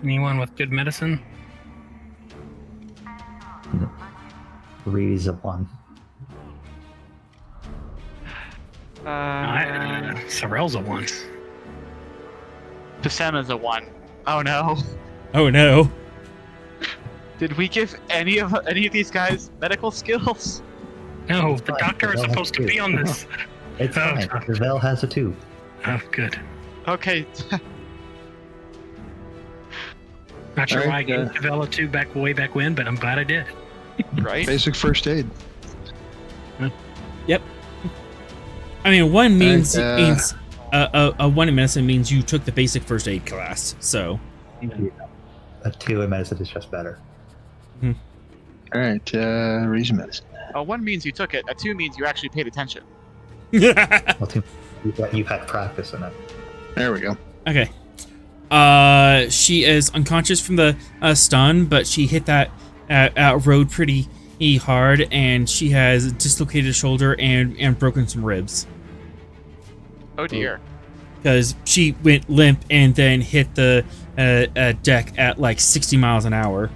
Anyone with good medicine? Reads of 1. Sorrel's a 1. Pisema's a 1. Oh no. Oh no. Did we give any of these guys medical skills? No, the fine. doctor is Devel supposed to has be two. on this. It's Oh, fine. sorry. Devel has a 2. Oh, good. Okay. Not sure All why I right, gave Devella 2 way back when, but I'm glad I did. Right? Basic first aid. Yep. I mean, 1 means Alright, means a 1 in medicine means you took the basic first aid class. So A 2 in medicine is just better. All right, reason medicine. A 1 means you took it. A 2 means you actually paid attention. Well, 2, you've had practice in it. There we go. Okay. She is unconscious from the stun, but she hit that road pretty hard, and she has dislocated a shoulder and broken some ribs. Oh dear. Because she went limp and then hit the deck at like 60 miles an hour.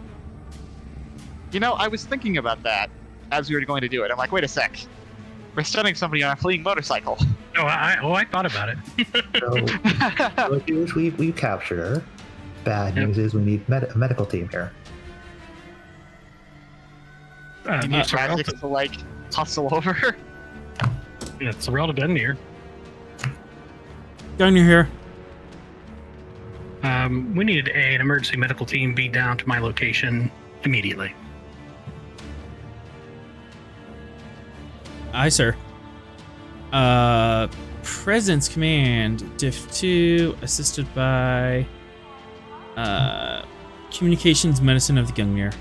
You know, I was thinking about that as we were going to do it. I'm like, wait a sec. We're stunning somebody on a fleeing motorcycle. Oh, I thought about it. So, good news, we captured her. Bad Yep. news is we need a medical team here. You need tragic to like hustle over. Yeah, Sorrel to Gungnir. Gungnir here. We needed an emergency medical team be down to my location immediately. Aye, sir. Presence command, diff 2, assisted by communications medicine of the Gungnir.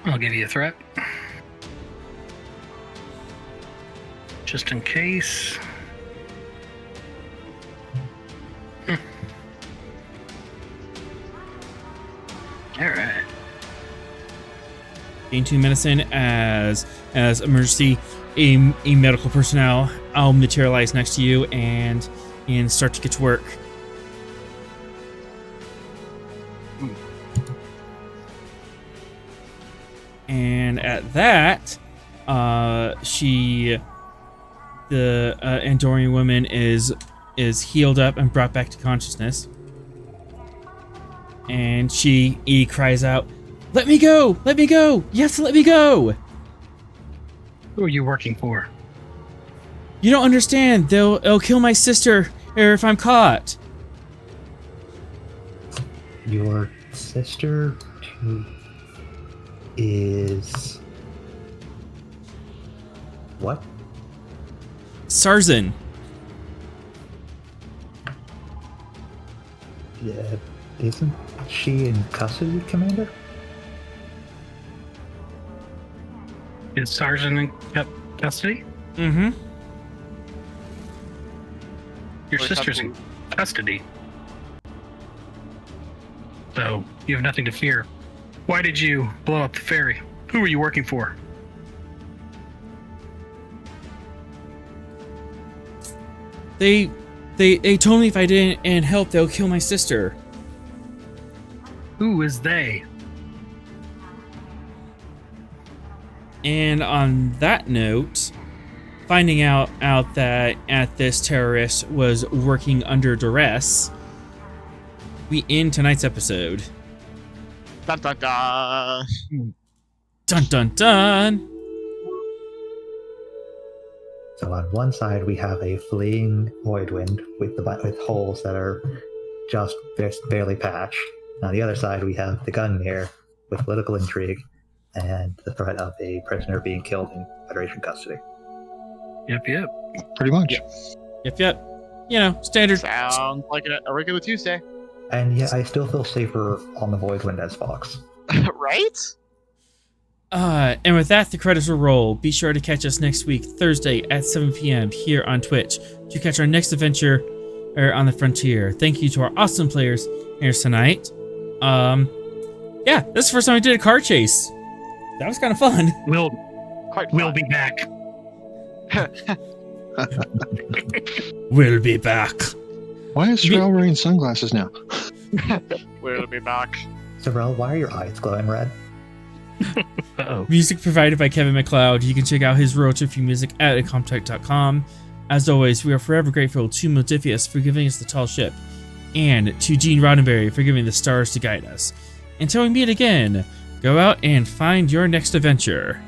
I'll give you a threat. Just in case. Alright. gain 2 medicine as emergency. A medical personnel. I'll materialize next to you and start to get to work. And at that, the Andorian woman is healed up and brought back to consciousness. And she cries out, "Let me go! Let me go! You have to let me go!" Who are you working for? You don't understand. They'll kill my sister if I'm caught. Your sister is what? Sarzan. Yeah, isn't she in custody, Commander? Is Sergeant in custody? Mm-hmm. Your Or sister's in custody. So, you have nothing to fear. Why did you blow up the ferry? Who were you working for? They told me if I didn't help, they'll kill my sister. Who is they? And on that note, finding out that this terrorist was working under duress, we end tonight's episode. Dun dun dun. Dun dun dun. So on one side we have a fleeing Voidwind with holes that are just barely patched. On the other side we have the Gungnir with political intrigue and the threat of a prisoner being killed in Federation custody. Yep. Pretty much. Yep. You know, standard. Sounds like a regular Tuesday. And yet I still feel safer on the Voidwind as Fox. Right? And with that, the credits will roll. Be sure to catch us next week, Thursday at 7 p.m. here on Twitch to catch our next adventure on the Frontier. Thank you to our awesome players here tonight. Yeah, this is the first time we did a car chase. That was kind of fun. We'll We'll be back. We'll be back. Why is Strel wearing sunglasses now? We'll be back. Sorrel, why are your eyes glowing red? Uh-oh. Music provided by Kevin Macload. You can check out his royalty free music at Incompetech.com. As always, we are forever grateful to Modifius for giving us the tall ship, and to Gene Roddenberry for giving the stars to guide us. Until we meet again, go out and find your next adventure.